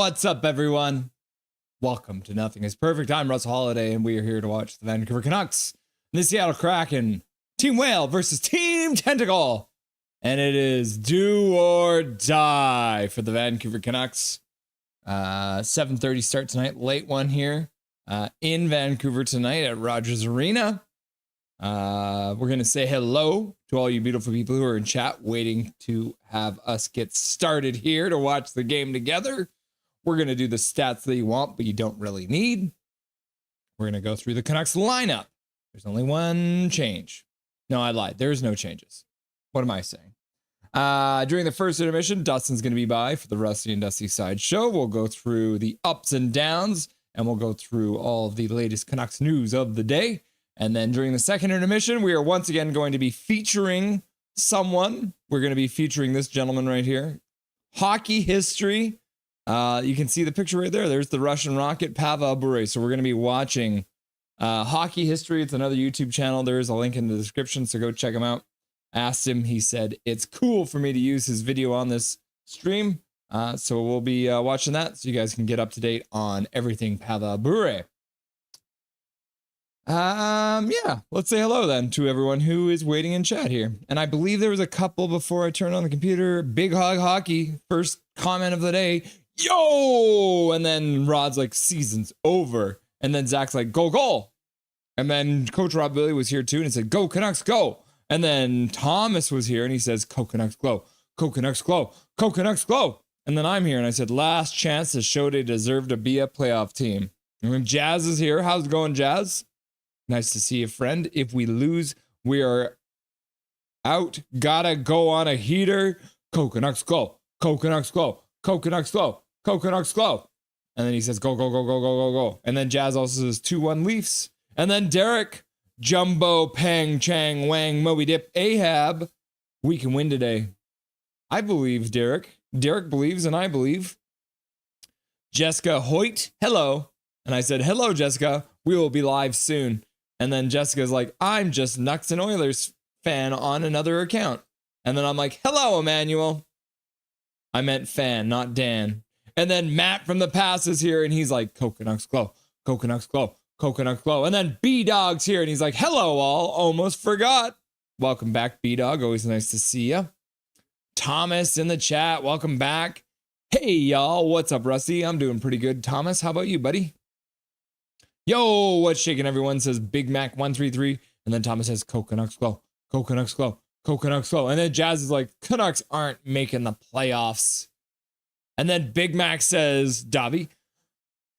What's up, everyone? Welcome to Nothing is Perfect. I'm Russ Holiday, and we are here to watch the Vancouver Canucks and the Seattle Kraken. Team Whale versus Team Tentacle. And it is do or die for the Vancouver Canucks. 7:30 start tonight. Late one here in Vancouver tonight at Rogers Arena. We're going to say hello to all you beautiful people who are in chat waiting to have us get started here to watch the game together. We're going to do the stats that you want, but you don't really need. We're going to go through the Canucks lineup. There's only one change. No, I lied. There's no changes. What am I saying? During the first intermission, Dustin's going to be by for the Rusty and Dusty Sideshow. We'll go through the ups and downs, and we'll go through all of the latest Canucks news of the day. And then during the second intermission, we are once again going to be featuring someone. We're going to be featuring this gentleman right here. Hockey history. You can see the picture right there. There's the Russian rocket, Pavel Bure. So we're going to be watching Hockey History. It's another YouTube channel. There is a link in the description, so go check him out. Asked him. He said, it's cool for me to use his video on this stream. So we'll be watching that so you guys can get up to date on everything Pavel Bure. Yeah, let's say hello then to everyone who is waiting in chat here. And I believe there was a couple before I turned on the computer. Big Hog Hockey, first comment of the day. Yo! And then Rod's like, season's over. And then Zach's like, go, goal. And then Coach Rob Billy was here too and he said, go Canucks, go. And then Thomas was here and he says, go Canucks, glow. Go Canucks, glow. Go Canucks, glow. And then I'm here and I said, last chance to show they deserve to be a playoff team. And then Jazz is here. How's it going, Jazz? Nice to see you, friend. If we lose, we are out. Gotta go on a heater. Go Canucks, go. Go Canucks, go. Go Canucks, go. Go Canucks, go. And then he says, go, go, go, go, go, go, go. And then Jazz also says 2-1 Leafs. And then Derek, Jumbo, Pang, Chang, Wang, Moby Dip, Ahab. We can win today. I believe, Derek. Derek believes, and I believe. Jessica Hoyt, hello. And I said, hello, Jessica. We will be live soon. And then Jessica's like, I'm just Nucks and Oilers fan on another account. And then I'm like, hello, Emmanuel. I meant fan, not Dan. And then Matt from the past is here and he's like, Canucks glow, Canucks glow, Canucks glow. And then B-Dog's here and he's like, hello all, almost forgot. Welcome back, B-Dog. Always nice to see you. Thomas in the chat, welcome back. Hey, y'all. What's up, Rusty? I'm doing pretty good. Thomas, how about you, buddy? Yo, what's shaking? Everyone says Big Mac 133. And then Thomas says, Canucks glow, Canucks glow, Canucks glow. And then Jazz is like, Canucks aren't making the playoffs. And then Big Mac says, Davi,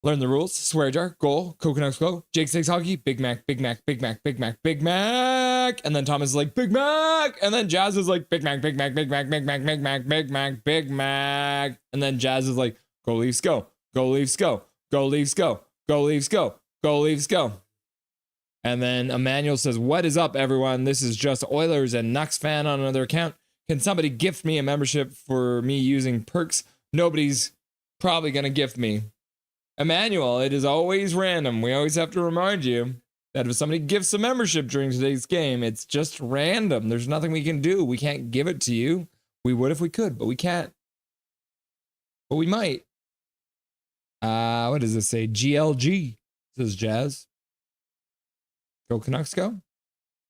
learn the rules, swear jar, goal, Canucks glow, Jake Stakes Hockey, Big Mac, Big Mac, Big Mac, Big Mac, Big Mac. And then Thomas is like, Big Mac. And then Jazz is like, Big Mac, Big Mac, Big Mac, Big Mac, Big Mac, Big Mac, Big Mac. And then Jazz is like, go Leafs, go, go Leafs, go, go Leafs, go, go Leafs, go. Go Leafs, go. And then Emmanuel says, what is up, everyone? This is just Oilers and Nucks fan on another account. Can somebody gift me a membership for me using perks? Nobody's probably going to gift me. Emmanuel, it is always random. We always have to remind you that if somebody gifts a membership during today's game, it's just random. There's nothing we can do. We can't give it to you. We would if we could, but we can't. But we might. What does this say? GLG. Says Jazz. Go Canucks go?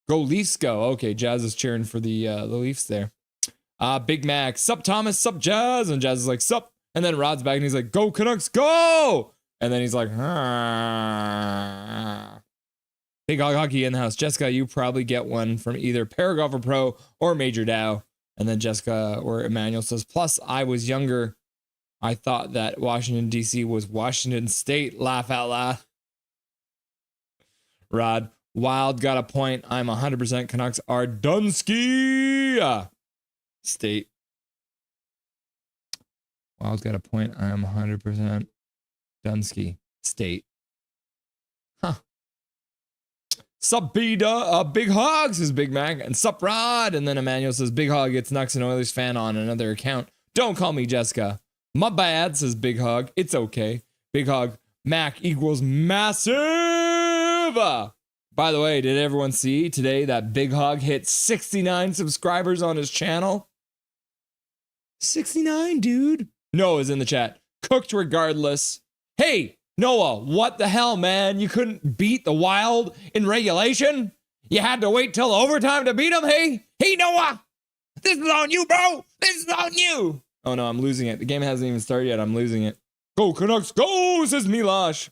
Go Leafs go. Okay, Jazz is cheering for the Leafs there. Big Mac. Sup Thomas, sup Jazz. And Jazz is like, sup. And then Rod's back and he's like, go Canucks, go! And then he's like, Big Hog Hockey in the house. Jessica, you probably get one from either Paragolfer Pro or Major Dow. And then Jessica or Emmanuel says, plus I was younger. I thought that Washington, D.C. was Washington State. Laugh out loud. Rod, Wild got a point. I'm 100% Canucks are Dunsky State. Wild's got a point. I'm 100% Dunsky State. Huh. Sup, Big Hog says Big Mac. And sup, Rod. And then Emmanuel says Big Hog gets Nucks and Oilers fan on another account. Don't call me Jessica. My bad, says Big Hog. It's okay. Big Hog, Mac equals massive. By the way, did everyone see today that Big Hog hit 69 subscribers on his channel? 69, dude. No is in the chat. cooked regardless. Hey, Noah, what the hell, man? You couldn't beat the Wild in regulation? You had to wait till overtime to beat them? Hey, Noah, this is on you, bro. This is on you. Oh, no, I'm losing it. The game hasn't even started yet. I'm losing it. Go, Canucks, go, says Milosh.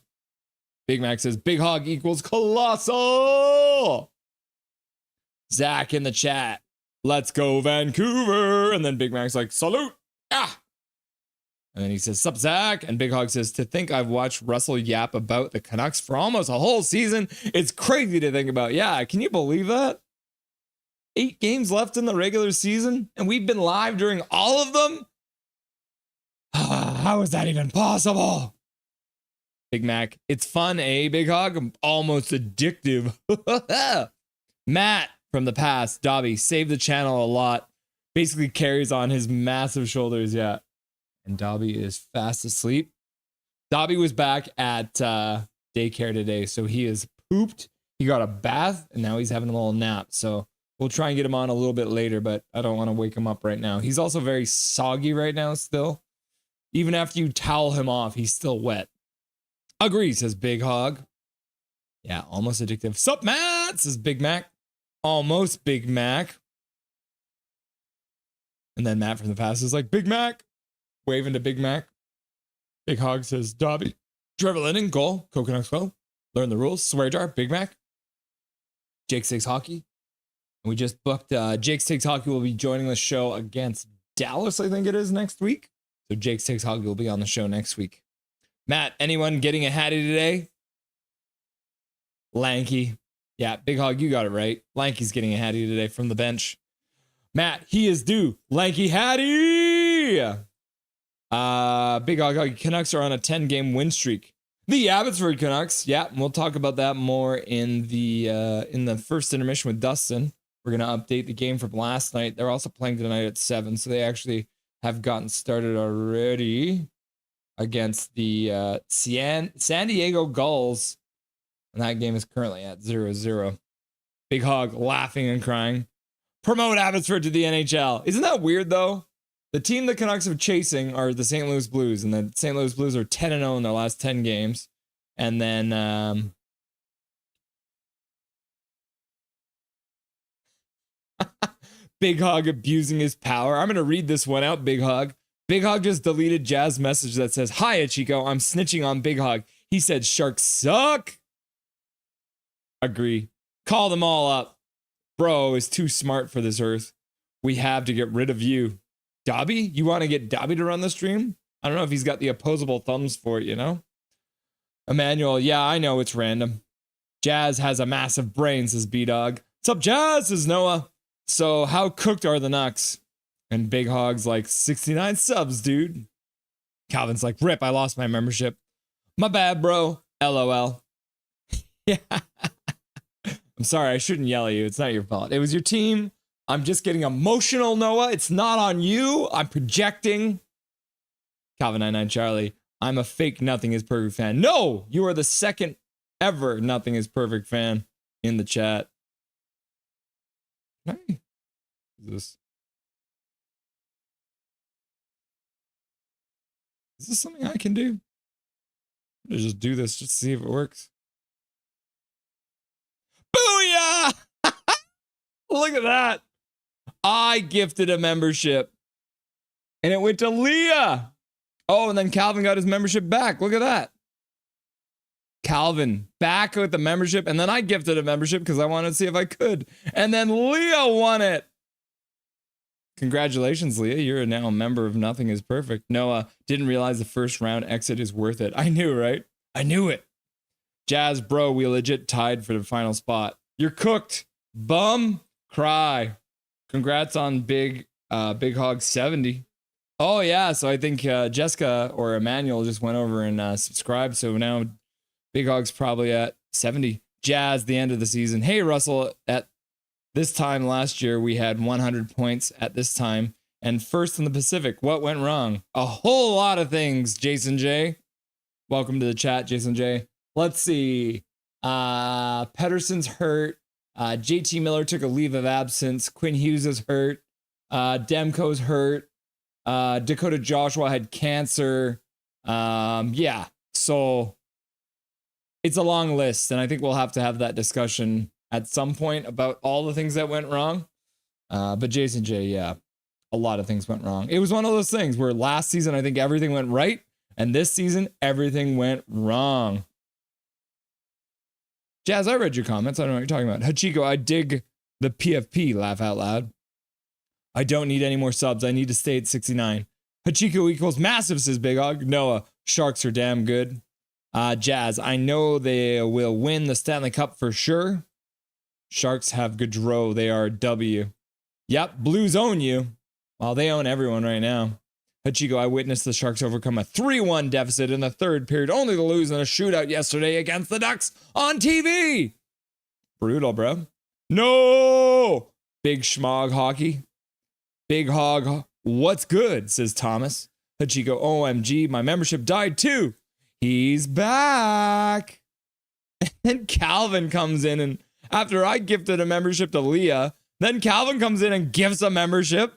Big Mac says, Big Hog equals colossal. Zach in the chat, let's go, Vancouver. And then Big Mac's like, salute. Ah. And then he says, sup, Zach? And Big Hog says, to think I've watched Russell yap about the Canucks for almost a whole season. It's crazy to think about. Yeah, can you believe that? 8 games left in the regular season, and we've been live during all of them? How is that even possible? Big Mac, it's fun, eh, Big Hog? Almost addictive. Matt from the past, Dobby, saved the channel a lot. Basically carries on his massive shoulders, yeah. And Dobby is fast asleep. Dobby was back at daycare today, so he is pooped. He got a bath, and now he's having a little nap. So we'll try and get him on a little bit later, but I don't want to wake him up right now. He's also very soggy right now still. Even after you towel him off, he's still wet. Agree, says Big Hog. Yeah, almost addictive. Sup, Matt, says Big Mac. Almost Big Mac. And then Matt from the past is like, Big Mac. Waving to Big Mac. Big Hog says, Dobby. Trevor Lennon, goal. Coconuts go. Learn the rules. Swear jar. Big Mac. Jake Six Hockey. And we just booked Jake Six Hockey will be joining the show against Dallas, I think it is, next week. So Jake Six Hockey will be on the show next week. Matt, anyone getting a Hattie today? Lanky. Yeah, Big Hog, you got it right. Lanky's getting a Hattie today from the bench. Matt, he is due. Lanky Hattie. Big Hog, Canucks are on a 10-game win streak. The Abbotsford Canucks. Yeah, we'll talk about that more in the first intermission with Dustin. We're going to update the game from last night. They're also playing tonight at 7, so they actually have gotten started already against the San Diego Gulls. And that game is currently at 0-0. Big Hog laughing and crying. Promote Abbotsford to the NHL. Isn't that weird, though? The team the Canucks are chasing are the St. Louis Blues, and the St. Louis Blues are 10-0 in their last 10 games. And then Big Hog abusing his power. I'm going to read this one out, Big Hog. Big Hog just deleted Jazz message that says, Hiya, Chico. I'm snitching on Big Hog. He said, Sharks suck. Agree. Call them all up. Bro is too smart for this earth. We have to get rid of you. Dobby? You want to get Dobby to run the stream? I don't know if he's got the opposable thumbs for it, you know? Emmanuel, yeah, I know it's random. Jazz has a massive brain, says B-Dog. What's up, Jazz? Says Noah. So how cooked are the Nucks? And Big Hog's like, 69 subs, dude. Calvin's like, rip, I lost my membership. My bad, bro. LOL. Yeah. I'm sorry, I shouldn't yell at you. It's not your fault. It was your team. I'm just getting emotional, Noah. It's not on you. I'm projecting. Calvin99 Charlie. I'm a fake Nothing is Perfect fan. No, you are the second ever Nothing is Perfect fan in the chat. Hey, is this something I can do? I'm gonna just do this just to see if it works. Booyah! Look at that. I gifted a membership and it went to Leah. Oh, and then Calvin got his membership back. Look at that. Calvin back with the membership. And then I gifted a membership because I wanted to see if I could. And then Leah won it. Congratulations, Leah. You're now a member of Nothing is Perfect. Noah, didn't realize the first round exit is worth it. I knew, right? I knew it. Jazz, bro, we legit tied for the final spot. You're cooked. Bum. Cry. Congrats on Big Hog 70. Oh, yeah. So I think Jessica or Emmanuel just went over and subscribed. So now Big Hog's probably at 70. Jazz, the end of the season. Hey, Russell, at this time last year, we had 100 points at this time and first in the Pacific. What went wrong? A whole lot of things, Jason J. Welcome to the chat, Jason J. Let's see. Pedersen's hurt. JT Miller took a leave of absence. Quinn Hughes is hurt. Demko's hurt. Dakota Joshua had cancer. Yeah, so it's a long list, and I think we'll have to have that discussion at some point about all the things that went wrong. But Jason J, yeah, a lot of things went wrong. It was one of those things where last season I think everything went right, and this season everything went wrong. Jazz, I read your comments. I don't know what you're talking about. Hachiko, I dig the PFP, laugh out loud. I don't need any more subs. I need to stay at 69. Hachiko equals massive, says Big Hog. Noah, Sharks are damn good. Jazz, I know they will win the Stanley Cup for sure. Sharks have Gaudreau. They are W. Yep, Blues own you. Well, they own everyone right now. Hachiko, I witnessed the Sharks overcome a 3-1 deficit in the third period, only to lose in a shootout yesterday against the Ducks on TV. Brutal, bro. No! Big Schmog Hockey. Big Hog, what's good, says Thomas. Hachiko, OMG, my membership died too. He's back. And Calvin comes in, and after I gifted a membership to Leah, then Calvin comes in and gifts a membership.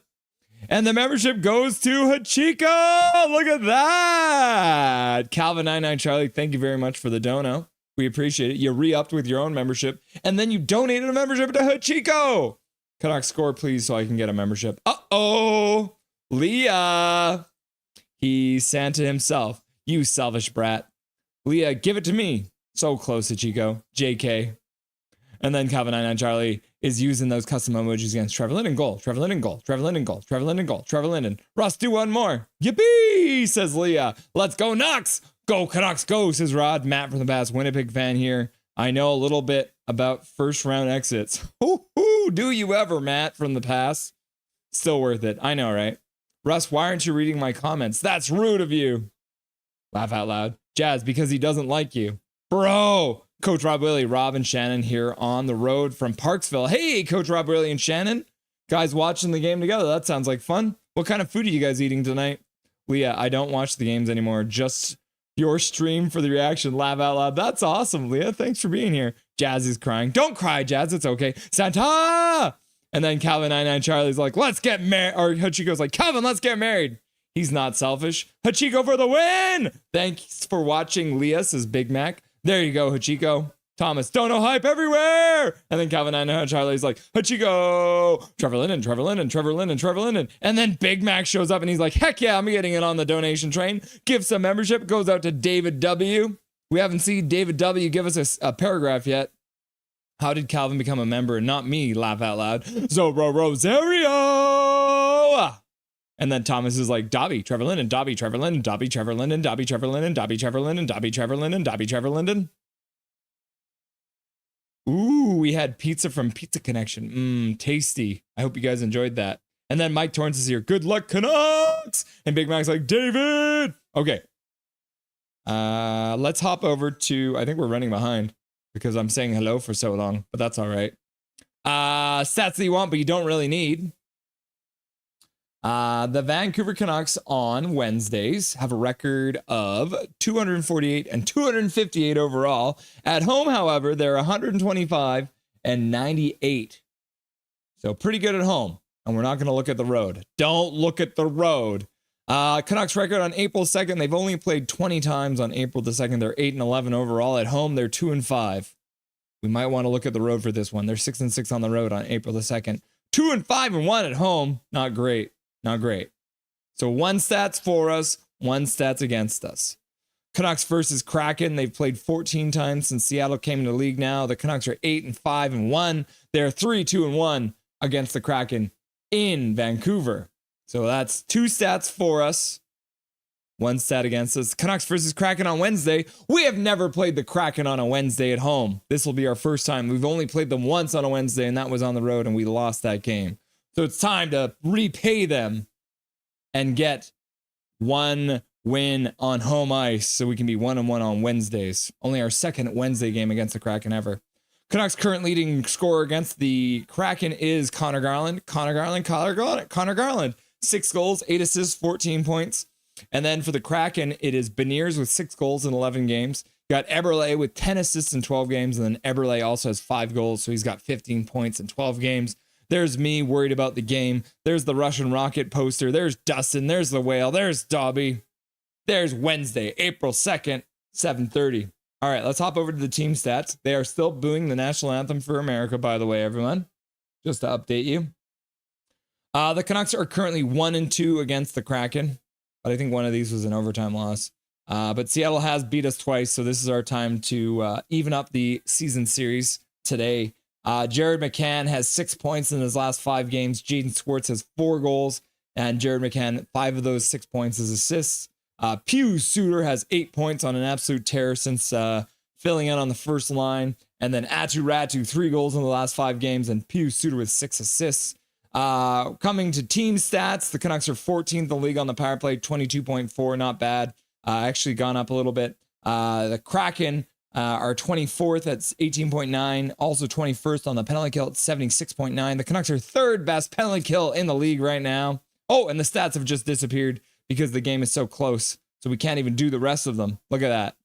And the membership goes to Hachiko. Look at that. Calvin99 Charlie, thank you very much for the dono. We appreciate it. You re-upped with your own membership, and then you donated a membership to Hachiko. Canucks score, please, so I can get a membership. Uh-oh. Leah. He's Santa himself. You selfish brat. Leah, give it to me. So close, Hachiko. JK. And then Calvin99 Charlie is using those custom emojis against Trevor Linden goal. Trevor Linden goal. Trevor Linden goal. Trevor Linden goal. Trevor Linden. Russ, do one more. Yippee, says Leah. Let's go, Knox. Go, Canucks, go, says Rod. Matt from the Bass Winnipeg fan here. I know a little bit about first round exits. Ooh, do you ever, Matt from the past? Still worth it. I know, right? Russ, why aren't you reading my comments? That's rude of you. Laugh out loud. Jazz, because he doesn't like you. Bro. Coach Rob Willie, Rob and Shannon here on the road from Parksville. Hey, Coach Rob Willie and Shannon. Guys watching the game together. That sounds like fun. What kind of food are you guys eating tonight? Leah, I don't watch the games anymore. Just your stream for the reaction. Laugh out loud. That's awesome, Leah. Thanks for being here. Jazz is crying. Don't cry, Jazz. It's okay. Santa! And then Calvin99 Charlie's like, let's get married. Or Hachiko's like, Calvin, let's get married. He's not selfish. Hachiko for the win. Thanks for watching, Leah, says Big Mac. There you go, Hachiko. Thomas, dono hype everywhere. And then Calvin99 Charlie's like, Hachiko. Trevor Linden, Trevor Linden, Trevor Linden, Trevor Linden. And then Big Mac shows up and he's like, heck yeah, I'm getting it on the donation train. Gives a membership. Goes out to David W. We haven't seen David W. give us a paragraph yet. How did Calvin become a member and not me? Laugh out loud. Zoro Rosario. And then Thomas is like, Dobby, Trevor Linden, Dobby, Trevor Linden, Dobby, Trevor Linden, Dobby, Trevor Linden, Dobby, Trevor Linden, Dobby, Trevor Linden, Dobby, Trevor Linden. Ooh, we had pizza from Pizza Connection. Tasty. I hope you guys enjoyed that. And then Mike Torrance is here. Good luck, Canucks. And Big Mac's like, David. Okay. Let's hop over to, I think we're running behind because I'm saying hello for so long, but that's all right. Stats that you want, but you don't really need. The Vancouver Canucks on Wednesdays have a record of 248 and 258 overall. At home, however, they're 125 and 98. So pretty good at home. And we're not going to look at the road. Don't look at the road. Canucks record on April 2nd. They've only played 20 times on April the 2nd. They're 8-11 overall. At home, they're 2-5. We might want to look at the road for this one. They're 6-6 on the road on April the 2nd. 2-5-1 at home. Not great. Not great. So one stats for us, one stats against us. Canucks versus Kraken. They've played 14 times since Seattle came into the league now. The Canucks are 8-5-1. They're 3-2-1 against the Kraken in Vancouver. So that's two stats for us. One stat against us. Canucks versus Kraken on Wednesday. We have never played the Kraken on a Wednesday at home. This will be our first time. We've only played them once on a Wednesday, and that was on the road, and we lost that game. So it's time to repay them and get one win on home ice so we can be 1-1 on Wednesdays. Only our second Wednesday game against the Kraken ever. Canucks' current leading scorer against the Kraken is Connor Garland. Connor Garland. 6 goals, 8 assists, 14 points. And then for the Kraken, it is Beniers with 6 goals in 11 games. Got Eberle with 10 assists in 12 games. And then Eberle also has 5 goals, so he's got 15 points in 12 games. There's me worried about the game. There's the Russian Rocket poster. There's Dustin. There's the Whale. There's Dobby. There's Wednesday, April 2nd, 7:30. All right, let's hop over to the team stats. They are still booing the national anthem for America, by the way, everyone. Just to update you. The Canucks are currently 1-2 against the Kraken, but I think one of these was an overtime loss. But Seattle has beat us twice, so this is our time to even up the season series today. Jared McCann has 6 points in his last 5 games. Jaden Schwartz has 4 goals, and Jared McCann, 5 of those 6 points is assists. Pius Suter has 8 points on an absolute tear since filling in on the first line. And then Atu Ratu, 3 goals in the last 5 games, and Pius Suter with 6 assists. Coming to team stats, the Canucks are 14th in the league on the power play, 22.4, not bad. Actually gone up a little bit. The Kraken are 24th at 18.9, also 21st on the penalty kill at 76.9. The Canucks are third best penalty kill in the league right now. Oh, and the stats have just disappeared because the game is so close, so we can't even do the rest of them. Look at that.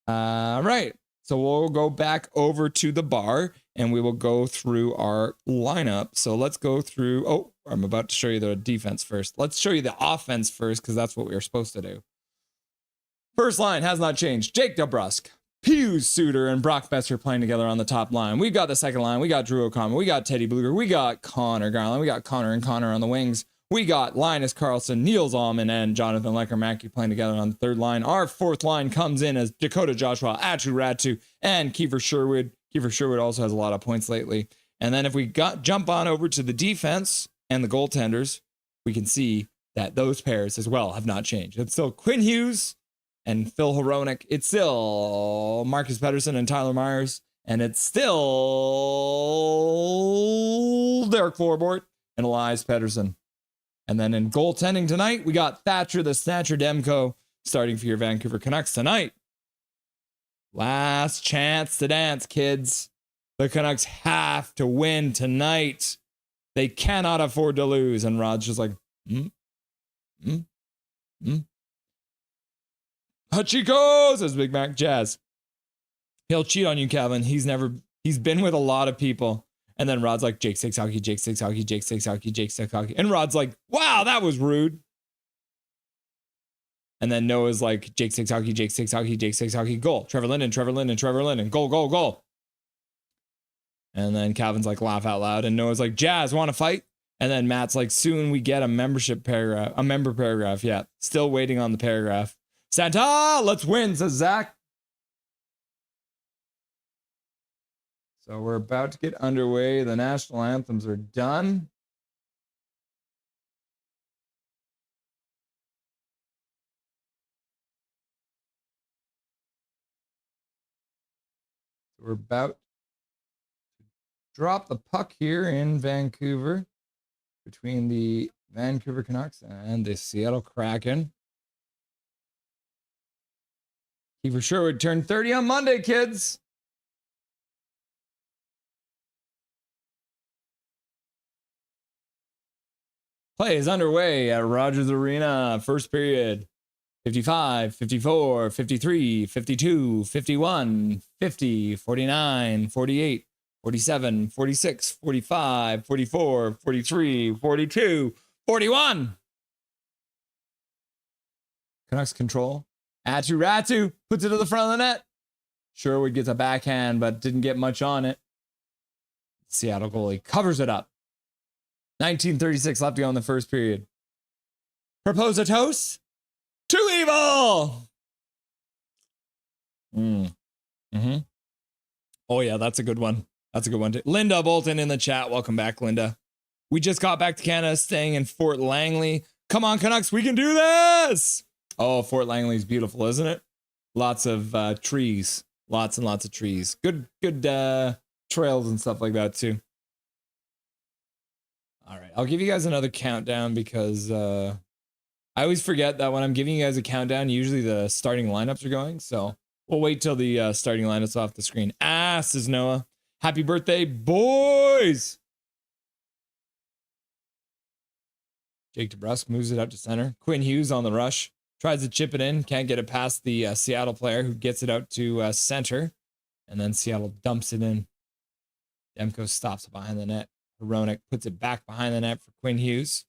All right, so we'll go back over to the bar and we will go through our lineup. So let's go through. Oh, I'm about to show you the defense first. Let's show you the offense first because that's what we were supposed to do. First line has not changed. Jake DeBrusk, Pius Suter, and Brock Besser playing together on the top line. We've got the second line. We got Drew O'Connor. We got Teddy Bluger. We got Connor Garland. We got Connor and Connor on the wings. We got Linus Karlsson, Niels Alman, and Jonathan Lecker-Mackey playing together on the third line. Our fourth line comes in as Dakota Joshua, Atu Ratu, and Kiefer Sherwood. Kiefer Sherwood also has a lot of points lately. And then if we jump on over to the defense and the goaltenders, we can see that those pairs as well have not changed. It's still Quinn Hughes and Phil Hronek. It's still Marcus Pettersson and Tyler Myers. And it's still Derek Floorboard and Elias Pettersson. And then in goaltending tonight, we got Thatcher the Snatcher Demko starting for your Vancouver Canucks tonight. Last chance to dance, kids. The Canucks have to win tonight. They cannot afford to lose. And Rod's just like, Hachiko, says Big Mac Jazz. He'll cheat on you, Calvin. He's been with a lot of people. And then Rod's like, Jake Six Hockey, Jake Six Hockey, Jake Six Hockey, Jake Six Hockey. And Rod's like, wow, that was rude. And then Noah's like, Jake Six Hockey, Jake Six Hockey, Jake Six Hockey, goal. Trevor Linden, Trevor Linden, Trevor Linden, goal, goal, goal. And then Calvin's like, laugh out loud. And Noah's like, Jazz, want to fight? And then Matt's like, soon we get a member paragraph. Yeah, still waiting on the paragraph. Santa, let's win, says Zach. So we're about to get underway. The national anthems are done. So we're about to drop the puck here in Vancouver between the Vancouver Canucks and the Seattle Kraken. Kiefer Sherwood turned 30 on Monday, kids. Play is underway at Rogers Arena. First period. 55, 54, 53, 52, 51, 50, 49, 48, 47, 46, 45, 44, 43, 42, 41. Canucks control. Atu Ratu puts it to the front of the net. Sherwood gets a backhand, but didn't get much on it. Seattle goalie covers it up. 19:36 left to go in the first period. Propose a toast to evil. Oh yeah, that's a good one. That's a good one too. Linda Bolton in the chat. Welcome back, Linda. We just got back to Canada, staying in Fort Langley. Come on, Canucks, we can do this. Oh, Fort Langley's beautiful, isn't it? Lots of trees. Lots and lots of trees. Good trails and stuff like that too. All right, I'll give you guys another countdown because I always forget that when I'm giving you guys a countdown, usually the starting lineups are going. So we'll wait till the starting lineups off the screen. Says Noah. Happy birthday, boys. Jake DeBrusk moves it out to center. Quinn Hughes on the rush. Tries to chip it in. Can't get it past the Seattle player who gets it out to center. And then Seattle dumps it in. Demko stops behind the net. Hronek puts it back behind the net for Quinn Hughes.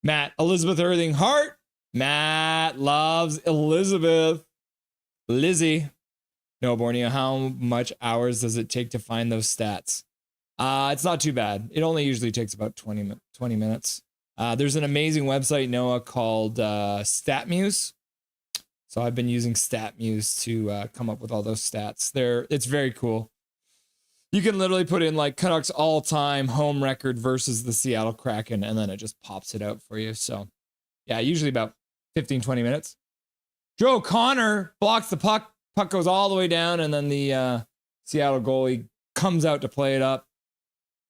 Matt, Elizabeth Irving Hart Matt loves Elizabeth. Lizzie. No, Borneo, how much hours does it take to find those stats? It's not too bad. It only usually takes about 20 minutes. There's an amazing website, Noah, called StatMuse. So I've been using StatMuse to come up with all those stats. It's very cool. You can literally put in like Canucks all-time home record versus the Seattle Kraken, and then it just pops it out for you. So yeah, usually about 15, 20 minutes. Joe Connor blocks the puck. Puck goes all the way down, and then the Seattle goalie comes out to play it up.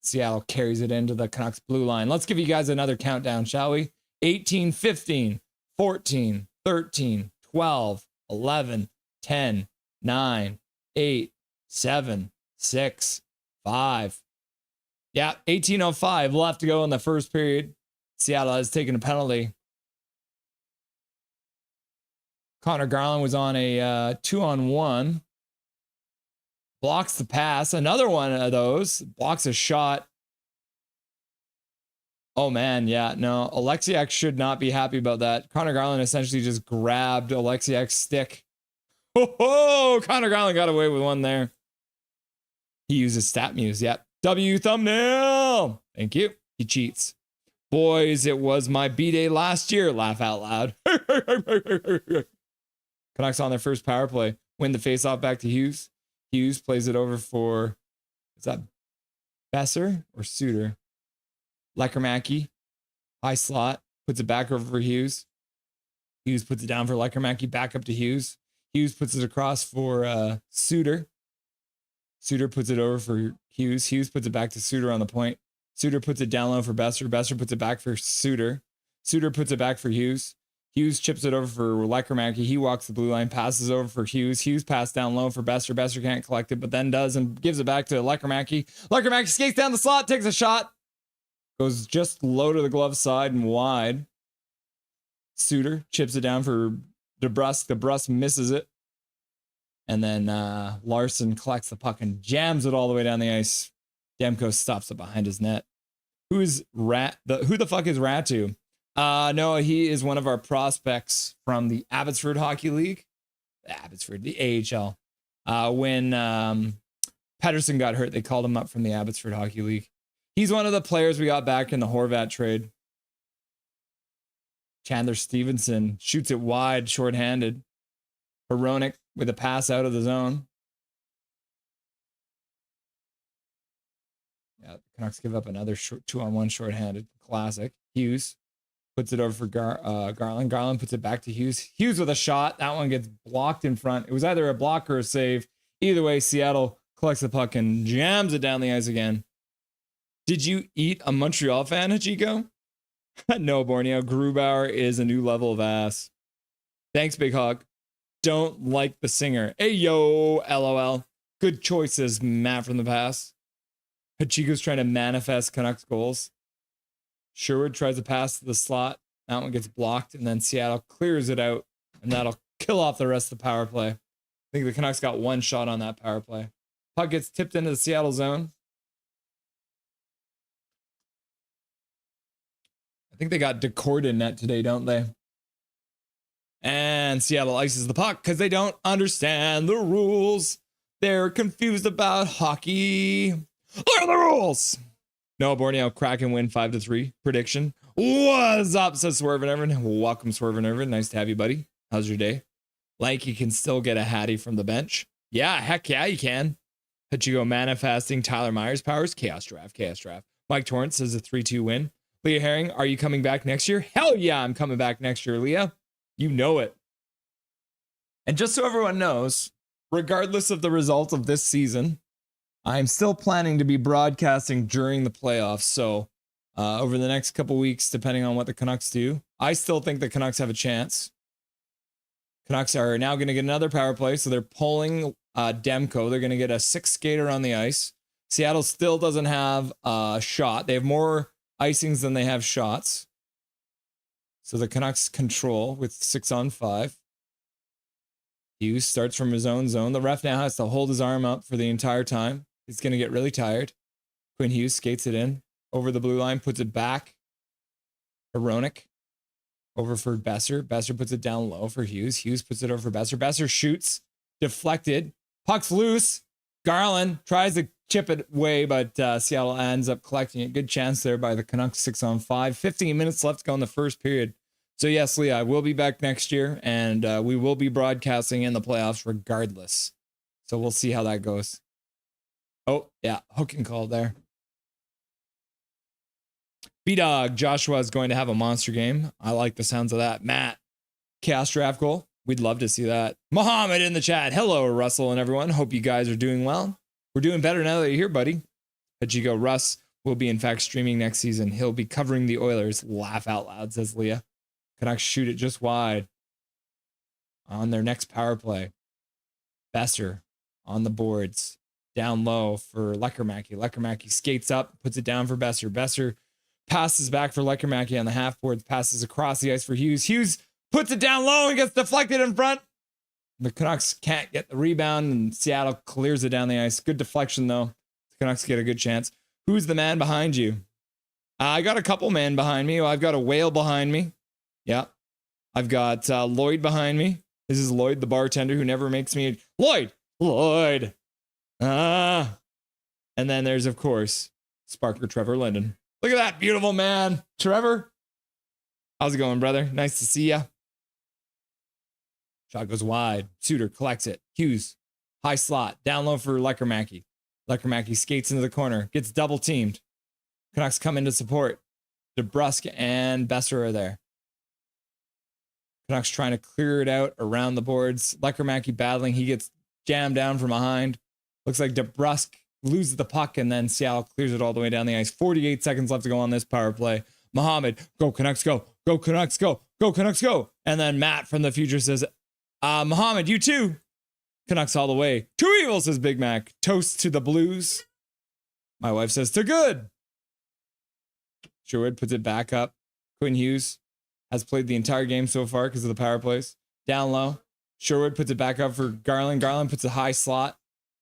Seattle carries it into the Canucks blue line. Let's give you guys another countdown, shall we? 18, 15, 14, 13, 12, 11, 10, 9, 8, 7, 6, 5. Yeah, 18:05 left to go in the first period. Seattle has taken a penalty. Connor Garland was on a 2-on-1. Blocks the pass. Another one of those. Blocks a shot. Oh, man. Yeah, no. Alexiak should not be happy about that. Connor Garland essentially just grabbed Alexiak's stick. Oh, Connor Garland got away with one there. He uses StatMuse. Yep. W thumbnail. Thank you. He cheats. Boys, it was my B-Day last year. Laugh out loud. Canucks on their first power play. Win the faceoff back to Hughes. Hughes plays it over for, is that Besser or Suter? Lekermacki. High slot. Puts it back over for Hughes. Hughes puts it down for Lekermacki. Back up to Hughes. Hughes puts it across for Suter. Suter puts it over for Hughes. Hughes puts it back to Suter on the point. Suter puts it down low for Besser. Besser puts it back for Suter. Suter puts it back for Hughes. Hughes chips it over for Lekermacki. He walks the blue line, passes over for Hughes. Hughes passed down low for Besser. Besser can't collect it, but then does and gives it back to Lekermacki. Lekermacki skates down the slot, takes a shot. Goes just low to the glove side and wide. Suter chips it down for DeBrusk. DeBrusk misses it. And then Larson collects the puck and jams it all the way down the ice. Demko stops it behind his net. Who the fuck is Ratu? No, he is one of our prospects from the Abbotsford Hockey League. The AHL. When Pedersen got hurt, they called him up from the Abbotsford Hockey League. He's one of the players we got back in the Horvat trade. Chandler Stevenson shoots it wide, shorthanded. Hronek with a pass out of the zone. Yeah, the Canucks give up another 2-on-1 shorthanded. Classic. Hughes puts it over for Garland. Garland puts it back to Hughes. Hughes with a shot. That one gets blocked in front. It was either a block or a save. Either way, Seattle collects the puck and jams it down the ice again. Did you eat a Montreal fan, Hachiko? No, Borneo. Grubauer is a new level of ass. Thanks, Big Hog. Don't like the singer. Hey, yo, LOL. Good choices, Matt from the past. Hachiko's trying to manifest Canucks goals. Sherwood tries to pass to the slot. That one gets blocked, and then Seattle clears it out, and that'll kill off the rest of the power play. I think the Canucks got one shot on that power play. Puck gets tipped into the Seattle zone. I think they got Decord in net today, don't they? And Seattle ices the puck because they don't understand the rules. They're confused about hockey. Learn the rules. No, Borneo Kraken win 5-3. Prediction. What's up, says Swerve and Irvin. Welcome, Swerve and Irvin. Nice to have you, buddy. How's your day? Like you can still get a Hattie from the bench. Yeah, heck yeah, you can. Hachiko manifesting Tyler Myers powers. Chaos draft. Mike Torrance says a 3-2 win. Leah Herring, are you coming back next year? Hell yeah, I'm coming back next year, Leah. You know it. And just so everyone knows, regardless of the results of this season, I'm still planning to be broadcasting during the playoffs. So over the next couple weeks, depending on what the Canucks do, I still think the Canucks have a chance. Canucks are now going to get another power play. So they're pulling Demko. They're going to get a 6th skater on the ice. Seattle still doesn't have a shot. They have more icings than they have shots. So the Canucks control with 6-on-5. Hughes starts from his own zone. The ref now has to hold his arm up for the entire time. He's going to get really tired. Quinn Hughes skates it in over the blue line, puts it back. Hronek Over for Besser. Besser puts it down low for Hughes. Hughes puts it over for Besser. Besser shoots. Deflected. Puck's loose. Garland tries to chip it away, but Seattle ends up collecting it. Good chance there by the Canucks 6-on-5. 15 minutes left to go in the first period. So yes, Leah, I will be back next year, and we will be broadcasting in the playoffs regardless. So we'll see how that goes. Oh, yeah, hooking call there. B-Dog, Joshua is going to have a monster game. I like the sounds of that. Matt, chaos draft goal. We'd love to see that. Mohammed in the chat. Hello, Russell and everyone. Hope you guys are doing well. We're doing better now that you're here, buddy. Hachiko, Russ will be in fact streaming next season. He'll be covering the Oilers. Laugh out loud, says Leah. Canucks shoot it just wide on their next power play. Besser on the boards. Down low for Lekermacki. Lekermacki skates up, puts it down for Besser. Besser passes back for Lekermacki on the half boards, passes across the ice for Hughes. Hughes puts it down low and gets deflected in front. The Canucks can't get the rebound, and Seattle clears it down the ice. Good deflection, though. The Canucks get a good chance. Who's the man behind you? I got a couple men behind me. I've got a whale behind me. Yeah. I've got Lloyd behind me. This is Lloyd, the bartender who never makes me... Lloyd! And then there's, of course, Sparker Trevor Linden. Look at that beautiful man. Trevor, how's it going, brother? Nice to see ya. Shot goes wide. Suter collects it. Hughes, high slot. Down low for Lekermacki. Lekermacki skates into the corner. Gets double teamed. Canucks come in to support. DeBrusk and Besser are there. Canucks trying to clear it out around the boards. Lekermacki battling. He gets jammed down from behind. Looks like DeBrusk loses the puck, and then Seattle clears it all the way down the ice. 48 seconds left to go on this power play. Mohammed, go Canucks, go. Go Canucks, go. Go Canucks, go. And then Matt from the future says, Mohammed, you too. Canucks all the way. Two evil, says Big Mac. Toast to the Blues. My wife says, to good. Sherwood puts it back up. Quinn Hughes has played the entire game so far because of the power plays. Down low. Sherwood puts it back up for Garland. Garland puts a high slot.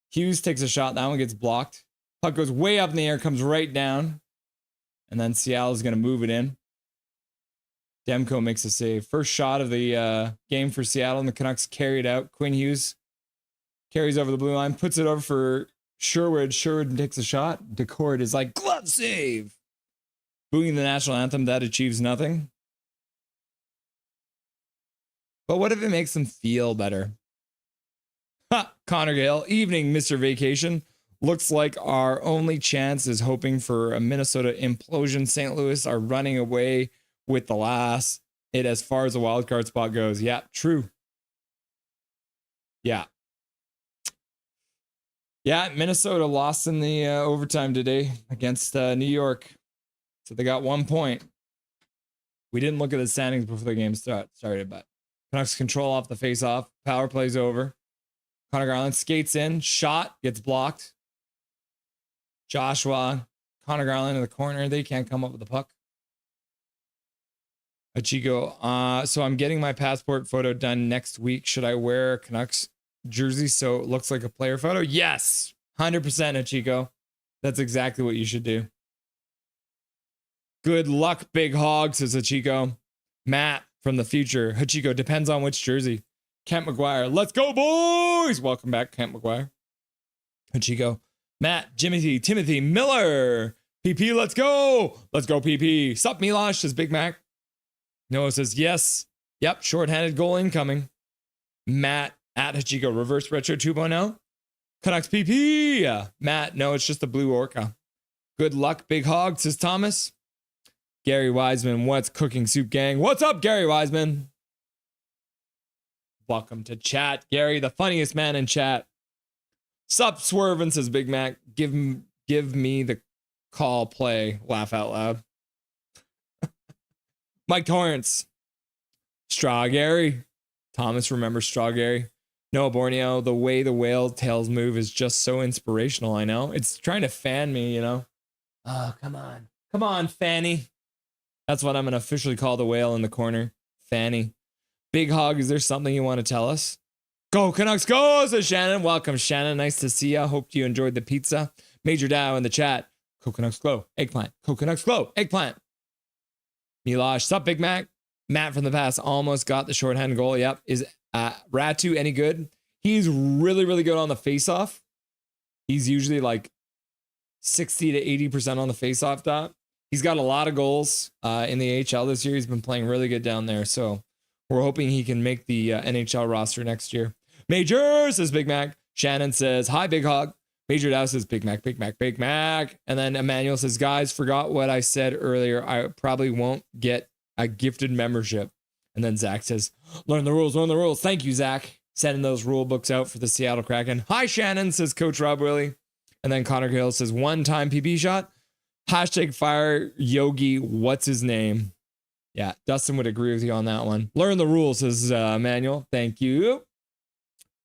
Hughes takes a shot. That one gets blocked. Puck goes way up in the air, comes right down. And then Seattle is going to move it in. Demko makes a save. First shot of the game for Seattle, and the Canucks carry it out. Quinn Hughes carries over the blue line, puts it over for Sherwood. Sherwood takes a shot. Decord is like, glove save. Booing the national anthem, that achieves nothing. But what if it makes them feel better? Ha! Connor Gale, evening, Mr. Vacation. Looks like our only chance is hoping for a Minnesota implosion. St. Louis are running away with the last. It as far as the wild card spot goes. Yeah, true. Yeah. Yeah, Minnesota lost in the overtime today against New York. So they got 1 point. We didn't look at the standings before the game started, but Canucks control off the face-off. Power plays over. Connor Garland skates in. Shot. Gets blocked. Joshua. Connor Garland in the corner. They can't come up with the puck. Achiko. So I'm getting my passport photo done next week. Should I wear a Canucks jersey so it looks like a player photo? Yes. 100% Achiko. That's exactly what you should do. Good luck, Big Hog, says Hachiko. Matt from the future. Hachiko, depends on which jersey. Kent McGuire. Let's go, boys. Welcome back, Kent McGuire. Hachiko. Matt, Timothy Miller. PP, let's go. Let's go, PP. Sup, Milosh, says Big Mac. Noah says, yes. Yep, shorthanded goal incoming. Matt at Hachiko. Reverse Retro 2.0. Canucks PP. Matt, no, it's just a blue orca. Good luck, Big Hog, says Thomas. Gary Wiseman, what's cooking, Soup Gang? What's up, Gary Wiseman? Welcome to chat, Gary, the funniest man in chat. Sup, Swervin, says Big Mac. Give me the call play. Laugh out loud. Mike Torrance. Straw Gary. Thomas remembers Straw Gary. Noah Borneo, the way the whale tails move is just so inspirational, I know. It's trying to fan me, you know. Oh, come on. Come on, Fanny. That's what I'm going to officially call the whale in the corner. Fanny. Big Hog, is there something you want to tell us? Go Canucks, go, says Shannon. Welcome, Shannon. Nice to see ya. Hope you enjoyed the pizza. Major Dow in the chat. Go Canucks, glow. Eggplant. Go Canucks, glow. Eggplant. Milosh, sup, Big Mac? Matt from the past almost got the shorthand goal. Yep. Is Ratu any good? He's really, really good on the faceoff. He's usually like 60 to 80% on the faceoff dot. He's got a lot of goals in the AHL this year. He's been playing really good down there. So we're hoping he can make the NHL roster next year. Major says Big Mac. Shannon says, hi, Big Hog. Major Dow says Big Mac, Big Mac, Big Mac. And then Emmanuel says, guys, forgot what I said earlier. I probably won't get a gifted membership. And then Zach says, learn the rules, learn the rules. Thank you, Zach. Sending those rule books out for the Seattle Kraken. Hi, Shannon, says Coach Rob Willie. And then Connor Hill says, one-time PP shot. Hashtag fire Yogi, what's his name? Yeah, Dustin would agree with you on that one. Learn the rules, says Emmanuel. Thank you.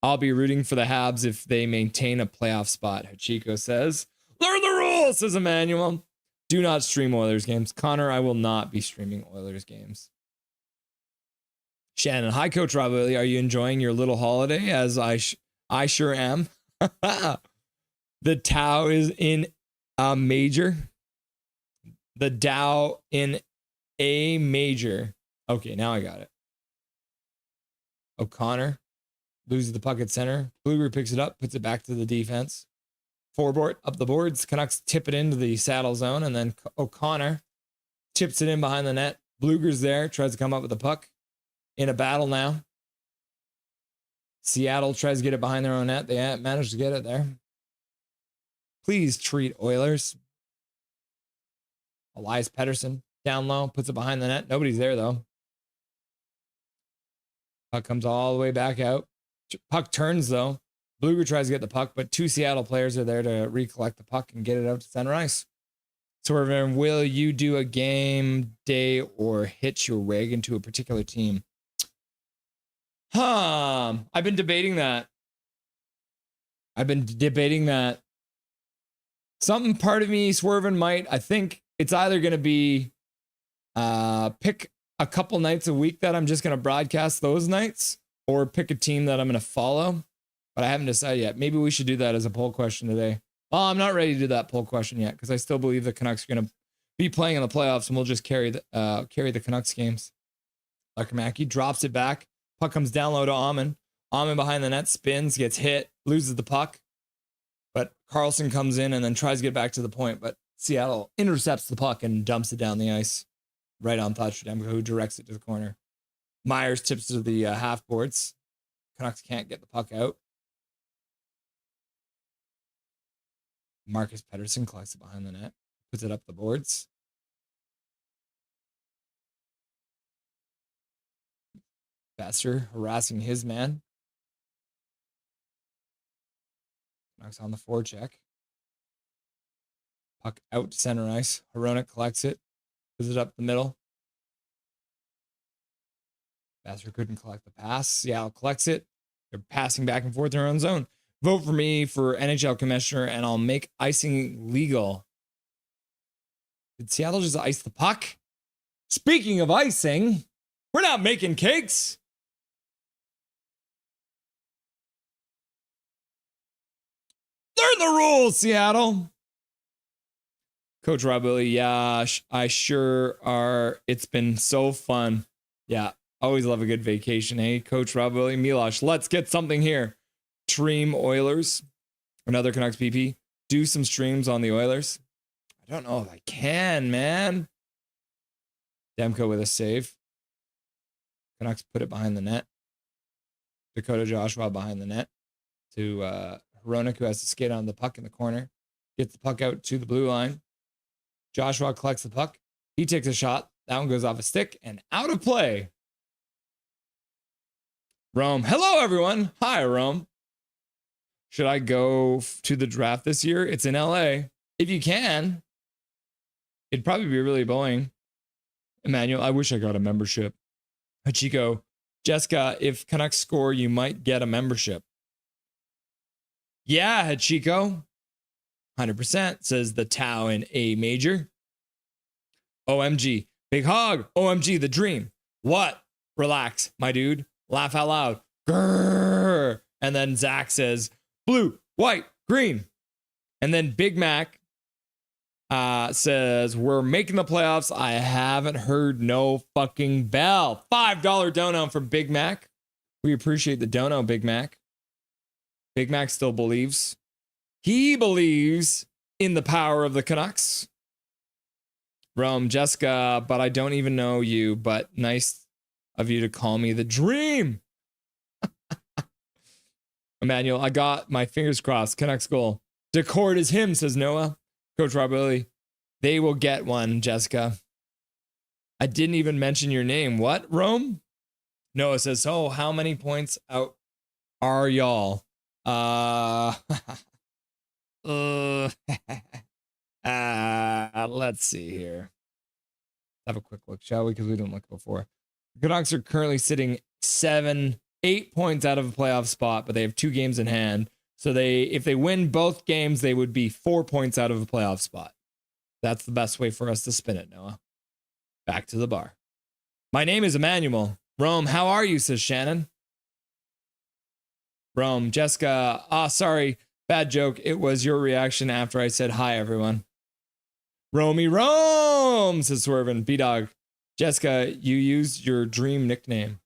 I'll be rooting for the Habs if they maintain a playoff spot, Hachiko says. Learn the rules, says Emmanuel. Do not stream Oilers games. Connor, I will not be streaming Oilers games. Shannon, hi, Coach Rob Willie. Are you enjoying your little holiday? As I sure am. The Tau is in a major. The Dow in a major. Okay, now I got it. O'Connor loses the puck at center. Blueger picks it up, puts it back to the defense. Forward up the boards. Canucks tip it into the saddle zone, and then O'Connor tips it in behind the net. Blueger's there, tries to come up with the puck. In a battle now. Seattle tries to get it behind their own net. They managed to get it there. Please treat Oilers. Elias Pettersson down low, puts it behind the net. Nobody's there though. Puck comes all the way back out. Puck turns though. Blueger tries to get the puck, but two Seattle players are there to recollect the puck and get it out to center ice. So, will you do a game day or hitch your wagon to a particular team? I've been debating that. Something part of me swerving might. I think it's either going to be pick a couple nights a week that I'm just going to broadcast those nights, or pick a team that I'm going to follow. But I haven't decided yet. Maybe we should do that as a poll question today. Well, I'm not ready to do that poll question yet because I still believe the Canucks are going to be playing in the playoffs, and we'll just carry the Canucks games. Larkamaki drops it back. Puck comes down low to Amon. Amon behind the net spins, gets hit, loses the puck. But Carlson comes in and then tries to get back to the point. But Seattle intercepts the puck and dumps it down the ice. Right on Thatcher Demko, who directs it to the corner. Myers tips to the half boards. Canucks can't get the puck out. Marcus Pettersson collects it behind the net. Puts it up the boards. Besser harassing his man. Knocks on the forecheck. Puck out to center ice. Hronek collects it. Puts it up the middle. Besser couldn't collect the pass. Seattle collects it. They're passing back and forth in their own zone. Vote for me for NHL commissioner and I'll make icing legal. Did Seattle just ice the puck? Speaking of icing, we're not making cakes. Learn the rules, Seattle. Coach Rob Willie, yeah, I sure are. It's been so fun. Yeah, always love a good vacation, eh? Coach Rob Willie, Milosh, let's get something here. Stream Oilers. Another Canucks PP. Do some streams on the Oilers. I don't know if I can, man. Demko with a save. Canucks put it behind the net. Dakota Joshua behind the net to Hronek, who has to skate on the puck in the corner. Gets the puck out to the blue line. Joshua collects the puck. He takes a shot. That one goes off a stick and out of play. Rome. Hello, everyone. Hi, Rome. Should I go to the draft this year? It's in LA. If you can. It'd probably be really boring. Emmanuel, I wish I got a membership. Hachiko, Jessica, if Canucks score, you might get a membership. Yeah, Hachiko. 100% says the Tau in A major. OMG. Big hog. OMG, the dream. What? Relax, my dude. Laugh out loud. Grrr. And then Zach says, blue, white, green. And then Big Mac Says, we're making the playoffs. I haven't heard no fucking bell. $5 dono from Big Mac. We appreciate the dono, Big Mac. Big Mac still believes. He believes in the power of the Canucks. Rome, Jessica, but I don't even know you, but nice of you to call me the dream. Emmanuel, I got my fingers crossed. Canucks goal. Decord is him, says Noah. Coach Rob Willie. They will get one, Jessica. I didn't even mention your name. What, Rome? Noah says, oh, how many points out are y'all? Let's see here. Have a quick look, shall we? Because we didn't look before. The Canucks are currently sitting 8 points out of a playoff spot, but they have 2 games in hand. So if they win both games, they would be 4 points out of a playoff spot. That's the best way for us to spin it, Noah. Back to the bar. My name is Emmanuel. Rome, how are you? Says Shannon. Rome, Jessica. Sorry. Bad joke. It was your reaction after I said hi, everyone. Rome, says Swervin. B-Dog. Jessica, you used your dream nickname.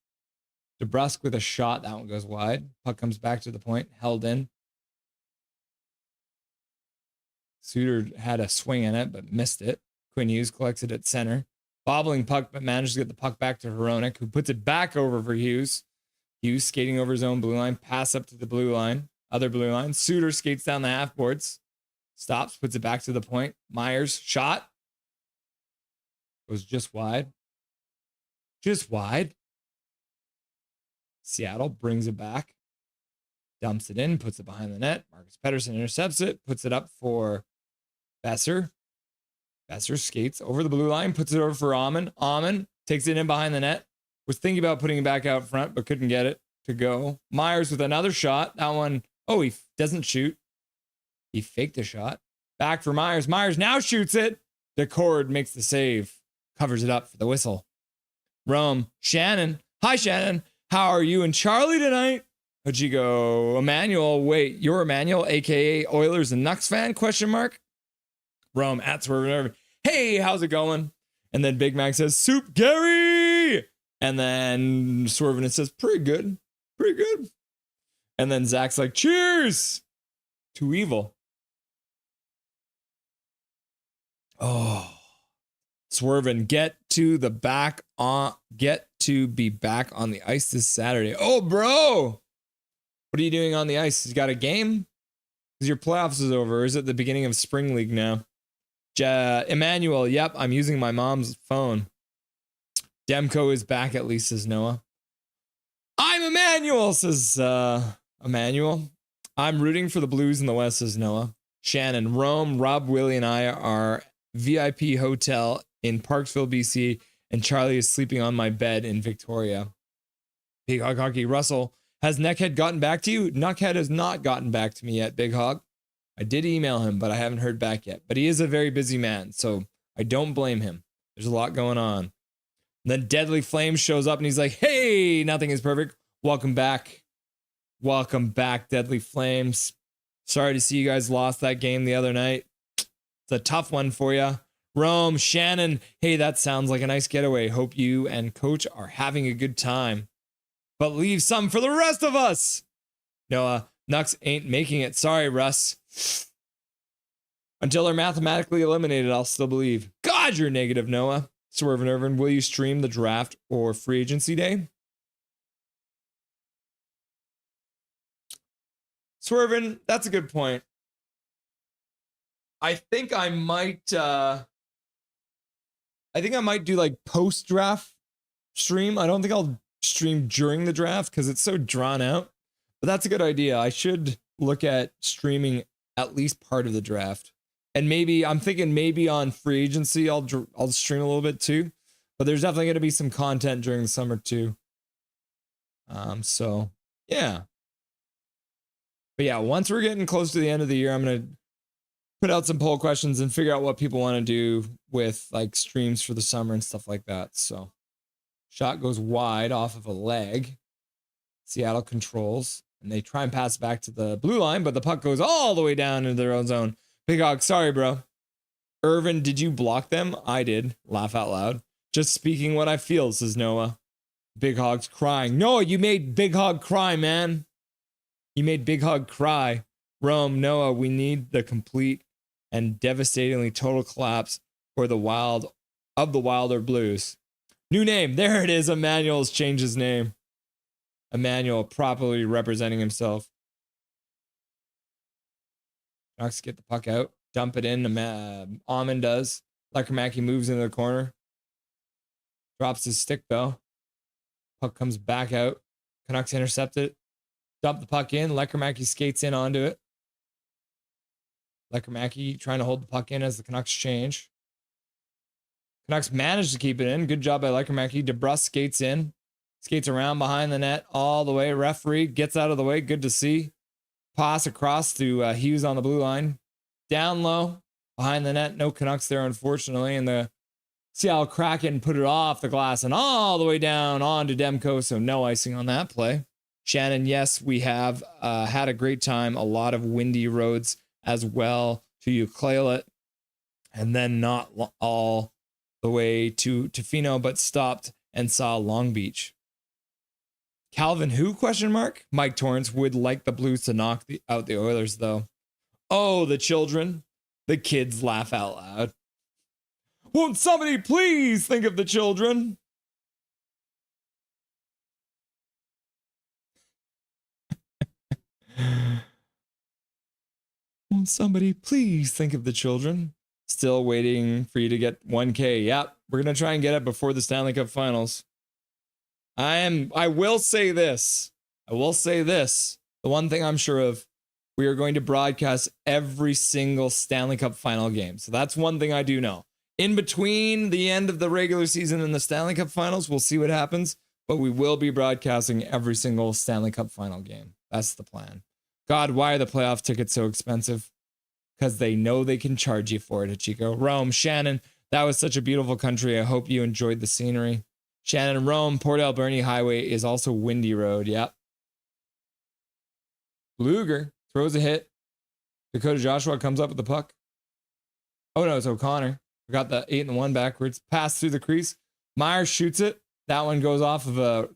DeBrusque with a shot. That one goes wide. Puck comes back to the point. Held in. Suter had a swing in it, but missed it. Quinn Hughes collects it at center. Bobbling puck, but manages to get the puck back to Hronek, who puts it back over for Hughes. Hughes skating over his own blue line. Pass up to the blue line. Other blue line. Suter skates down the half boards. Stops, puts it back to the point. Myers, shot. Goes just wide. Just wide. Seattle brings it back. Dumps it in, puts it behind the net. Marcus Pettersson intercepts it, puts it up for Besser. Besser skates over the blue line, puts it over for Amon. Amon takes it in behind the net. Was thinking about putting it back out front, but couldn't get it to go. Myers with another shot. That one, he doesn't shoot. He faked a shot. Back for Myers. Myers now shoots it. Decord makes the save. Covers it up for the whistle. Rome. Shannon. Hi, Shannon. How are you and Charlie tonight? How'd you go? Emmanuel. Wait, you're Emmanuel, a.k.a. Oilers and Nucks fan? Question mark. Rome at Swervin. Hey, how's it going? And then Big Mac says, Soup Gary. And then Swervin says, pretty good. Pretty good. And then Zach's like, cheers. Too evil. Oh. Swervin, get to be back on the ice this Saturday. Oh, bro. What are you doing on the ice? You got a game? Because your playoffs is over. Or is it the beginning of spring league now? Emmanuel, yep, I'm using my mom's phone. Demko is back at least, says Noah. I'm Emmanuel, says Emmanuel. I'm rooting for the Blues in the West, says Noah. Shannon, Rome, Rob, Willie, and I are VIP hotel in Parksville, BC, and Charlie is sleeping on my bed in Victoria. Big Hog Hockey, Russell, has Neckhead gotten back to you? Neckhead has not gotten back to me yet, Big Hog. I did email him, but I haven't heard back yet. But he is a very busy man, so I don't blame him. There's a lot going on. And then Deadly Flame shows up and he's like, hey, nothing is perfect. Welcome back. Welcome back, Deadly Flames. Sorry to see you guys lost that game the other night. It's a tough one for you. Rome, Shannon, hey, that sounds like a nice getaway. Hope you and Coach are having a good time. But leave some for the rest of us. Noah, Nux ain't making it. Sorry, Russ. Until they're mathematically eliminated, I'll still believe. God, you're negative, Noah. Swervin' Irvin, will you stream the draft or free agency day? Swervin', that's a good point. I think I might do like post-draft stream. I don't think I'll stream during the draft because it's so drawn out. But that's a good idea. I should look at streaming at least part of the draft. And maybe I'm thinking maybe on free agency I'll stream a little bit too. But there's definitely going to be some content during the summer too. So yeah. But yeah, once we're getting close to the end of the year, I'm going to put out some poll questions and figure out what people want to do with like streams for the summer and stuff like that. So shot goes wide off of a leg. Seattle controls and they try and pass back to the blue line, but the puck goes all the way down into their own zone. Big Hog, sorry, bro. Irvin, did you block them? I did. Laugh out loud. Just speaking what I feel, says Noah. Big Hog's crying. Noah, you made Big Hog cry, man. You made Big Hog cry. Rome, Noah, we need the complete and devastatingly total collapse for the Wilder Blues. New name. There it is. Emmanuel's changed his name. Emmanuel properly representing himself. Canucks get the puck out. Dump it in. Amon does. Lekermacki moves into the corner. Drops his stick, though. Puck comes back out. Canucks intercept it. Dump the puck in. Lekermacki skates in onto it. Lekermacki trying to hold the puck in as the Canucks change. Canucks manage to keep it in. Good job by Lekermacki. DeBrusk skates in. Skates around behind the net all the way. Referee gets out of the way. Good to see. Pass across to Hughes on the blue line. Down low. Behind the net. No Canucks there, unfortunately. And the Seattle Kraken put it off the glass and all the way down onto Demko. So no icing on that play. Shannon, yes, we have had a great time. A lot of windy roads as well to Ucluelet. And then not all the way to Tofino, but stopped and saw Long Beach. Calvin who, question mark? Mike Torrance would like the Blues to knock out the Oilers, though. Oh, the children. The kids laugh out loud. Won't somebody please think of the children? Won't somebody please think of the children? Still waiting for you to get 1K. Yep, we're going to try and get it before the Stanley Cup Finals. I will say this. The one thing I'm sure of, we are going to broadcast every single Stanley Cup Final game. So that's one thing I do know. In between the end of the regular season and the Stanley Cup Finals, we'll see what happens. But we will be broadcasting every single Stanley Cup Final game. That's the plan. God, why are the playoff tickets so expensive? Because they know they can charge you for it, Hachiko. Rome, Shannon, that was such a beautiful country. I hope you enjoyed the scenery. Shannon, Rome, Port Alberni Highway is also windy road. Yep. Luger throws a hit. Dakota Joshua comes up with the puck. Oh no, it's O'Connor. Got the 8-1 backwards. Pass through the crease. Myers shoots it. That one goes off of a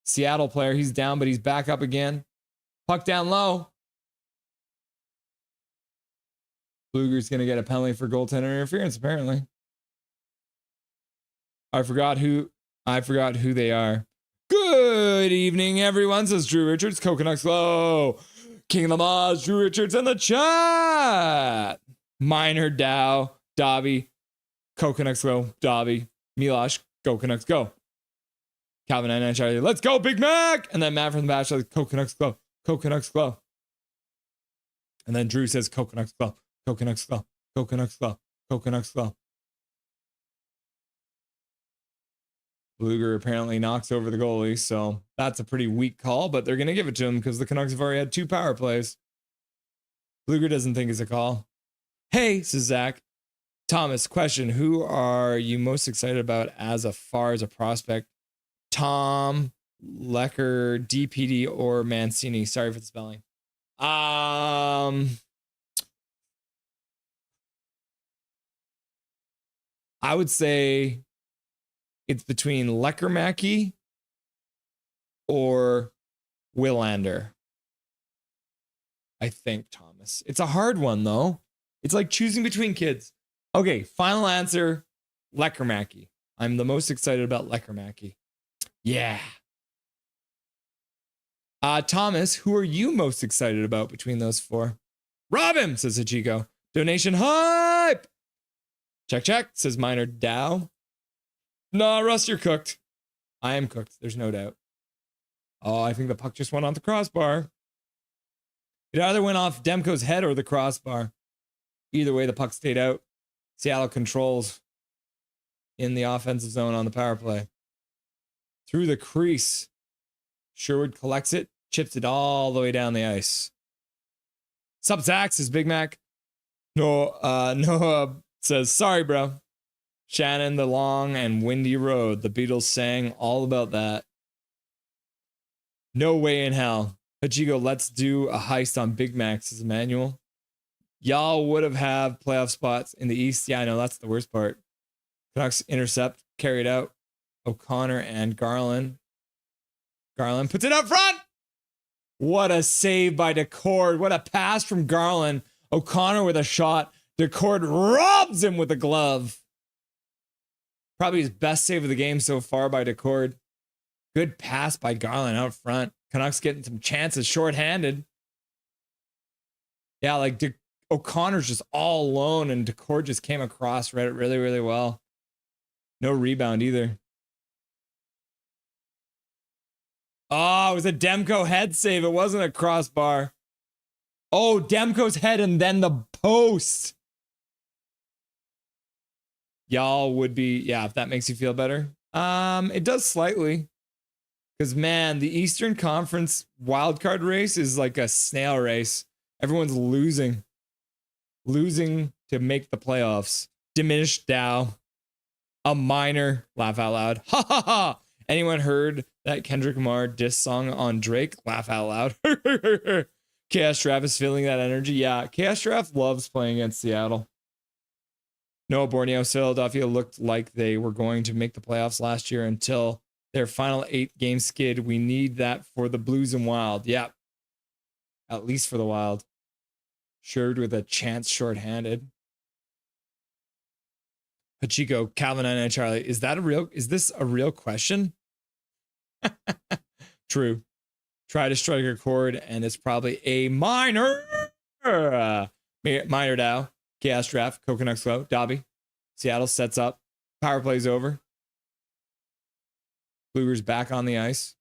Seattle player. He's down, but he's back up again. Puck down low. Luger's going to get a penalty for goaltender interference, apparently. I forgot who they are. Good evening, everyone, says Drew Richards. Coconuts Glow. King of the Mods, Drew Richards in the chat. Minor Dow. Dobby, Coconuts Glow, Dobby, Milosh, Go Canucks Go. Calvin and Charlie, let's go, Big Mac! And then Matt from the Bachelor, Coconuts Glow, Coconuts Glow. And then Drew says Coconuts Glow, Coconuts Glow, Coconuts Glow, Coconuts Glow. Luger apparently knocks over the goalie, so that's a pretty weak call, but they're going to give it to him because the Canucks have already had 2 power plays. Luger doesn't think it's a call. Hey, says Zach. Thomas, question, who are you most excited about as far as a prospect? Tom, Lecker, DPD, or Mancini? Sorry for the spelling. I would say it's between Lekermacki or Willander. I think, Thomas. It's a hard one, though. It's like choosing between kids. Okay, final answer, Lekermacki. I'm the most excited about Lekermacki. Yeah. Thomas, who are you most excited about between those 4? Rob him, says Hachiko. Donation hype. Check, says Minor Dow. Nah, Russ, you're cooked. I am cooked, there's no doubt. Oh, I think the puck just went off the crossbar. It either went off Demko's head or the crossbar. Either way, the puck stayed out. Seattle controls in the offensive zone on the power play. Through the crease. Sherwood collects it, chips it all the way down the ice. Sup, Zach, says Big Mac. Noah says, sorry, bro. Shannon, the long and windy road. The Beatles sang all about that. No way in hell. Hachiko, let's do a heist on Big Mac, says Emmanuel. Y'all would have had playoff spots in the East. Yeah, I know that's the worst part. Canucks intercept, carried out. O'Connor and Garland. Garland puts it up front. What a save by Decord. What a pass from Garland. O'Connor with a shot. Decord robs him with a glove. Probably his best save of the game so far by Decord. Good pass by Garland out front. Canucks getting some chances shorthanded. Yeah, like O'Connor's just all alone and Decord just came across really, really well. No rebound either. Oh, it was a Demko head save. It wasn't a crossbar. Oh, Demko's head and then the post. Y'all would be, yeah, if that makes you feel better. It does slightly. Because, man, the Eastern Conference wildcard race is like a snail race. Everyone's losing. Losing to make the playoffs. Diminished Dow. A minor. Laugh out loud. Ha ha ha. Anyone heard that Kendrick Lamar diss song on Drake? Laugh out loud. Chaos Draft is feeling that energy. Yeah, Chaos Draft loves playing against Seattle. Noah Borneo, Philadelphia looked like they were going to make the playoffs last year until their final 8-game skid. We need that for the Blues and Wild. Yeah, at least for the Wild. Shared with a chance shorthanded. Hachiko, Calvin and Charlie. Is this a real question? True. Try to strike a chord, and it's probably a minor. Minor Dow. Chaos Draft. Coconut Slow. Dobby. Seattle sets up. Power play's over. Blueger's back on the ice.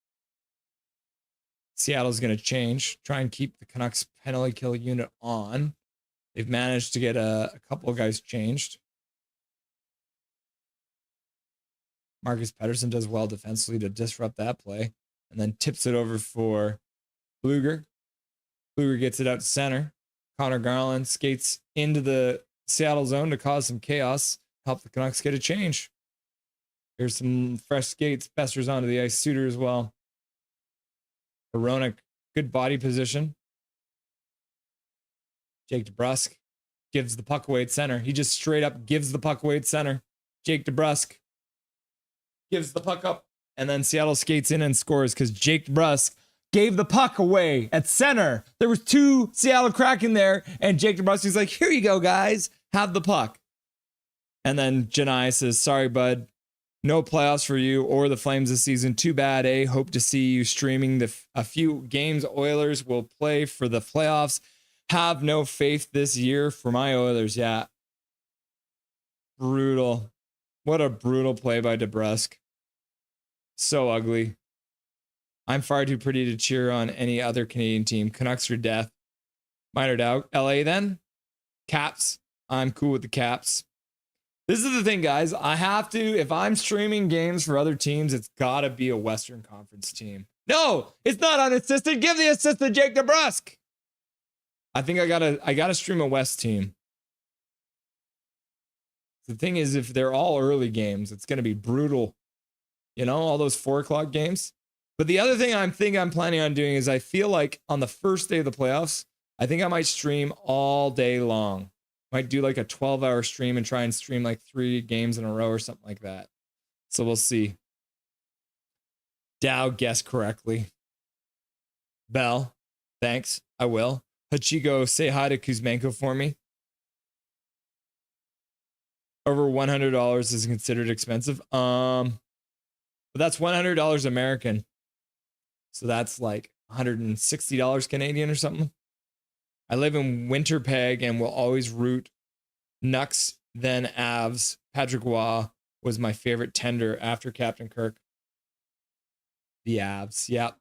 Seattle's going to change. Try and keep the Canucks penalty kill unit on. They've managed to get a couple of guys changed. Marcus Pettersson does well defensively to disrupt that play and then tips it over for Blueger. Blueger gets it out to center. Connor Garland skates into the Seattle zone to cause some chaos. Help the Canucks get a change. Here's some fresh skates. Besser's onto the ice. Suter as well. Veronic, good body position. Jake DeBrusk gives the puck away at center. He just straight up gives the puck away at center. Jake DeBrusk gives the puck up, and then Seattle skates in and scores because Jake DeBrusk gave the puck away at center. There was 2 Seattle Kraken there, and Jake DeBrusk is like, here you go, guys. Have the puck. And then Janai says, sorry, bud. No playoffs for you or the Flames this season. Too bad, eh? Hope to see you streaming a few games Oilers will play for the playoffs. Have no faith this year for my Oilers. Yeah. Brutal. What a brutal play by DeBrusk. So ugly. I'm far too pretty to cheer on any other Canadian team. Canucks for death. Minor doubt. LA then. Caps. I'm cool with the Caps. This is the thing, guys. I have to, if I'm streaming games for other teams, it's got to be a Western Conference team. No, it's not unassisted. Give the assist to Jake DeBrusk. I think I gotta stream a West team. The thing is, if they're all early games, it's going to be brutal. You know, all those 4:00 games. But the other thing I'm planning on doing is I feel like on the first day of the playoffs, I think I might stream all day long. Might do like a 12-hour stream and try and stream like 3 games in a row or something like that. So we'll see. Dow guessed correctly. Bell, thanks. I will. Hachiko, say hi to Kuzmenko for me. Over $100 is considered expensive. But that's $100 American. So that's like $160 Canadian or something. I live in Winterpeg and will always root Nucks, then Avs. Patrick Waugh was my favorite tender after Captain Kirk. The Avs, yeah.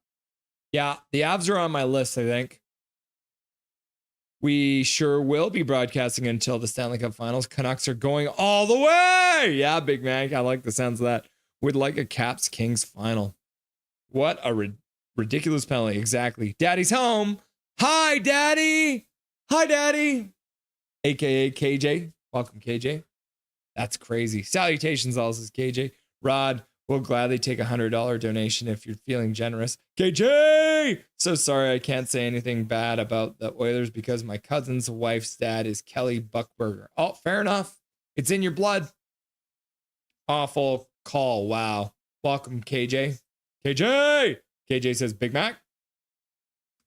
Yeah, the Avs are on my list, I think. We sure will be broadcasting until the Stanley Cup Finals. Canucks are going all the way. Yeah, Big Mac. I like the sounds of that. Would like a Caps Kings final. What a ridiculous penalty. Exactly. Daddy's home. Hi, Daddy. Hi, Daddy. AKA KJ. Welcome, KJ. That's crazy. Salutations, all says KJ. Rod will gladly take $100 donation if you're feeling generous. KJ. KJ! So sorry I can't say anything bad about the Oilers because my cousin's wife's dad is Kelly Buckberger. Oh, fair enough. It's in your blood. Awful call. Wow. Welcome, KJ. KJ! KJ says, Big Mac.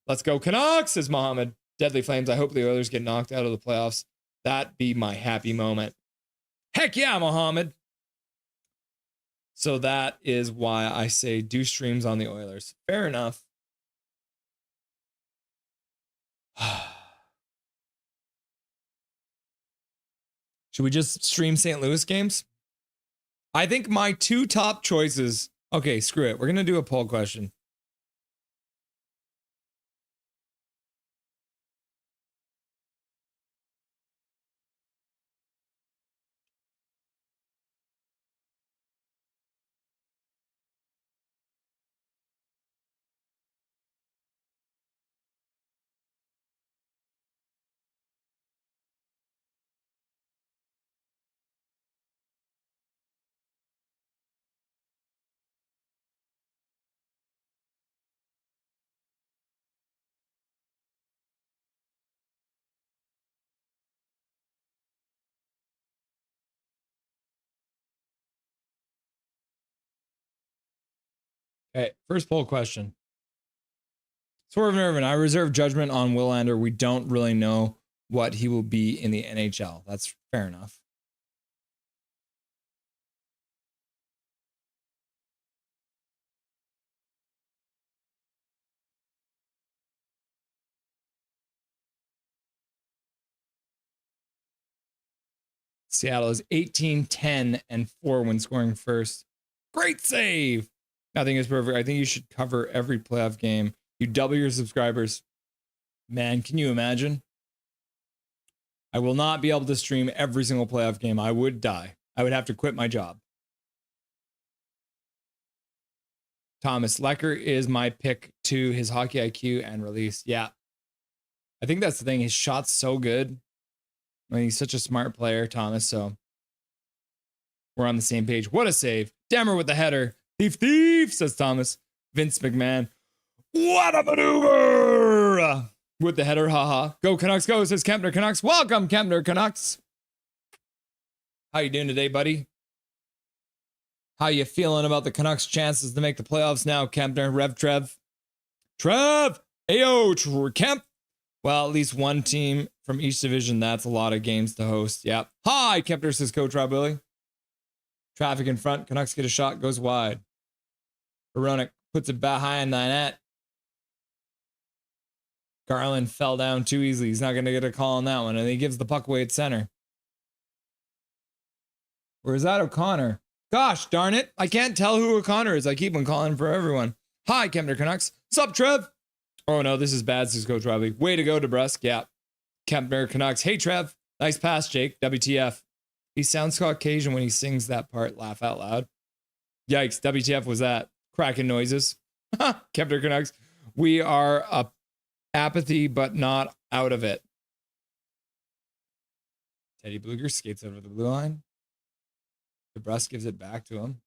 Let's go Canucks, says Mohammed. Deadly Flames. I hope the Oilers get knocked out of the playoffs. That'd be my happy moment. Heck yeah, Mohammed. So that is why I say do streams on the Oilers. Fair enough. Should we just stream St. Louis games? I think my two top choices. Okay, screw it. We're going to do a poll question. Okay, first poll question. Swerve Nervin, I reserve judgment on Willander. We don't really know what he will be in the NHL. That's fair enough. Seattle is 18-10-4 when scoring first. Great save. Nothing is perfect. I think you should cover every playoff game. You double your subscribers. Man, can you imagine? I will not be able to stream every single playoff game. I would die. I would have to quit my job. Thomas Lecker is my pick to his hockey IQ and release. Yeah. I think that's the thing. His shot's so good. I mean, he's such a smart player, Thomas. So we're on the same page. What a save. Demmer with the header. Thief, says Thomas. Vince McMahon. What a maneuver! With the header, haha. Go Canucks, go, says Kempner Canucks. Welcome, Kempner Canucks. How you doing today, buddy? How you feeling about the Canucks' chances to make the playoffs now, Kempner? Rev Trev. Ayo, Kemp. Well, at least one team from each division. That's a lot of games to host. Yep. Hi, Kempner, says Coach Rob Willie. Traffic in front. Canucks get a shot, goes wide. Veronic puts it behind the net. Garland fell down too easily. He's not going to get a call on that one. And he gives the puck away at center. Or is that O'Connor? Gosh darn it. I can't tell who O'Connor is. I keep on calling for everyone. Hi, Kempner Canucks. Sup, Trev? Oh, no, this is bad, says Coach Robbie. Way to go, DeBrusque. Yeah. Kempner Canucks. Hey, Trev. Nice pass, Jake. WTF. He sounds Caucasian when he sings that part. Laugh out loud. Yikes. WTF was that? Cracking noises. Kempner Canucks. We are a apathy, but not out of it. Teddy Bluger skates over the blue line. DeBrusque gives it back to him.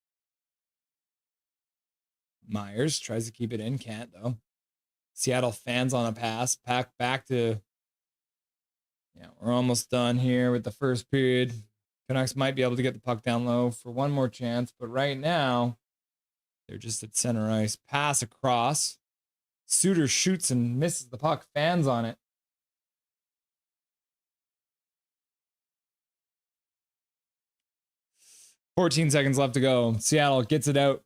Myers tries to keep it in. Can't, though. Seattle fans on a pass. Pack back to... Yeah, we're almost done here with the first period. Canucks might be able to get the puck down low for one more chance, but right now, they're just at center ice. Pass across. Suter shoots and misses the puck. Fans on it. $14 seconds left to go. Seattle gets it out.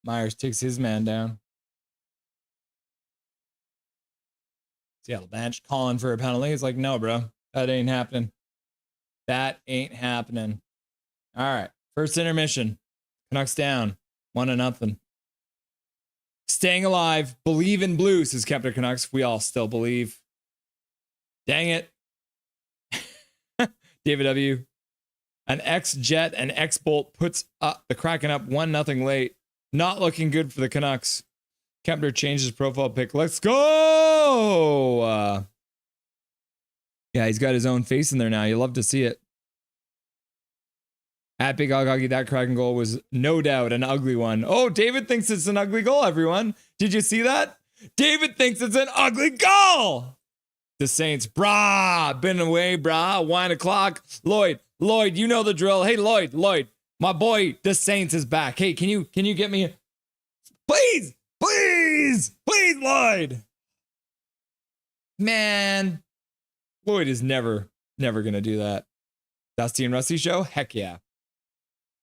Myers takes his man down. Seattle bench calling for a penalty. It's like, no, bro. That ain't happening. That ain't happening. All right. First intermission. Canucks down. 1-0. Staying alive. Believe in blue, says Kempner Canucks. We all still believe. Dang it. David W. An ex-Jet and ex-Bolt puts up the Kraken up 1-0 late. Not looking good for the Canucks. Kempner changed his profile pic. Let's go! Yeah, he's got his own face in there now. You love to see it. At Big Hog Hockey, that Kraken goal was no doubt an ugly one. Oh, David thinks it's an ugly goal, everyone. Did you see that? David thinks it's an ugly goal. The Saints, brah, been away, brah. 1 o'clock. Lloyd, you know the drill. Hey, Lloyd, my boy, the Saints is back. Hey, can you get me? Please, Lloyd. Man, Lloyd is never gonna do that. Dusty and Rusty show? Heck yeah.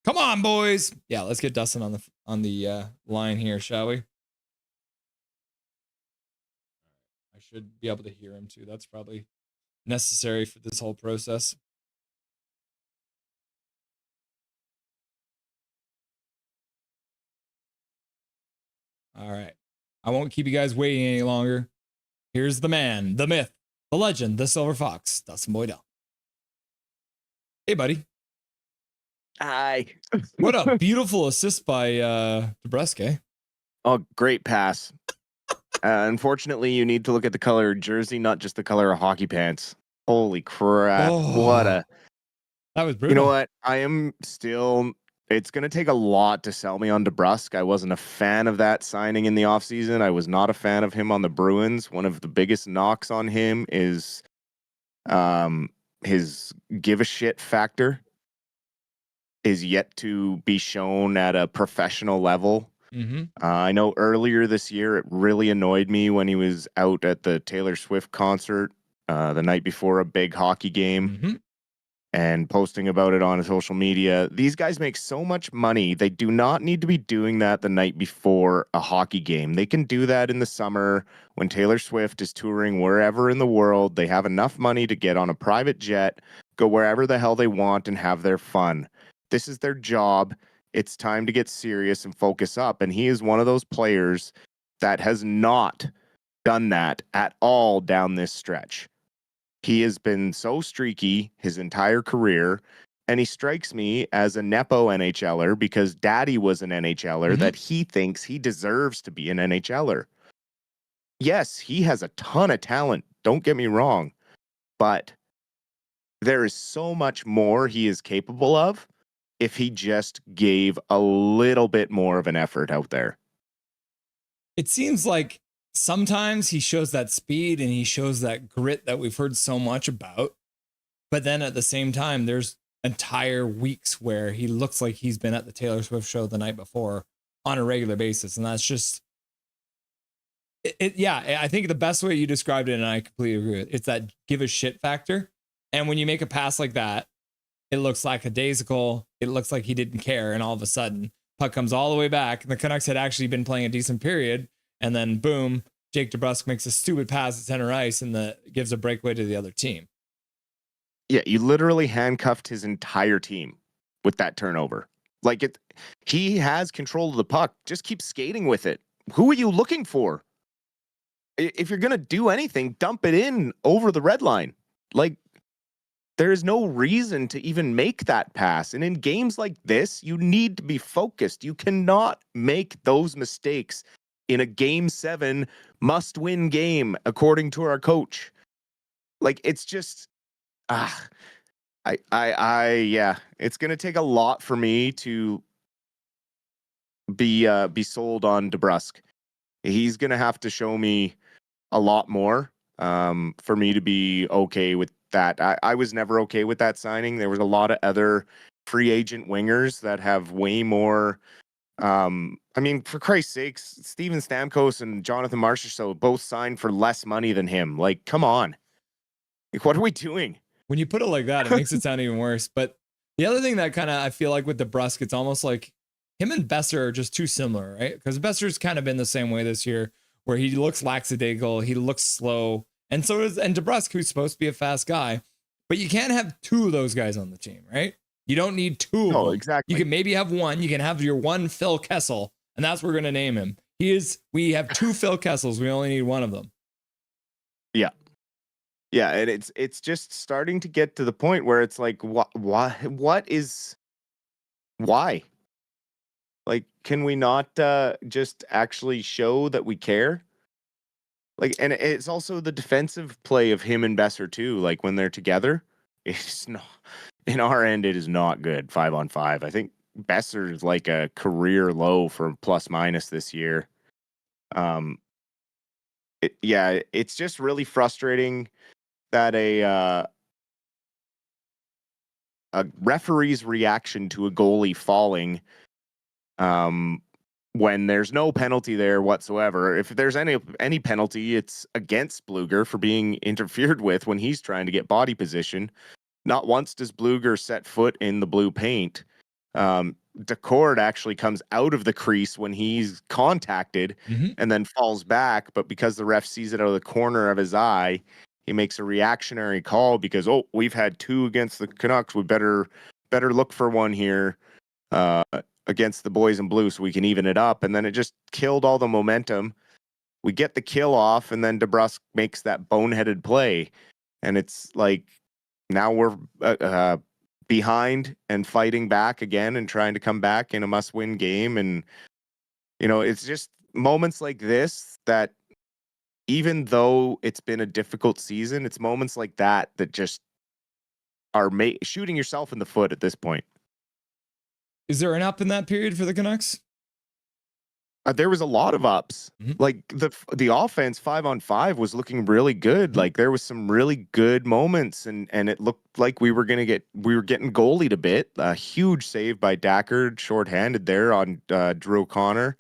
Come on, boys. Yeah, let's get Dustin on the line here, shall we? I should be able to hear him too. That's probably necessary for this whole process. All right. I won't keep you guys waiting any longer. Here's the man, the myth, the legend, the Silver Fox, Dustin Boydell. Hey, buddy. Hi. What a beautiful assist by DeBrusque. Oh, great pass. Unfortunately, you need to look at the color of jersey, not just the color of hockey pants. Holy crap. That was brutal. You know what? It's going to take a lot to sell me on DeBrusque. I wasn't a fan of that signing in the offseason. I was not a fan of him on the Bruins. One of the biggest knocks on him is his give a shit factor is yet to be shown at a professional level. Mm-hmm. I know earlier this year, it really annoyed me when he was out at the Taylor Swift concert the night before a big hockey game and posting about it on social media. These guys make so much money. They do not need to be doing that the night before a hockey game. They can do that in the summer when Taylor Swift is touring wherever in the world. They have enough money to get on a private jet, go wherever the hell they want and have their fun. This is their job. It's time to get serious and focus up. And he is one of those players that has not done that at all down this stretch. He has been so streaky his entire career, and he strikes me as a Nepo NHLer because daddy was an NHLer that he thinks he deserves to be an NHLer. Yes, he has a ton of talent. Don't get me wrong, but there is so much more he is capable of if he just gave a little bit more of an effort out there. It seems like sometimes he shows that speed and he shows that grit that we've heard so much about. But then at the same time, there's entire weeks where he looks like he's been at the Taylor Swift show the night before on a regular basis. And that's just, yeah, I think the best way you described it, and I completely agree with it, it's that give a shit factor. And when you make a pass like that, it looks lackadaisical. It looks like he didn't care. And all of a sudden, puck comes all the way back. And the Canucks had actually been playing a decent period. And then, boom, Jake DeBrusque makes a stupid pass at center ice and gives a breakaway to the other team. Yeah, you literally handcuffed his entire team with that turnover. He has control of the puck. Just keep skating with it. Who are you looking for? If you're going to do anything, dump it in over the red line. There is no reason to even make that pass. And in games like this, you need to be focused. You cannot make those mistakes in a Game 7 must-win game, according to our coach. It's just, it's going to take a lot for me to be sold on DeBrusque. He's going to have to show me a lot more for me to be okay with that. I was never okay with that signing. There was a lot of other free agent wingers that have way more. For Christ's sakes, Steven Stamkos and Jonathan Marchessault both signed for less money than him. Come on. What are we doing? When you put it like that, it makes it sound even worse. But the other thing that kind of I feel like with DeBrusque, it's almost like him and Besser are just too similar, right? Because Besser's kind of been the same way this year, where he looks lackadaisical, he looks slow. And DeBrusque, who's supposed to be a fast guy, but you can't have two of those guys on the team, right? You don't need two. No, exactly. You can maybe have one. You can have your one Phil Kessel, and that's what we're going to name him. We have two Phil Kessels. We only need one of them. Yeah. Yeah. And it's just starting to get to the point where it's like, why? Can we not just actually show that we care? And it's also the defensive play of him and Besser too. When they're together, in our end, it is not good 5-on-5. I think Besser's like a career low for plus minus this year. It's just really frustrating that a referee's reaction to a goalie falling when there's no penalty there whatsoever. If there's any penalty, it's against Bluger for being interfered with when he's trying to get body position. Not once does Bluger set foot in the blue paint. Decord actually comes out of the crease when he's contacted and then falls back, but because the ref sees it out of the corner of his eye, he makes a reactionary call because, we've had 2 against the Canucks. We better look for one here against the boys in blue so we can even it up. And then it just killed all the momentum. We get the kill off, and then DeBrusk makes that boneheaded play. And it's like now we're behind and fighting back again and trying to come back in a must-win game. And, it's just moments like this that, even though it's been a difficult season, it's moments like that just are shooting yourself in the foot at this point. Is there an up in that period for the Canucks? There was a lot of ups. Like the offense 5-on-5 was looking really good. Like there was some really good moments, and it looked like we were getting goalied a bit. A huge save by Dackard, shorthanded there on Drew O'Connor,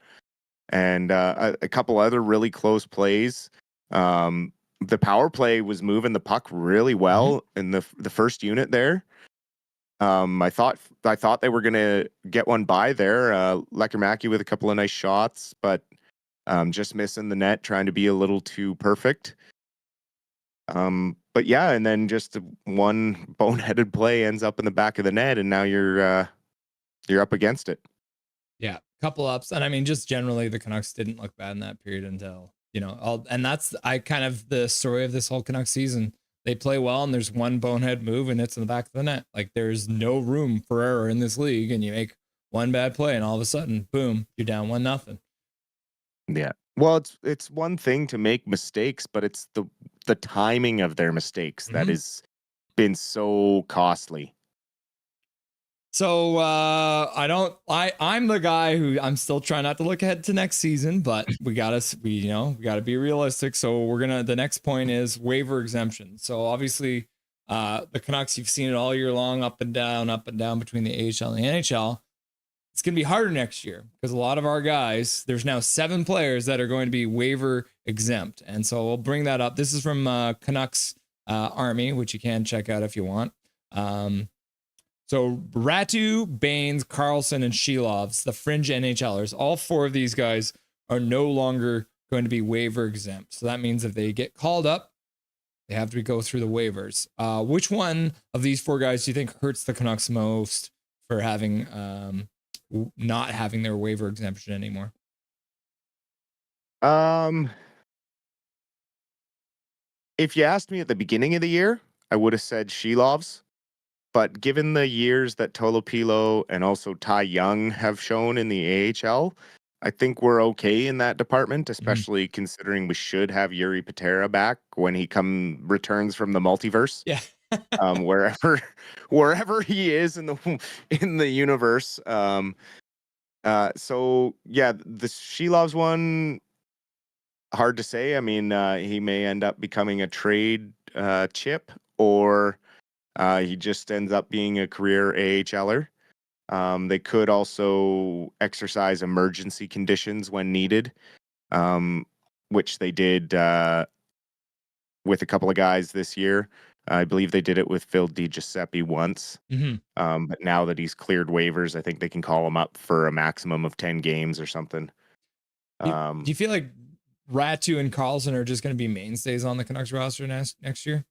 and a couple other really close plays. The power play was moving the puck really well in the first unit there. I thought they were gonna get one by there. Lekermacki with a couple of nice shots, but just missing the net, trying to be a little too perfect. But yeah, and then just one boneheaded play ends up in the back of the net, and now you're up against it. Yeah, couple ups, and I mean, just generally, the Canucks didn't look bad in that period until and that's the story of this whole Canucks season. They play well, and there's one bonehead move, and it's in the back of the net. Like there's no room for error in this league, and you make one bad play, and all of a sudden, boom, you're down 1-0. Yeah. Well, it's one thing to make mistakes, but it's the timing of their mistakes that has been so costly. So I'm the guy who I'm still trying not to look ahead to next season, but we gotta be realistic. So the next point is waiver exemption. So obviously the Canucks, you've seen it all year long, up and down between the AHL and the NHL. It's going to be harder next year because a lot of our guys, there's now 7 players that are going to be waiver exempt. And so we'll bring that up. This is from Canucks Army, which you can check out if you want. So Ratu, Baines, Carlson, and Shilovs, the fringe NHLers, all 4 of these guys are no longer going to be waiver exempt. So that means if they get called up, they have to go through the waivers. Which one of these 4 guys do you think hurts the Canucks most for having not having their waiver exemption anymore? If you asked me at the beginning of the year, I would have said Shilovs. But given the years that Tolopilo and also Ty Young have shown in the AHL, I think we're okay in that department, especially considering we should have Yuri Patera back when he returns from the multiverse. Yeah. Wherever he is in the universe. So yeah, the Shilovs one, hard to say. I mean, he may end up becoming a trade chip, or he just ends up being a career AHLer. They could also exercise emergency conditions when needed, which they did with a couple of guys this year. I believe they did it with Phil DiGiuseppe once. But now that he's cleared waivers, I think they can call him up for a maximum of 10 games or something. Do you feel like Ratu and Carlson are just going to be mainstays on the Canucks roster next year?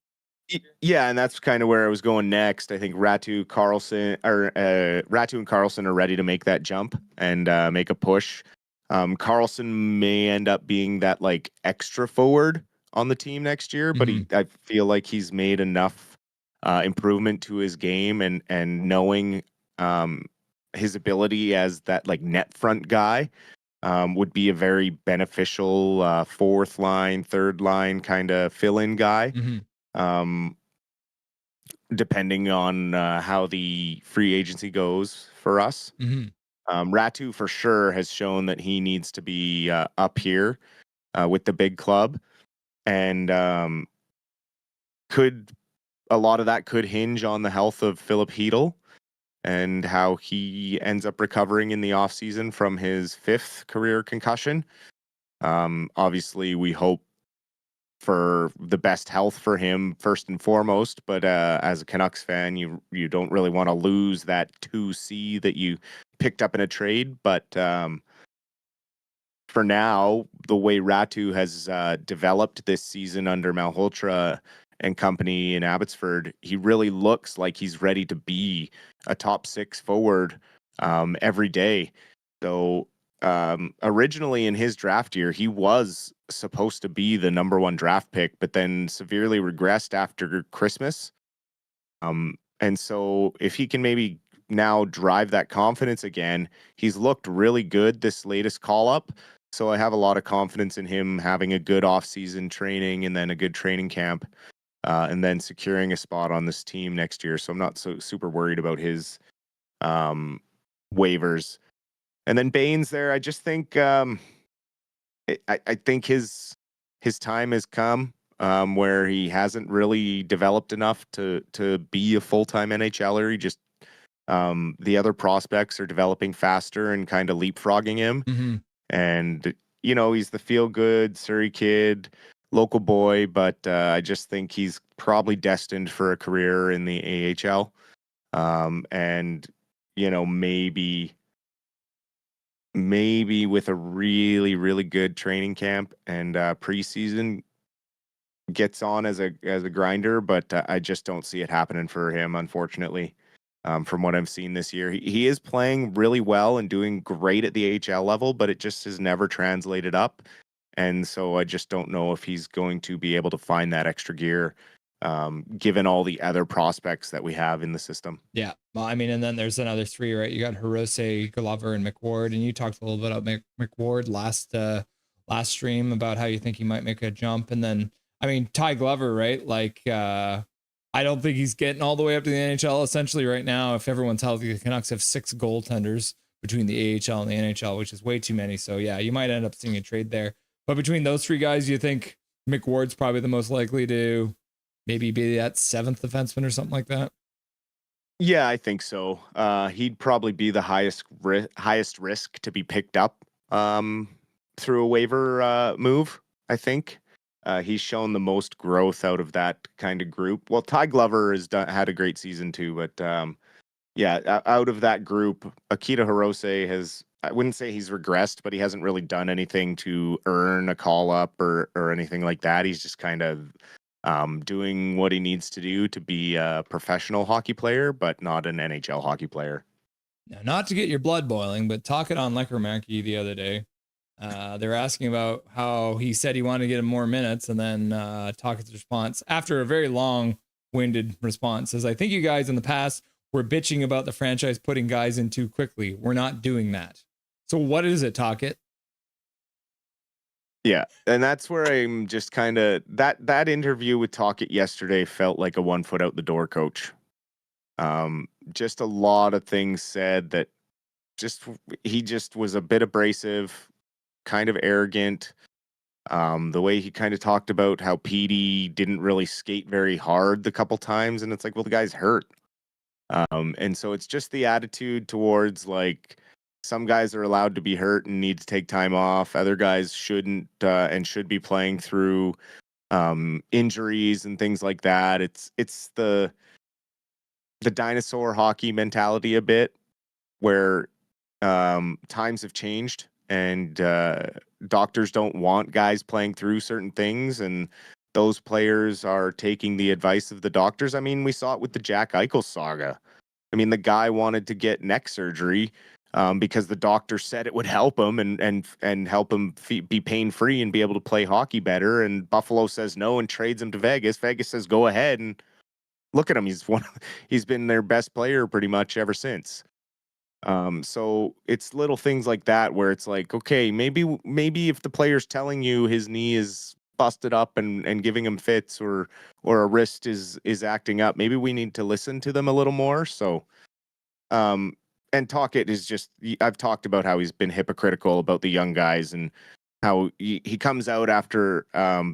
Yeah, and that's kind of where I was going next. I think Ratu and Carlson are ready to make that jump and make a push. Carlson may end up being that like extra forward on the team next year, but I feel like he's made enough improvement to his game and knowing his ability as that like net front guy would be a very beneficial fourth line, third line kind of fill-in guy. depending on how the free agency goes for us. Ratu for sure has shown that he needs to be up here with the big club, and a lot of that could hinge on the health of Philip Hedel and how he ends up recovering in the offseason from his 5th career concussion. Obviously, we hope for the best health for him first and foremost, but as a Canucks fan, you don't really want to lose that 2C that you picked up in a trade. But for now, the way Ratu has developed this season under Malhotra and company in Abbotsford, he really looks like he's ready to be a top 6 forward every day. So originally in his draft year, he was supposed to be the number 1 draft pick, but then severely regressed after Christmas. And so if he can maybe now drive that confidence again, he's looked really good this latest call up. So I have a lot of confidence in him having a good off-season training and then a good training camp, and then securing a spot on this team next year. So I'm not so super worried about his waivers. And then Baines there, I just think I think his time has come where he hasn't really developed enough to be a full-time NHLer. He just the other prospects are developing faster and kind of leapfrogging him. And he's the feel-good Surrey kid, local boy, but I just think he's probably destined for a career in the AHL. And maybe with a really, really good training camp and preseason gets on as a grinder, but I just don't see it happening for him, unfortunately. From what I've seen this year, he is playing really well and doing great at the AHL level, but it just has never translated up. And so I just don't know if he's going to be able to find that extra gear, given all the other prospects that we have in the system. Yeah. Well, I mean, and then there's another 3, right? You got Hirose, Glover, and McWard. And you talked a little bit about McWard last stream about how you think he might make a jump. And then, I mean, Ty Glover, right? Like, I don't think he's getting all the way up to the NHL essentially right now. If everyone's healthy, the Canucks have 6 goaltenders between the AHL and the NHL, which is way too many. So yeah, you might end up seeing a trade there. But between those 3 guys, you think McWard's probably the most likely to maybe be that 7th defenseman or something like that? Yeah, I think so. He'd probably be the highest risk to be picked up through a waiver move, I think. He's shown the most growth out of that kind of group. Well, Ty Glover has had a great season too, but yeah, out of that group, Akita Hirose has, I wouldn't say he's regressed, but he hasn't really done anything to earn a call up or anything like that. He's just kind of doing what he needs to do to be a professional hockey player, but not an NHL hockey player. Now, not to get your blood boiling, but talking on Lecker the other day, they're asking about how he said he wanted to get him more minutes, and then Talkett's response, after a very long-winded response, says, I think you guys in the past were bitching about the franchise putting guys in too quickly. We're not doing that. So what is it, Talkett? Yeah, and that's where I'm just kind of, that interview with Talkett yesterday felt like a 1 foot out the door coach. Just a lot of things said that he just was a bit abrasive, kind of arrogant. The way he kind of talked about how Petey didn't really skate very hard the couple times, and it's like, well, the guy's hurt. And so it's just the attitude towards, like, some guys are allowed to be hurt and need to take time off. Other guys shouldn't and should be playing through injuries and things like that. It's the dinosaur hockey mentality a bit, where times have changed and doctors don't want guys playing through certain things, and those players are taking the advice of the doctors. I mean, we saw it with the Jack Eichel saga. I mean, the guy wanted to get neck surgery because the doctor said it would help him and help him be pain-free and be able to play hockey better. And Buffalo says no and trades him to Vegas. Vegas says go ahead, and look at him. He's been their best player pretty much ever since. So it's little things like that where it's like, okay, maybe if the player's telling you his knee is busted up and giving him fits, or a wrist is acting up, maybe we need to listen to them a little more. So and Tocchet is just, I've talked about how he's been hypocritical about the young guys, and how he comes out after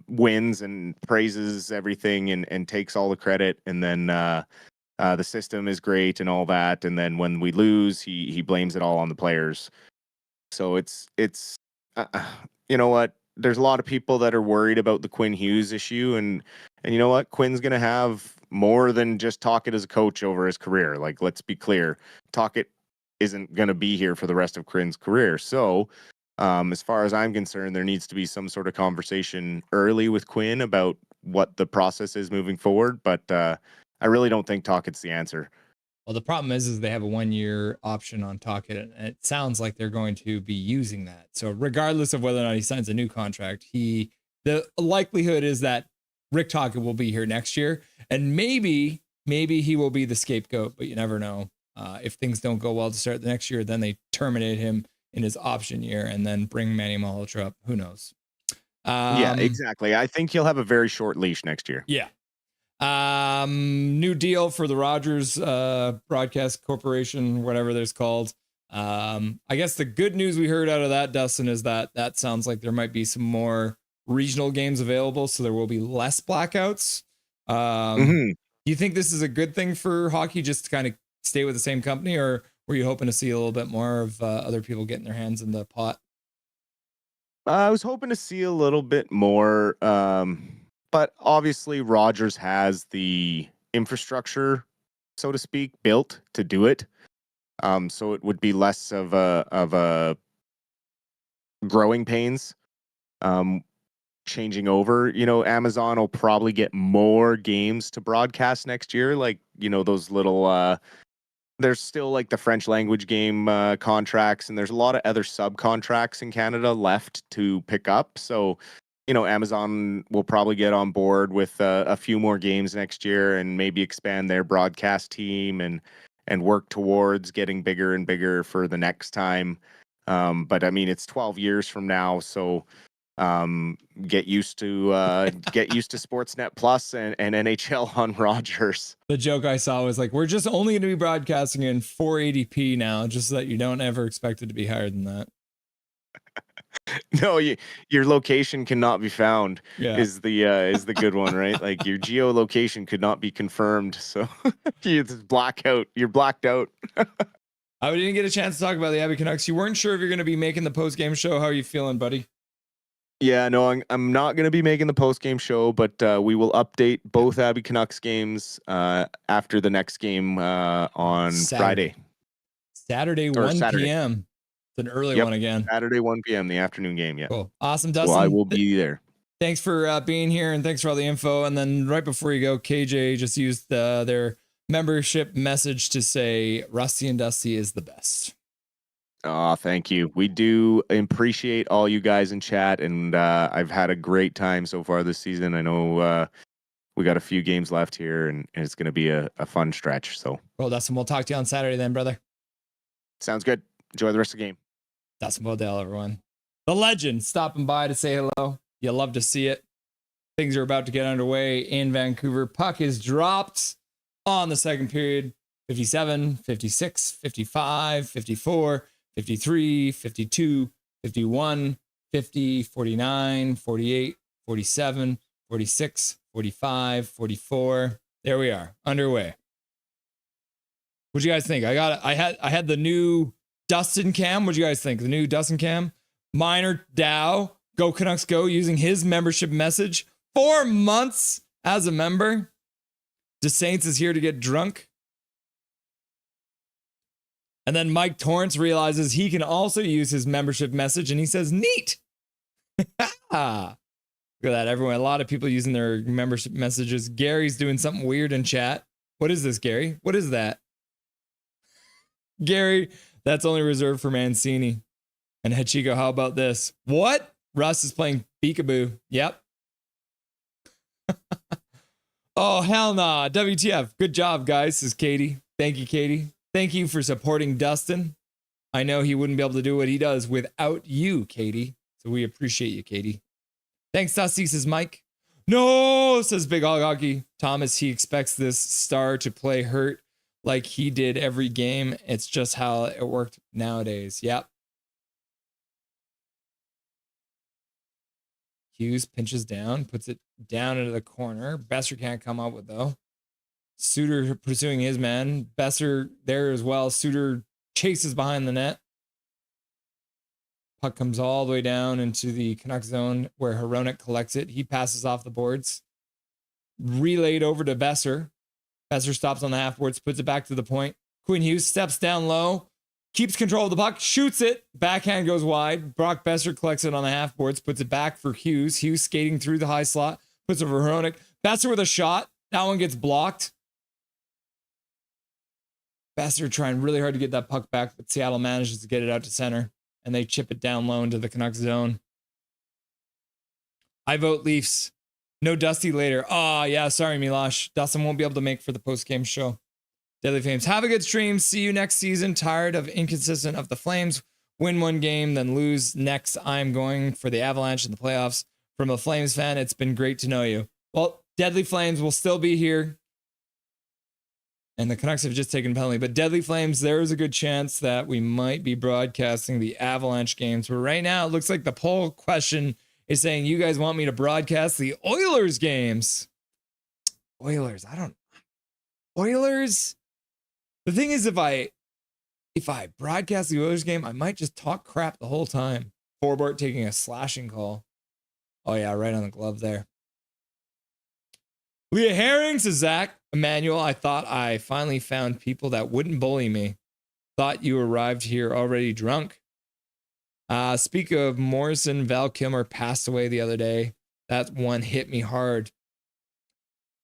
wins and praises everything and takes all the credit, and then the system is great and all that, and then when we lose, he blames it all on the players. So it's you know what? There's a lot of people that are worried about the Quinn Hughes issue, and you know what? Quinn's gonna have more than just Tocchet as a coach over his career. Like, let's be clear, Tocchet isn't gonna be here for the rest of Quinn's career. So, as far as I'm concerned, there needs to be some sort of conversation early with Quinn about what the process is moving forward. But I really don't think Tocchet's the answer. Well, the problem is they have a 1-year option on Tocchet, and it sounds like they're going to be using that. So regardless of whether or not he signs a new contract, the likelihood is that Rick Tocchet will be here next year, and maybe he will be the scapegoat, but you never know. If things don't go well to start the next year, then they terminate him in his option year and then bring Manny Malhotra up. Who knows? Yeah, exactly. I think he'll have a very short leash next year. Yeah. New deal for the Rogers Broadcast Corporation, whatever there's called. I guess the good news we heard out of that, Dustin, is that sounds like there might be some more regional games available, so there will be less blackouts. Do you think this is a good thing for hockey, just to kind of stay with the same company, or were you hoping to see a little bit more of other people getting their hands in the pot? I was hoping to see a little bit more, but obviously Rogers has the infrastructure, so to speak, built to do it. So it would be less of a growing pains. Changing over, Amazon will probably get more games to broadcast next year. Like, those little, there's still like the French language game contracts, and there's a lot of other subcontracts in Canada left to pick up. So, Amazon will probably get on board with a few more games next year, and maybe expand their broadcast team and work towards getting bigger and bigger for the next time. But I mean, it's 12 years from now, so get used to Sportsnet Plus and NHL on Rogers. The joke I saw was like, we're just only going to be broadcasting in 480p now, just so that you don't ever expect it to be higher than that. No, your location cannot be found. Yeah. Is the good one, right? Like, your geolocation could not be confirmed, so you're blackout. You're blacked out. I didn't get a chance to talk about the Abbey Canucks. You weren't sure if you're going to be making the post game show. How are you feeling, buddy? Yeah, no, I'm not going to be making the post-game show, but we will update both Abbey Canucks games after the next game on Friday. Saturday, 1 p.m. It's an early one again. Saturday, 1 p.m., the afternoon game, yeah. Cool. Awesome, Dustin. Well, I will be there. Thanks for being here, and thanks for all the info. And then right before you go, KJ just used their membership message to say Rusty and Dusty is the best. Oh, thank you. We do appreciate all you guys in chat, and I've had a great time so far this season. I know we got a few games left here, and it's going to be a fun stretch. So, well, Dustin, we'll talk to you on Saturday then, brother. Sounds good. Enjoy the rest of the game. Dustin Boydell, everyone. The legend stopping by to say hello. You love to see it. Things are about to get underway in Vancouver. Puck is dropped on the second period. 57, 56, 55, 54. 53, 52, 51, 50, 49, 48, 47, 46, 45, 44. There we are, underway. What'd you guys think? I had the new Dustin cam. What'd you guys think? The new Dustin cam? Minor Dow, Go Canucks Go, using his membership message. 4 months as a member. DeSaints is here to get drunk. And then Mike Torrance realizes he can also use his membership message, and he says, neat. Look at that, everyone. A lot of people using their membership messages. Gary's doing something weird in chat. What is this, Gary? What is that? Gary, that's only reserved for Mancini. And Hachiko, how about this? What? Russ is playing peekaboo. Yep. Oh, hell nah. WTF. Good job, guys, says Katie. Thank you, Katie. Thank you for supporting Dustin. I know he wouldn't be able to do what he does without you, Katie. So we appreciate you, Katie. Thanks, Dusty, says Mike. No, says Big Hog Hockey. Thomas, he expects this star to play hurt like he did every game. It's just how it worked nowadays. Yep. Hughes pinches down, puts it down into the corner. Besser can't come up with though. Suter pursuing his man. Besser there as well. Suter chases behind the net. Puck comes all the way down into the Canucks zone where Hronek collects it. He passes off the boards. Relayed over to Besser. Besser stops on the half boards, puts it back to the point. Quinn Hughes steps down low, keeps control of the puck, shoots it. Backhand goes wide. Brock Besser collects it on the half boards, puts it back for Hughes. Hughes skating through the high slot, puts it for Hronek. Besser with a shot. That one gets blocked. Besser trying really hard to get that puck back, but Seattle manages to get it out to center, and they chip it down low into the Canucks zone. I vote Leafs. No Dusty later. Oh, yeah, sorry, Milosh. Dustin won't be able to make for the post-game show. Deadly Flames, have a good stream. See you next season. Tired of inconsistent of the Flames. Win one game, then lose next. I'm going for the Avalanche in the playoffs. From a Flames fan, it's been great to know you. Well, Deadly Flames will still be here. And the Canucks have just taken a penalty. But Deadly Flames, there is a good chance that we might be broadcasting the Avalanche games. But right now, it looks like the poll question is saying you guys want me to broadcast the Oilers games. Oilers, Oilers. The thing is, if I broadcast the Oilers game, I might just talk crap the whole time. Forbort taking a slashing call. Oh yeah, right on the glove there. Leah Herring, says Zach. Emmanuel, I thought I finally found people that wouldn't bully me. Thought you arrived here already drunk. Speak of Morrison, Val Kilmer passed away the other day. That one hit me hard.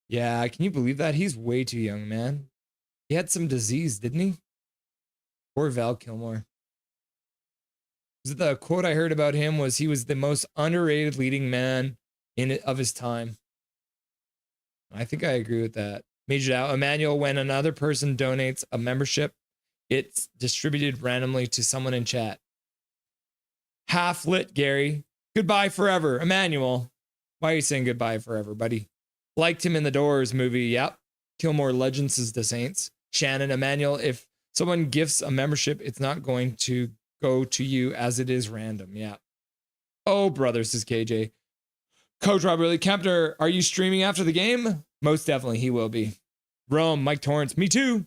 Yeah, can you believe that? He's way too young, man. He had some disease, didn't he? Poor Val Kilmer. The quote I heard about him was he was the most underrated leading man of his time. I think I agree with that. Major out. Emmanuel, when another person donates a membership, it's distributed randomly to someone in chat. Half lit, Gary. Goodbye forever. Emmanuel, why are you saying goodbye forever, buddy? Liked him in the Doors movie. Yep. Kilmore Legends is the Saints. Shannon, Emmanuel, if someone gifts a membership, it's not going to go to you as it is random. Yeah. Oh, brother, says KJ. Coach Robert Lee Kempner, are you streaming after the game? Most definitely, he will be. Rome, Mike Torrance, me too.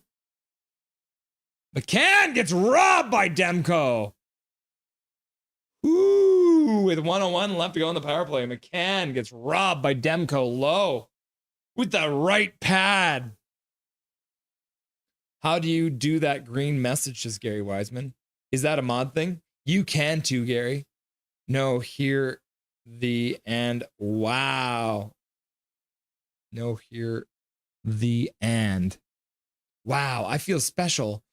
McCann gets robbed by Demko. Ooh, with 1:01 left to go on the power play. McCann gets robbed by Demko low with the right pad. How do you do that green message, says Gary Wiseman? Is that a mod thing? You can too, Gary. No, here the and wow. No, here the and wow. I feel special.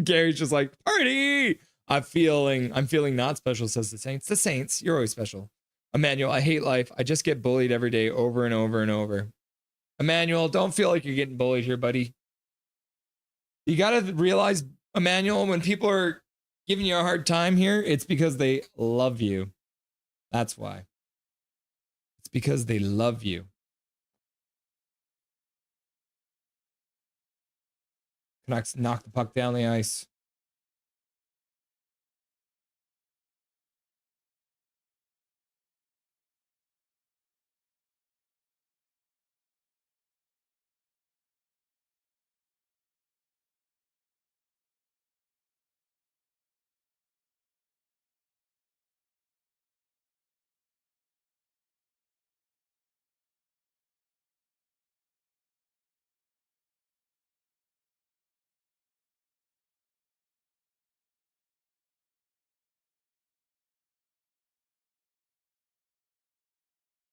Gary's just like, party. I'm feeling not special, says the Saints. The Saints, you're always special. Emmanuel, I hate life. I just get bullied every day over and over and over. Emmanuel, don't feel like you're getting bullied here, buddy. You got to realize, Emmanuel, when people are giving you a hard time here, it's because they love you. That's why. It's because they love you. Canucks knock the puck down the ice.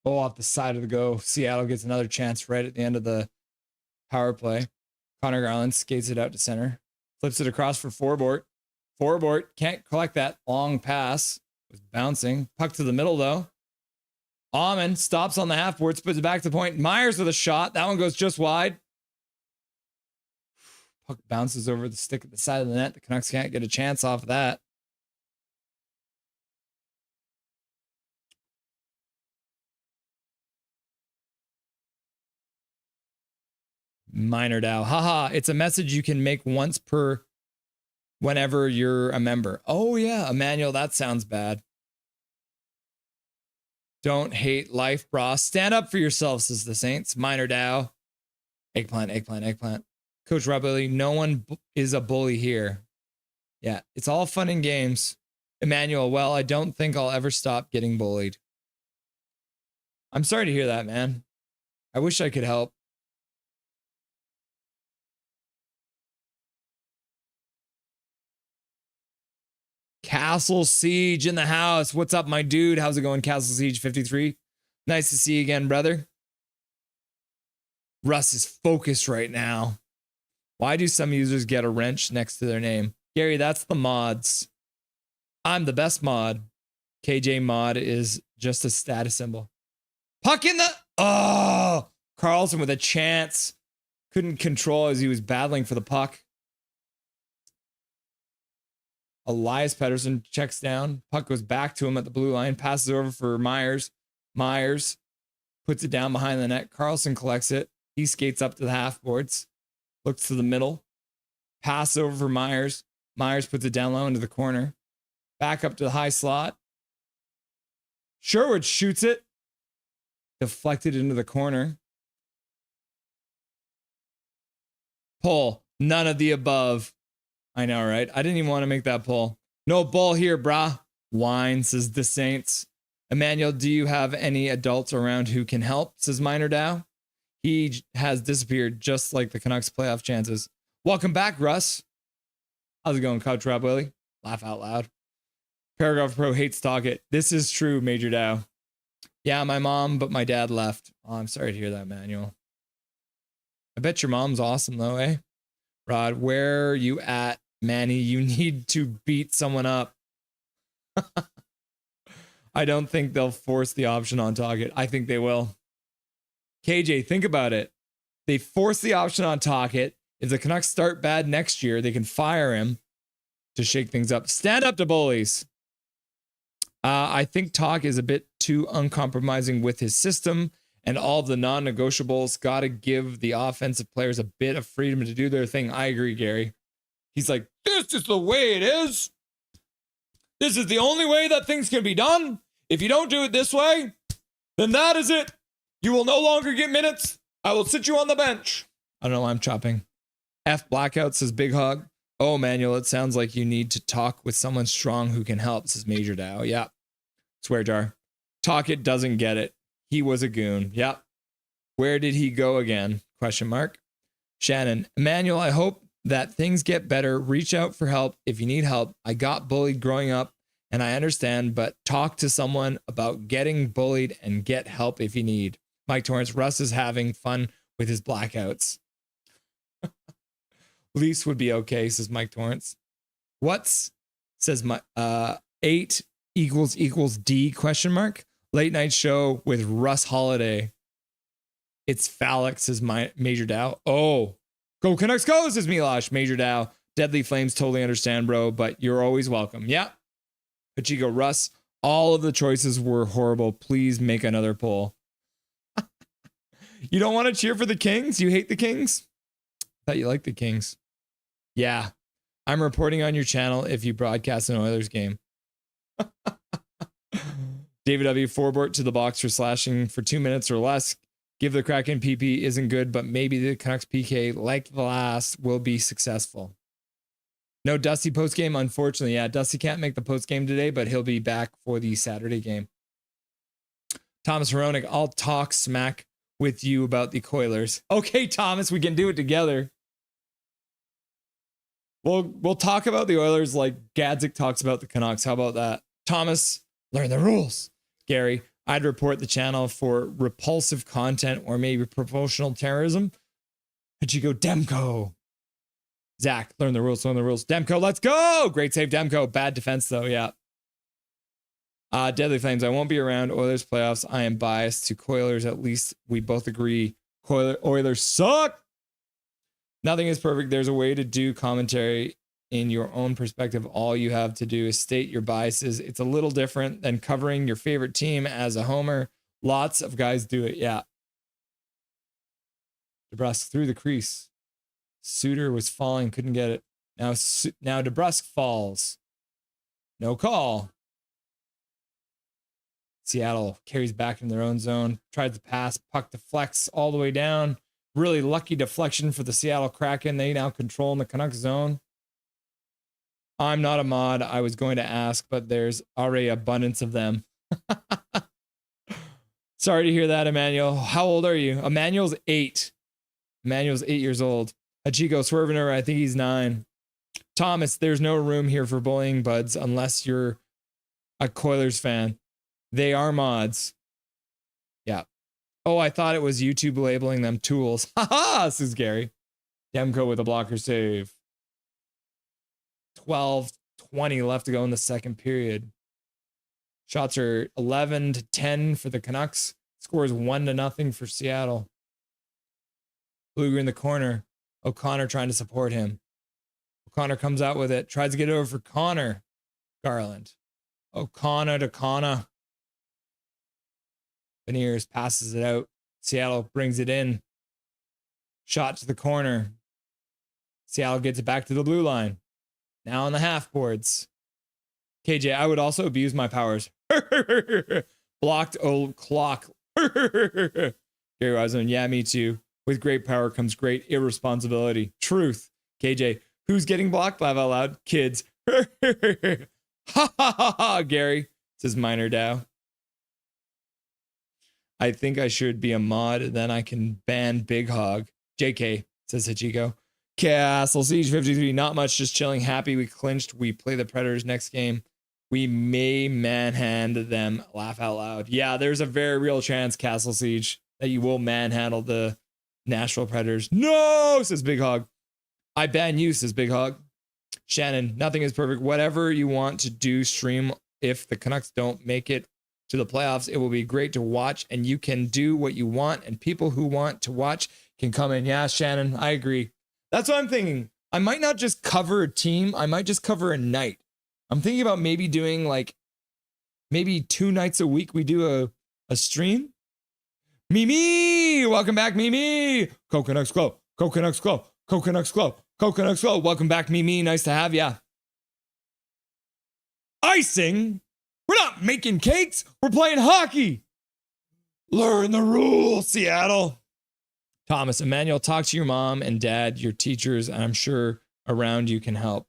Oh, off the side of the go. Seattle gets another chance right at the end of the power play. Connor Garland skates it out to center. Flips it across for Forbort. Forbort can't collect that long pass. It was bouncing. Puck to the middle, though. Almond stops on the half boards, puts it back to the point. Myers with a shot. That one goes just wide. Puck bounces over the stick at the side of the net. The Canucks can't get a chance off of that. Minor Dow. Haha, it's a message you can make once per whenever you're a member. Oh yeah, Emmanuel, that sounds bad. Don't hate life, brah. Stand up for yourself, says the Saints. Minor Dow. Eggplant. Coach Robbie, no one is a bully here. Yeah, it's all fun and games. Emmanuel, well, I don't think I'll ever stop getting bullied. I'm sorry to hear that, man. I wish I could help. Castle Siege in the house. What's up, my dude? How's it going, Castle Siege 53? Nice to see you again, brother. Russ is focused right now. Why do some users get a wrench next to their name? Gary, that's the mods. I'm the best mod. KJ mod is just a status symbol. Puck in the... Oh! Carlson with a chance. Couldn't control as he was battling for the puck. Elias Pettersson checks down. Puck goes back to him at the blue line. Passes over for Myers. Myers puts it down behind the net. Carlson collects it. He skates up to the half boards. Looks to the middle. Pass over for Myers. Myers puts it down low into the corner. Back up to the high slot. Sherwood shoots it. Deflected into the corner. Pull. None of the above. I know, right? I didn't even want to make that pull. No ball here, brah. Wine, says the Saints. Emmanuel, do you have any adults around who can help? Says Minor Dow. He has disappeared just like the Canucks playoff chances. Welcome back, Russ. How's it going, Couch Rob Willie? Laugh out loud. Paragraph Pro hates Talkit. This is true, Major Dow. Yeah, my mom, but my dad left. Oh, I'm sorry to hear that, Manuel. I bet your mom's awesome, though, eh? Rod, where you at, Manny? You need to beat someone up. I don't think they'll force the option on Talkit. I think they will. KJ, think about it. They force the option on Talkit. If the Canucks start bad next year, they can fire him to shake things up. Stand up to bullies. I think Talk is a bit too uncompromising with his system and all of the non-negotiables. Got to give the offensive players a bit of freedom to do their thing. I agree, Gary. He's like, this is the way it is. This is the only way that things can be done. If you don't do it this way, then that is it. You will no longer get minutes. I will sit you on the bench. I don't know why I'm chopping. F Blackout says Big Hog. Oh, Manuel, it sounds like you need to talk with someone strong who can help, says Major Dow. Yeah. Swear jar. Talk it doesn't get it. He was a goon. Yep. Where did he go again? Question mark. Shannon. Emmanuel, I hope that things get better. Reach out for help if you need help. I got bullied growing up and I understand, but talk to someone about getting bullied and get help if you need. Mike Torrance. Russ is having fun with his blackouts. Lease would be okay, says Mike Torrance. What's, says my 8 equals D question mark. Late night show with Russ Holiday. It's phallic, says Major Dow. Oh, go Canucks go, says Milosh. Major Dow. Deadly Flames, totally understand, bro, but you're always welcome. Yeah. Pachico, Russ, all of the choices were horrible. Please make another poll. You don't want to cheer for the Kings? You hate the Kings? I thought you liked the Kings. Yeah. I'm reporting on your channel if you broadcast an Oilers game. David W. Forbort to the box for slashing for 2 minutes or less. Give the Kraken PP isn't good, but maybe the Canucks PK, like the last, will be successful. No Dusty postgame, unfortunately. Yeah, Dusty can't make the postgame today, but he'll be back for the Saturday game. Thomas Hronik, I'll talk smack with you about the Coilers. Okay, Thomas, we can do it together. We'll talk about the Oilers like Gadzik talks about the Canucks. How about that? Thomas, learn the rules. Gary, I'd report the channel for repulsive content or maybe promotional terrorism. Hachiko Demko. Zach, learn the rules, learn the rules. Demko, let's go. Great save, Demko. Bad defense, though. Yeah. Deadly Flames, I won't be around Oilers playoffs. I am biased to Coilers. At least we both agree Oilers suck. Nothing is perfect. There's a way to do commentary in your own perspective. All you have to do is state your biases. It's a little different than covering your favorite team as a homer. Lots of guys do it. Yeah. DeBrusque through the crease. Suter was falling, couldn't get it. Now DeBrusque falls. No call. Seattle carries back in their own zone. Tried to pass. Puck deflects all the way down. Really lucky deflection for the Seattle Kraken. They now control in the Canucks zone. I'm not a mod. I was going to ask, but there's already abundance of them. Sorry to hear that, Emmanuel. How old are you? Emmanuel's 8. Emmanuel's 8 years old. Hachiko swerving over. I think he's 9. Thomas, there's no room here for bullying buds unless you're a Coilers fan. They are mods. Yeah. Oh, I thought it was YouTube labeling them tools. Haha, says Gary. Demko with a blocker save. 12:20 left to go in the second period. Shots are 11-10 for the Canucks. Scores 1-0 for Seattle. Bluger in the corner. O'Connor trying to support him. O'Connor comes out with it. Tries to get it over for Connor Garland. O'Connor to Connor. Beniers passes it out. Seattle brings it in. Shot to the corner. Seattle gets it back to the blue line. Now on the half boards. KJ, I would also abuse my powers. Blocked old clock. Gary Rosen, yeah, me too. With great power comes great irresponsibility. Truth. KJ, who's getting blocked? Laugh out loud. Kids. Ha ha ha ha, Gary, says Minor Dow. I think I should be a mod, then I can ban Big Hog. JK, says Hachiko. Castle Siege 53, not much, just chilling. Happy we clinched. We play the Predators next game. We may manhand them. Laugh out loud. Yeah, there's a very real chance, Castle Siege, that you will manhandle the Nashville Predators. No, says Big Hog. I ban you, says Big Hog. Shannon, nothing is perfect. Whatever you want to do, stream. If the Canucks don't make it to the playoffs, it will be great to watch, and you can do what you want, and people who want to watch can come in. Yeah, Shannon, I agree. That's what I'm thinking. I might not just cover a team. I might just cover a night. I'm thinking about maybe doing like maybe 2 nights a week. We do a stream. Mimi, welcome back, Mimi. Coconuts Glow, Coconuts Glow, Coconuts Glow, Coconuts Glow. Welcome back, Mimi. Nice to have ya. Icing. We're not making cakes. We're playing hockey. Learn the rules, Seattle. Thomas, Emmanuel, talk to your mom and dad, your teachers, and I'm sure around you can help.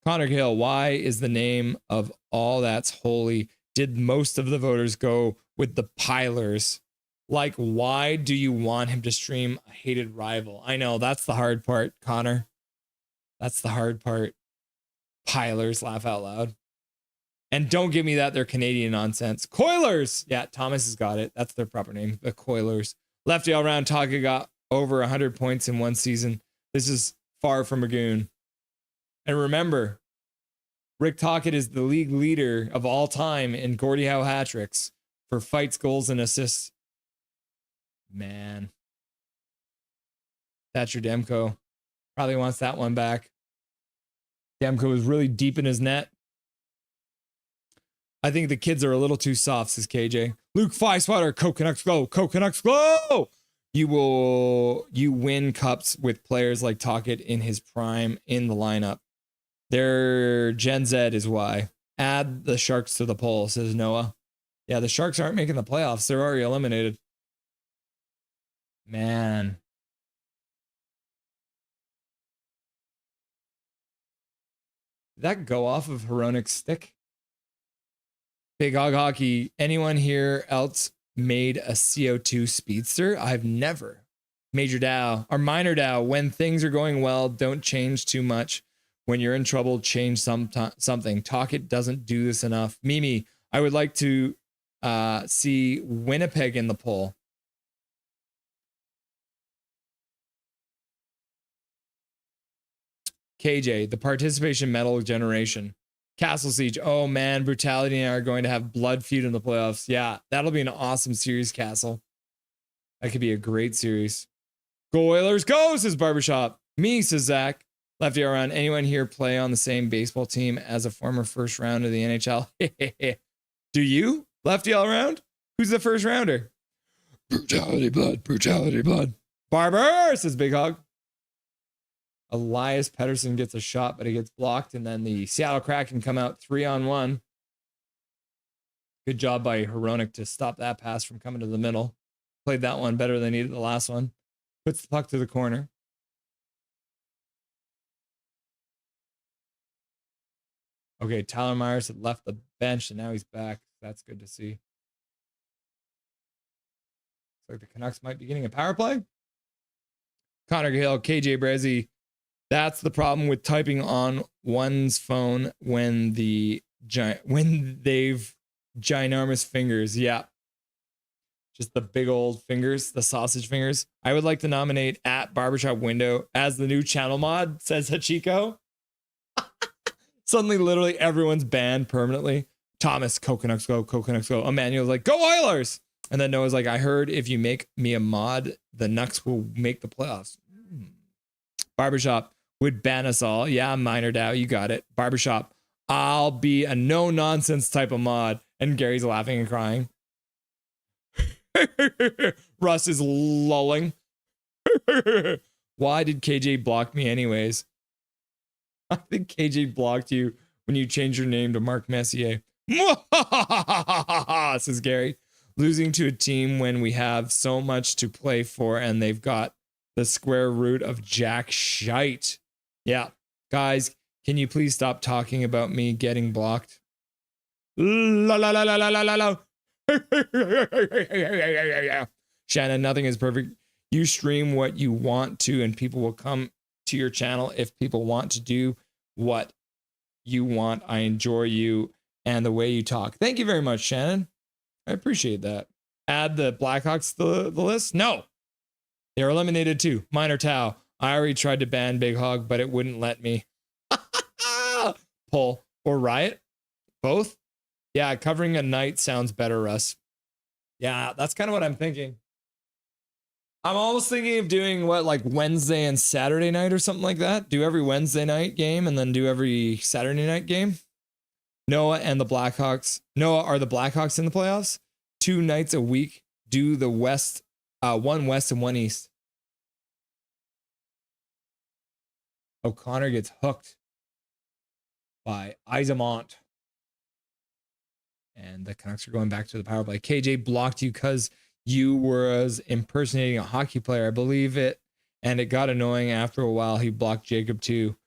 Connor Hill, why is the name of all that's holy? Did most of the voters go with the Pilers? Like, why do you want him to stream a hated rival? I know, that's the hard part, Connor. That's the hard part. Pilers, laugh out loud. And don't give me that they're Canadian nonsense. Coilers! Yeah, Thomas has got it. That's their proper name, the Coilers. Lefty all around, Taka got over 100 points in one season. This is far from a goon. And remember, Rick Tocchet is the league leader of all time in Gordie Howe hat tricks for fights, goals, and assists. Man. Thatcher Demko probably wants that one back. Demko was really deep in his net. I think the kids are a little too soft, says KJ. Luke Fieswater, Coconuts Glow, Coconuts Glow! You win cups with players like Tocchet in his prime in the lineup. Their Gen Z is why. Add the Sharks to the poll, says Noah. Yeah, the Sharks aren't making the playoffs. They're already eliminated. Man. Did that go off of Hronik's stick? Big Hog Hockey. Anyone here else made a CO2 speedster? I've never. Major Dow or Minor Dow. When things are going well, don't change too much. When you're in trouble, change something. Tocchet doesn't do this enough. Mimi, I would like to see Winnipeg in the poll. KJ, the participation medal generation. Castle Siege. Oh man, Brutality and I are going to have blood feud in the playoffs. Yeah, that'll be an awesome series, Castle. That could be a great series. Go Oilers, go, says Barbershop. Me, says Zach. Lefty around. Anyone here play on the same baseball team as a former first round of the NHL? Do you? Lefty all around? Who's the first rounder? Brutality blood, brutality blood. Barber, says Big Hog. Elias Pettersson gets a shot, but he gets blocked. And then the Seattle Kraken come out 3-on-1. Good job by Hronek to stop that pass from coming to the middle. Played that one better than he did the last one. Puts the puck to the corner. Okay, Tyler Myers had left the bench, and now he's back. That's good to see. Looks like the Canucks might be getting a power play. Connor Gill, KJ Brezzi. That's the problem with typing on one's phone when they've ginormous fingers. Yeah. Just the big old fingers, the sausage fingers. I would like to nominate at Barbershop Window as the new channel mod, says Hachiko. Suddenly, literally everyone's banned permanently. Thomas, go Canucks go, go Canucks go. Emmanuel's like, go Oilers. And then Noah's like, I heard if you make me a mod, the Nucks will make the playoffs. Barbershop would ban us all. Yeah, Minor Dow, you got it. Barbershop, I'll be a no nonsense type of mod. And Gary's laughing and crying. Russ is lulling. Why did KJ block me anyways? I think KJ blocked you when you changed your name to Mark Messier. Says Gary. Losing to a team when we have so much to play for and they've got the square root of jack shite. Yeah. Guys, can you please stop talking about me getting blocked? La la la la la la la la. Shannon, nothing is perfect. You stream what you want to and people will come to your channel if people want to do what you want. I enjoy you and the way you talk. Thank you very much, Shannon. I appreciate that. Add the Blackhawks to the list? No. They're eliminated too. Minor Tau. I already tried to ban Big Hog, but it wouldn't let me. Pull or Riot? Both? Yeah, covering a night sounds better, Russ. Yeah, that's kind of what I'm thinking. I'm almost thinking of doing what, like Wednesday and Saturday night or something like that. Do every Wednesday night game and then do every Saturday night game. Noah and the Blackhawks. Noah, are the Blackhawks in the playoffs? 2 nights a week. Do the West, 1 West and 1 East. O'Connor gets hooked by Isamont. And the Canucks are going back to the power play. KJ blocked you because you was impersonating a hockey player. I believe it. And it got annoying after a while. He blocked Jacob too.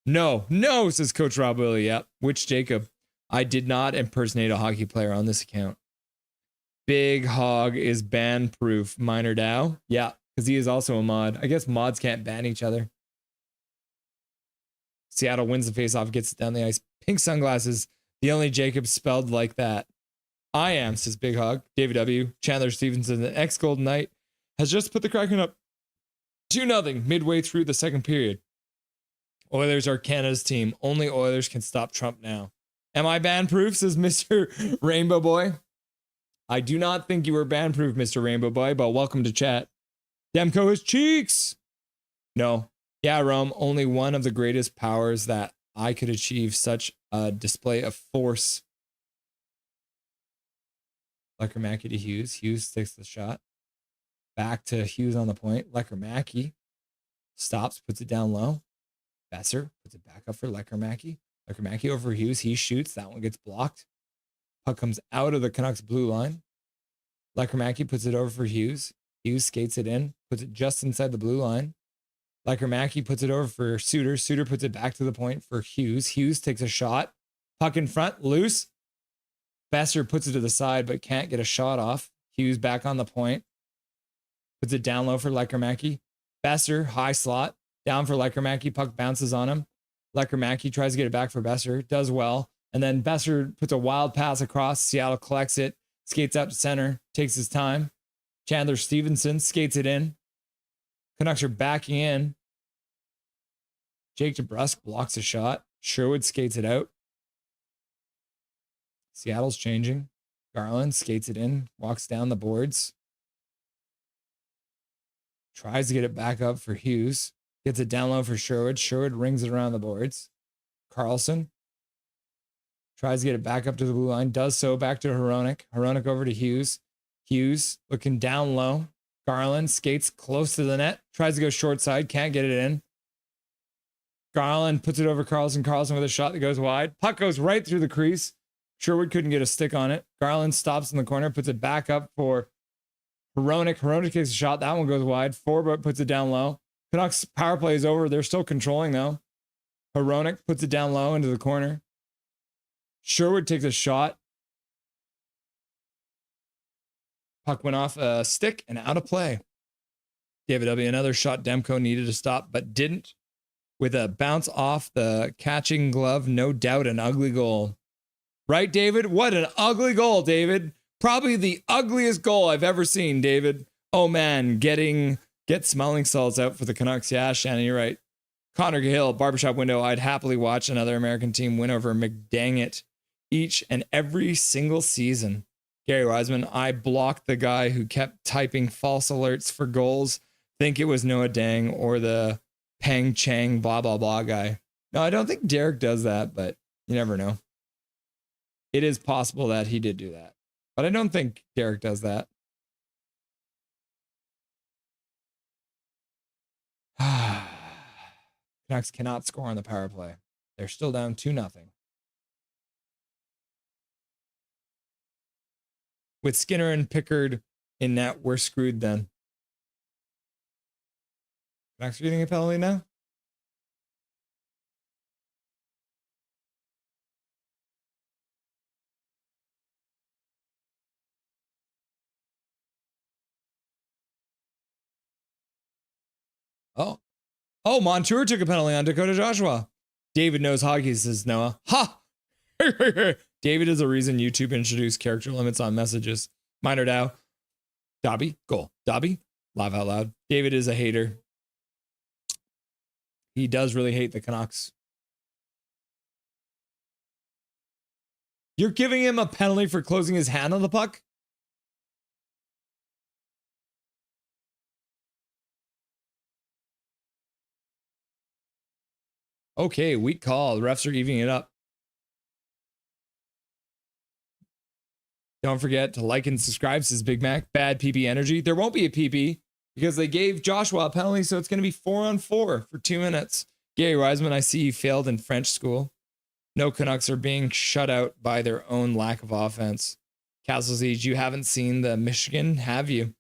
No, says Coach Rob Willie. Yep. Which Jacob? I did not impersonate a hockey player on this account. Big Hog is ban proof. Minor Dow. Yeah, because he is also a mod. I guess mods can't ban each other. Seattle wins the faceoff, gets it down the ice. Pink sunglasses. The only Jacob spelled like that. I am, says Big Hog. David W. Chandler Stevenson, the ex-Golden Knight, has just put the Kraken up 2-0 midway through the second period. Oilers are Canada's team. Only Oilers can stop Trump now. Am I ban-proof, says Mr. Rainbow Boy. I do not think you were ban-proof, Mr. Rainbow Boy, but welcome to chat. Demko has cheeks. No. Yeah, Rome, only one of the greatest powers that I could achieve such a display of force. Lecker-Mackey to Hughes. Hughes takes the shot. Back to Hughes on the point. Lecker-Mackey stops, puts it down low. Besser puts it back up for Lecker-Mackey. Lecker-Mackey over Hughes. He shoots. That one gets blocked. Puck comes out of the Canucks blue line. Lecker-Mackey puts it over for Hughes. Hughes skates it in, puts it just inside the blue line. Lecker-Mackey puts it over for Suter. Suter puts it back to the point for Hughes. Hughes takes a shot. Puck in front, loose. Besser puts it to the side, but can't get a shot off. Hughes back on the point. Puts it down low for Lecker-Mackey. Besser, high slot. Down for Lecker-Mackey. Puck bounces on him. Lecker-Mackey tries to get it back for Besser. Does well. And then Besser puts a wild pass across. Seattle collects it. Skates out to center. Takes his time. Chandler Stevenson skates it in. Canucks are backing in. Jake DeBrusk blocks a shot. Sherwood skates it out. Seattle's changing. Garland skates it in. Walks down the boards. Tries to get it back up for Hughes. Gets it down low for Sherwood. Sherwood rings it around the boards. Carlson tries to get it back up to the blue line. Does so. Back to Hronek. Hronek over to Hughes. Hughes looking down low. Garland skates close to the net, tries to go short side, can't get it in. Garland puts it over Carlson. Carlson with a shot that goes wide. Puck goes right through the crease. Sherwood couldn't get a stick on it. Garland stops in the corner, puts it back up for Hronek. Hronek takes a shot. That one goes wide. Forbort puts it down low. Canucks power play is over. They're still controlling though. Hronek puts it down low into the corner. Sherwood takes a shot. Puck went off a stick and out of play. David W. Another shot Demko needed to stop, but didn't. With a bounce off the catching glove, no doubt an ugly goal. Right, David? What an ugly goal, David. Probably the ugliest goal I've ever seen, David. Oh, man, get smelling salts out for the Canucks. Yeah, Shannon, you're right. Connor Hill, barbershop window. I'd happily watch another American team win over McDangit each and every single season. Gary Wiseman, I blocked the guy who kept typing false alerts for goals. Think it was Noah Dang or the Peng Chang blah, blah, blah guy. No, I don't think Derek does that, but you never know. It is possible that he did do that, but I don't think Derek does that. Canucks cannot score on the power play. They're still down 2-0. With Skinner and Pickard in net, we're screwed then. Canucks getting a penalty now? Oh, Montour took a penalty on Dakota Joshua. David knows hockey, says Noah. Ha! David is the reason YouTube introduced character limits on messages. Minor Dow. Dobby, goal. Dobby, laugh out loud. David is a hater. He does really hate the Canucks. You're giving him a penalty for closing his hand on the puck? Okay, weak call. The refs are evening it up. Don't forget to like and subscribe, says Big Mac. Bad PP energy. There won't be a PP because they gave Joshua a penalty, so it's going to be 4-on-4 for 2 minutes. Gary Wiseman, I see you failed in French school. No Canucks are being shut out by their own lack of offense. Castle Siege, you haven't seen the Michigan, have you?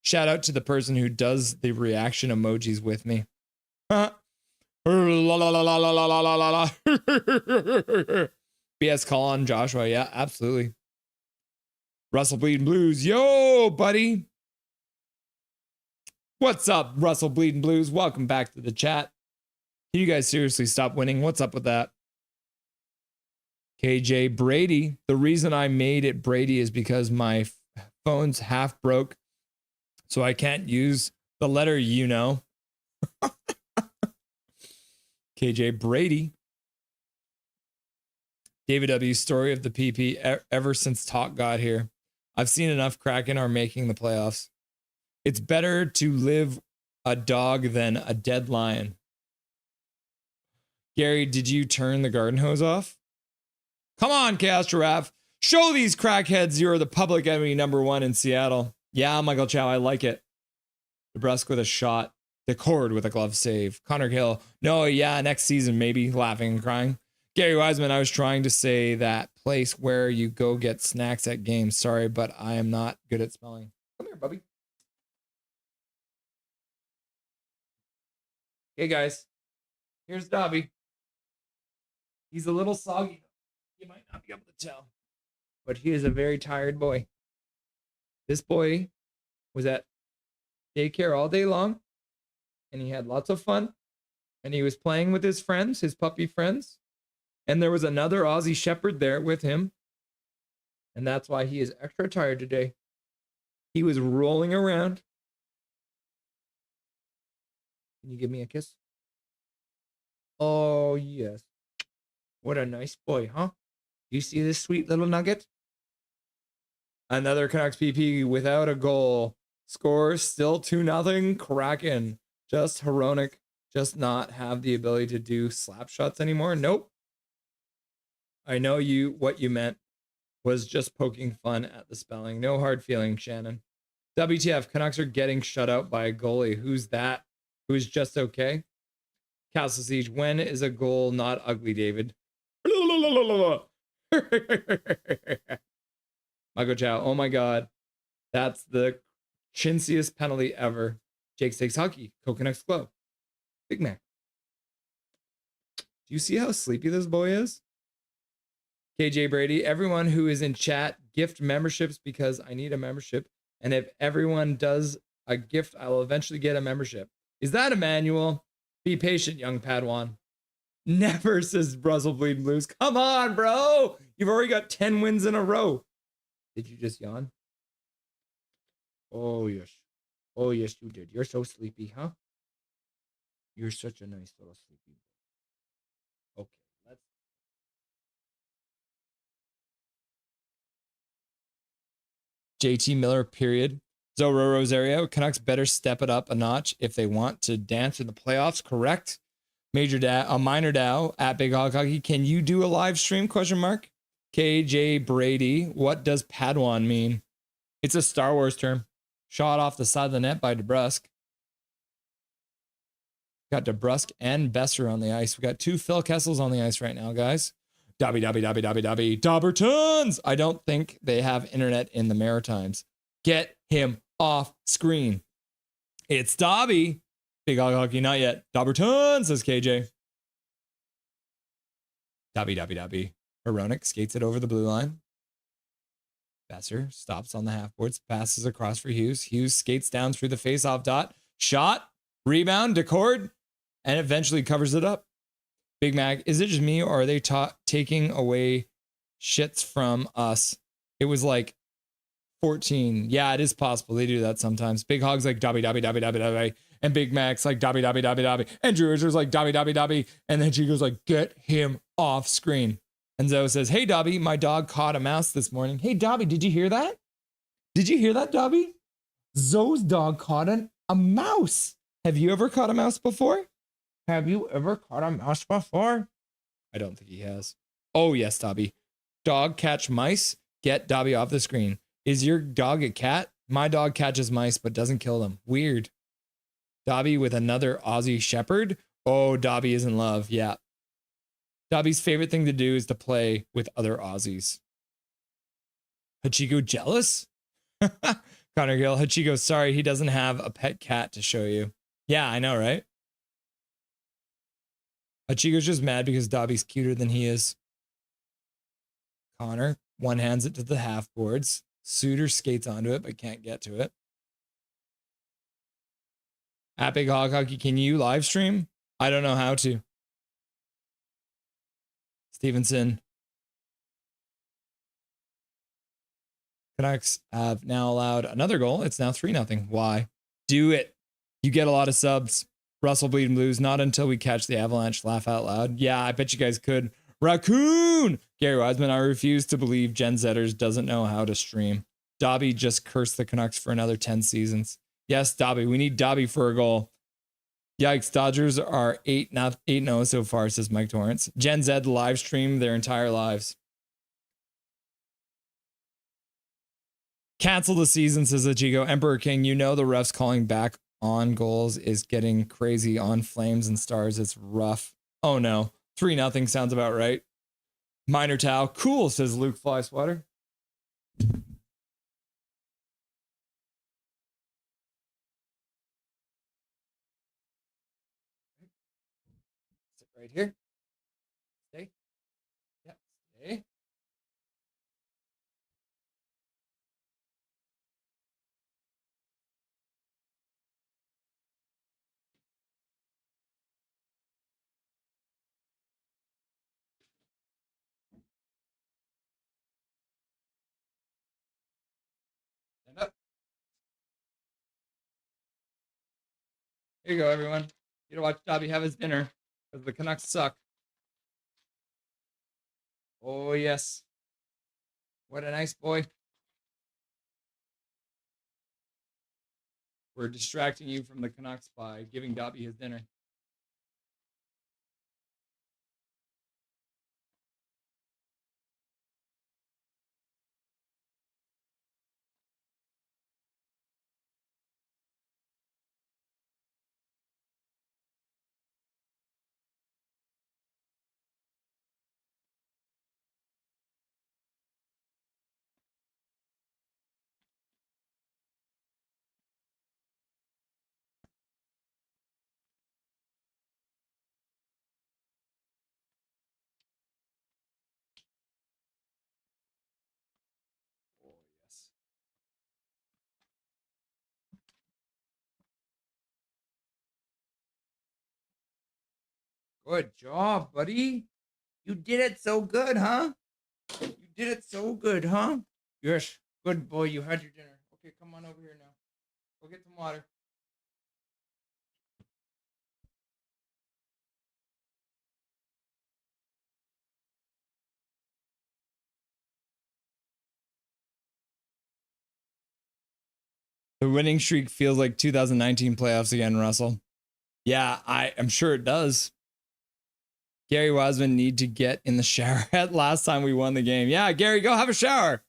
Shout out to the person who does the reaction emojis with me. BS call on Joshua. Yeah, absolutely. Russell Bleeding Blues. Yo, buddy. What's up, Russell Bleeding Blues? Welcome back to the chat. Can you guys seriously stop winning? What's up with that? KJ Brady. The reason I made it Brady is because my phone's half broke, so I can't use the letter you know. KJ Brady. David W.'s story of the PP ever since Talk got here. I've seen enough Kraken are making the playoffs. It's better to live a dog than a dead lion. Gary, did you turn the garden hose off? Come on, Chaos Giraffe. Show these crackheads you're the public enemy #1 in Seattle. Yeah, Michael Chow, I like it. DeBrusque with a shot. Decord with a glove save. Connor Hill. No, yeah, next season, maybe. Laughing and crying. Gary Wiseman, I was trying to say that place where you go get snacks at games. Sorry, but I am not good at spelling. Come here, Bubby. Hey, guys. Here's Dobby. He's a little soggy. You might not be able to tell, but he is a very tired boy. This boy was at daycare all day long, and he had lots of fun, and he was playing with his friends, his puppy friends, and there was another Aussie Shepherd there with him, and that's why he is extra tired today. He was rolling around. Can you give me a kiss? Oh, yes. What a nice boy, huh? You see this sweet little nugget? Another Canucks PP without a goal. Score still 2-0. Kraken. Just Hronek. Just not have the ability to do slap shots anymore. Nope. I know what you meant was just poking fun at the spelling. No hard feelings, Shannon. WTF, Canucks are getting shut out by a goalie. Who's that? Who's just okay? Castle Siege, when is a goal not ugly, David? Michael Chow, oh my God. That's the chintziest penalty ever. Jake Stakes Hockey, Coconuts Glow. Big Mac. Do you see how sleepy this boy is? KJ Brady, everyone who is in chat, gift memberships because I need a membership. And if everyone does a gift, I will eventually get a membership. Is that Emmanuel? Be patient, young Padawan. Never, says Brussels Bleed Blues. Come on, bro. You've already got 10 wins in a row. Did you just yawn? Oh, yes. Oh, yes, you did. You're so sleepy, huh? You're such a nice little sleepy boy. Okay, let's. JT Miller, period. Zoro Rosario, Canucks better step it up a notch if they want to dance in the playoffs, correct? Minor Dow at Big Hog Hockey. Can you do a live stream? Question mark. KJ Brady, what does Padawan mean? It's a Star Wars term. Shot off the side of the net by DeBrusque. Got DeBrusque and Besser on the ice. We got 2 Phil Kessels on the ice right now, guys. Dobbertons. I don't think they have internet in the Maritimes. Get him off screen. It's Dobby. Big Hog Hockey, not yet. Dobberton, says KJ. Dobby. Heronic skates it over the blue line. Besser stops on the half boards, passes across for Hughes. Hughes skates down through the face-off dot. Shot, rebound, Decord, and eventually covers it up. Big Mac, is it just me or are they taking away shits from us? It was like 14. Yeah, it is possible. They do that sometimes. Big Hog's like Dobby. And Big Mac's like Dobby. And Drew Richards like Dobby. And then she goes like, get him off screen. And Zoe says, hey, Dobby, my dog caught a mouse this morning. Hey, Dobby, did you hear that? Did you hear that, Dobby? Zoe's dog caught a mouse. Have you ever caught a mouse before? I don't think he has. Oh, yes, Dobby. Dog catch mice. Get Dobby off the screen. Is your dog a cat? My dog catches mice but doesn't kill them. Weird. Dobby with another Aussie Shepherd. Oh, Dobby is in love. Yeah. Dobby's favorite thing to do is to play with other Aussies. Hachiko jealous? Connor Gill. Hachiko, sorry, he doesn't have a pet cat to show you. Yeah, I know, right? Hachiko's just mad because Dobby's cuter than he is. Connor one hands it to the half boards. Suter skates onto it but can't get to it. At Big Hog Hockey, can you live stream? I don't know how to. Stevenson. Canucks have now allowed another goal. It's now 3-0. Why? Do it. You get a lot of subs. Russell Bleeding Blues, not until we catch the Avalanche. Laugh out loud. Yeah, I bet you guys could. Raccoon! Gary Wiseman, I refuse to believe Jen Zetters doesn't know how to stream. Dobby just cursed the Canucks for another 10 seasons. Yes, Dobby. We need Dobby for a goal. Yikes, Dodgers are 8-0 so far, says Mike Torrance. Gen Z live stream their entire lives. Cancel the season, says Achigo. Emperor King, you know the refs calling back on goals is getting crazy on Flames and Stars. It's rough. Oh no. 3-0 sounds about right. Minor Tau. Cool, says Luke Flyswatter. Sit right here. Stay. Yeah, stay. Stand up. Here you go, everyone. You to watch Dobby have his dinner because the Canucks suck. Oh, yes. What a nice boy. We're distracting you from the Canucks by giving Dobby his dinner. Good job, buddy. You did it so good, huh? You did it so good, huh? Yes. Good boy. You had your dinner. Okay, come on over here now. Go get some water. The winning streak feels like 2019 playoffs again, Russell. Yeah, I'm sure it does. Gary Wiseman need to get in the shower at last time we won the game. Yeah, Gary, go have a shower.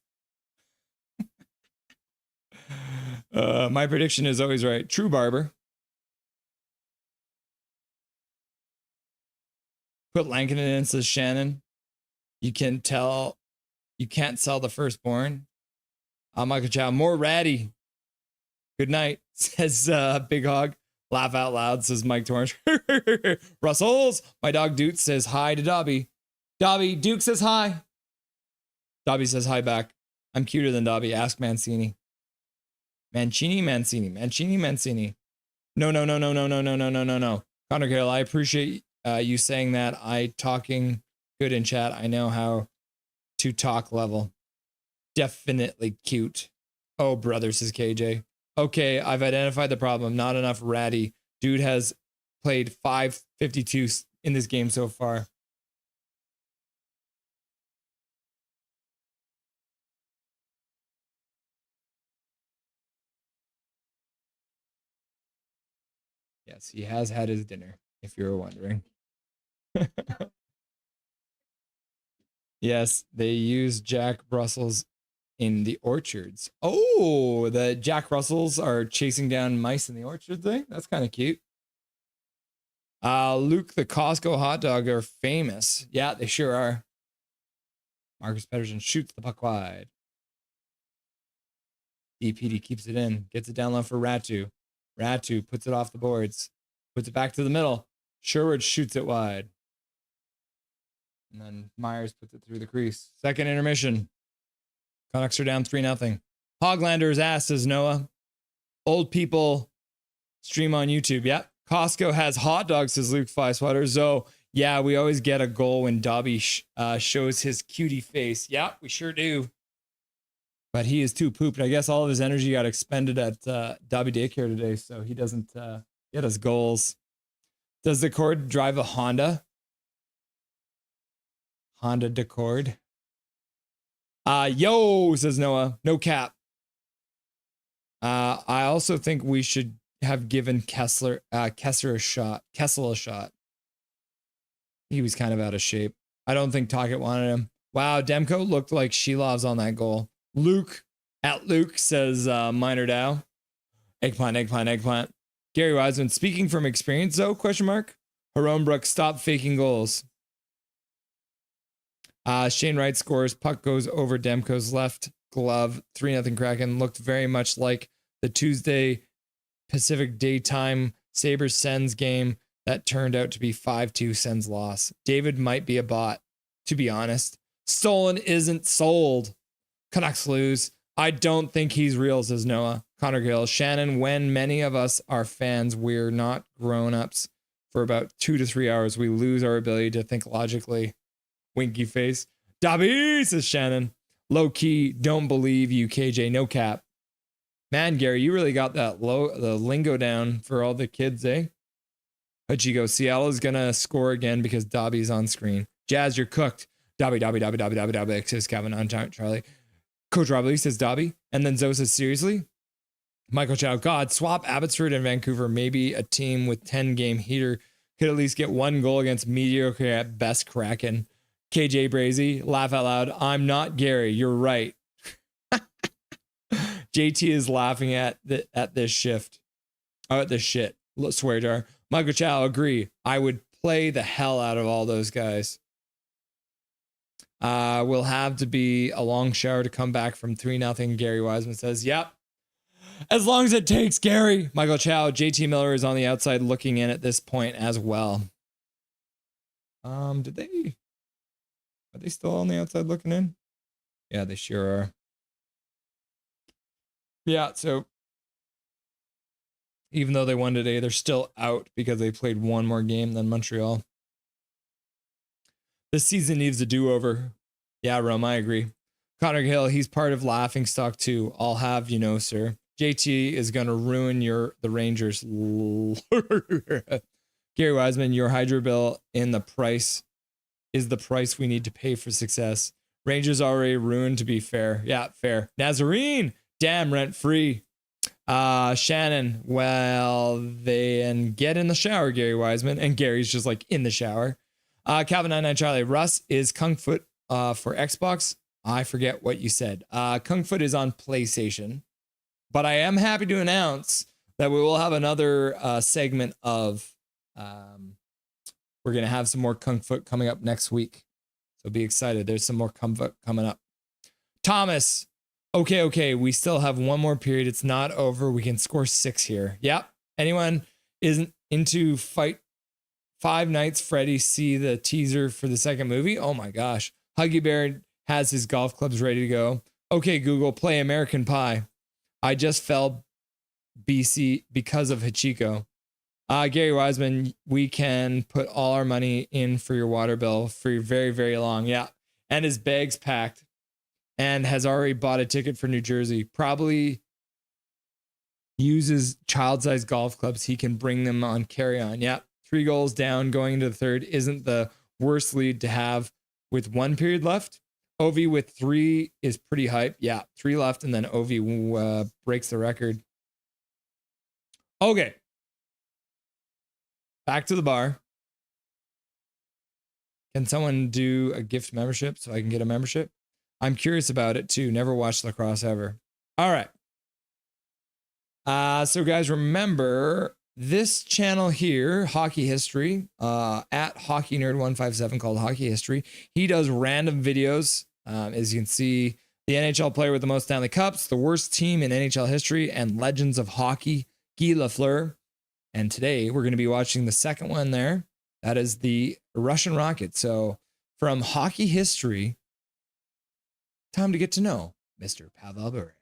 My prediction is always right. True Barber. Put Lankin in, says Shannon. You can tell you can't sell the firstborn. Michael Chow, more ratty. Good night, says Big Hog. Laugh out loud, says Mike Torrance. Russells, my dog Duke says hi to Dobby. Dobby, Duke says hi. Dobby says hi back. I'm cuter than Dobby. Ask Mancini. Mancini. No. Connor Carroll, I appreciate you saying that. I talking good in chat. I know how to talk level. Definitely cute. Oh, brother, says KJ. Okay, I've identified the problem. Not enough ratty. Dude has played 552 in this game so far. Yes, he has had his dinner, if you were wondering. Yes, they use Jack Russells in the orchards. Oh, the Jack Russells are chasing down mice in the orchard thing? That's kind of cute. Luke, the Costco hot dog are famous. Yeah, they sure are. Marcus Pedersen shoots the puck wide. DPD keeps it in, gets it down low for Ratu. Ratu puts it off the boards, puts it back to the middle. Sherwood shoots it wide. And then Myers puts it through the crease. Second intermission. Canucks are down 3-0. Hoglander's ass, says Noah. Old people stream on YouTube. Yep. Costco has hot dogs, says Luke Flyswatter. So, yeah, we always get a goal when Dobby shows his cutie face. Yeah, we sure do. But he is too pooped. I guess all of his energy got expended at Dobby Daycare today, so he doesn't get his goals. Does the Cord drive a Honda? Honda Decord. Yo, says Noah. No cap. I also think we should have given Kessler a shot. Kessel a shot. He was kind of out of shape. I don't think Tocchet wanted him. Wow, Demko looked like Shilov's on that goal. Luke says Minor Dow. Eggplant. Gary Wiseman, speaking from experience though, question mark. Haron Brook, stop faking goals. Shane Wright scores. Puck goes over Demko's left glove. 3-0 Kraken. Looked very much like the Tuesday Pacific Daytime Sabres Sens game that turned out to be 5-2 Sens loss. David might be a bot, to be honest. Stolen isn't sold. Canucks lose. I don't think he's real, says Noah. Connor Gill. Shannon, when many of us are fans, we're not grown-ups for about 2 to 3 hours. We lose our ability to think logically. Winky face. Dobby, says Shannon. Low key, don't believe you, KJ. No cap. Man, Gary, you really got the lingo down for all the kids, eh? Hachigo, Seattle is gonna score again because Dobby's on screen. Jazz, you're cooked. Dobby, says Kevin on Charlie. Coach Rob Lee says Dobby. And then Zoe says, seriously? Michael Chow, God, swap Abbotsford and Vancouver. Maybe a team with 10-game heater could at least get one goal against mediocre at best Kraken. KJ Brazy, laugh out loud. I'm not Gary. You're right. JT is laughing at this shift. Oh, at this shit. Swear jar. Michael Chow, agree. I would play the hell out of all those guys. Will have to be a long shower to come back from 3-0. Gary Wiseman says, yep. As long as it takes, Gary. Michael Chow, JT Miller is on the outside looking in at this point as well. Are they still on the outside looking in? Yeah, they sure are. Yeah, so even though they won today, they're still out because they played one more game than Montreal. This season needs a do-over. Yeah, Rome, I agree. Connor Hill, he's part of laughing stock too. I'll have you know, sir. JT is gonna ruin the Rangers. Gary Wiseman, your hydro bill in the price is the price we need to pay for success. Rangers already ruined, to be fair. Yeah, fair. Nazarene, damn, rent free. Shannon, well, then get in the shower, Gary Wiseman. And Gary's just like in the shower. Calvin 99 Charlie, Russ is Kung Foot for Xbox. I forget what you said. Kung Foot is on PlayStation. But I am happy to announce that we will have another segment of we're going to have some more Kung Foot coming up next week. So be excited. There's some more Kung Foot coming up. Thomas, okay. We still have one more period. It's not over. We can score 6 here. Yep. Anyone isn't into Five Nights Freddy see the teaser for the second movie? Oh my gosh. Huggy Bear has his golf clubs ready to go. Okay, Google, play American Pie. I just fell BC because of Hachiko. Gary Wiseman, we can put all our money in for your water bill for very, very long. Yeah. And his bag's packed and has already bought a ticket for New Jersey. Probably uses child-sized golf clubs. He can bring them on carry-on. Yeah. 3 goals down going into the third isn't the worst lead to have with 1 period left. Ovi with 3 is pretty hype. Yeah, 3 left, and then Ovi breaks the record. Okay. Back to the bar. Can someone do a gift membership so I can get a membership? I'm curious about it too. Never watched lacrosse ever. All right. So guys, remember this channel here, Hockey History, at Hockey Nerd 157 called Hockey History. He does random videos. As you can see, the NHL player with the most Stanley Cups, the worst team in NHL history, and legends of hockey, Guy Lafleur. And today we're going to be watching the second one there. That is the Russian Rocket. So from Hockey History, time to get to know Mr. Pavel Bure.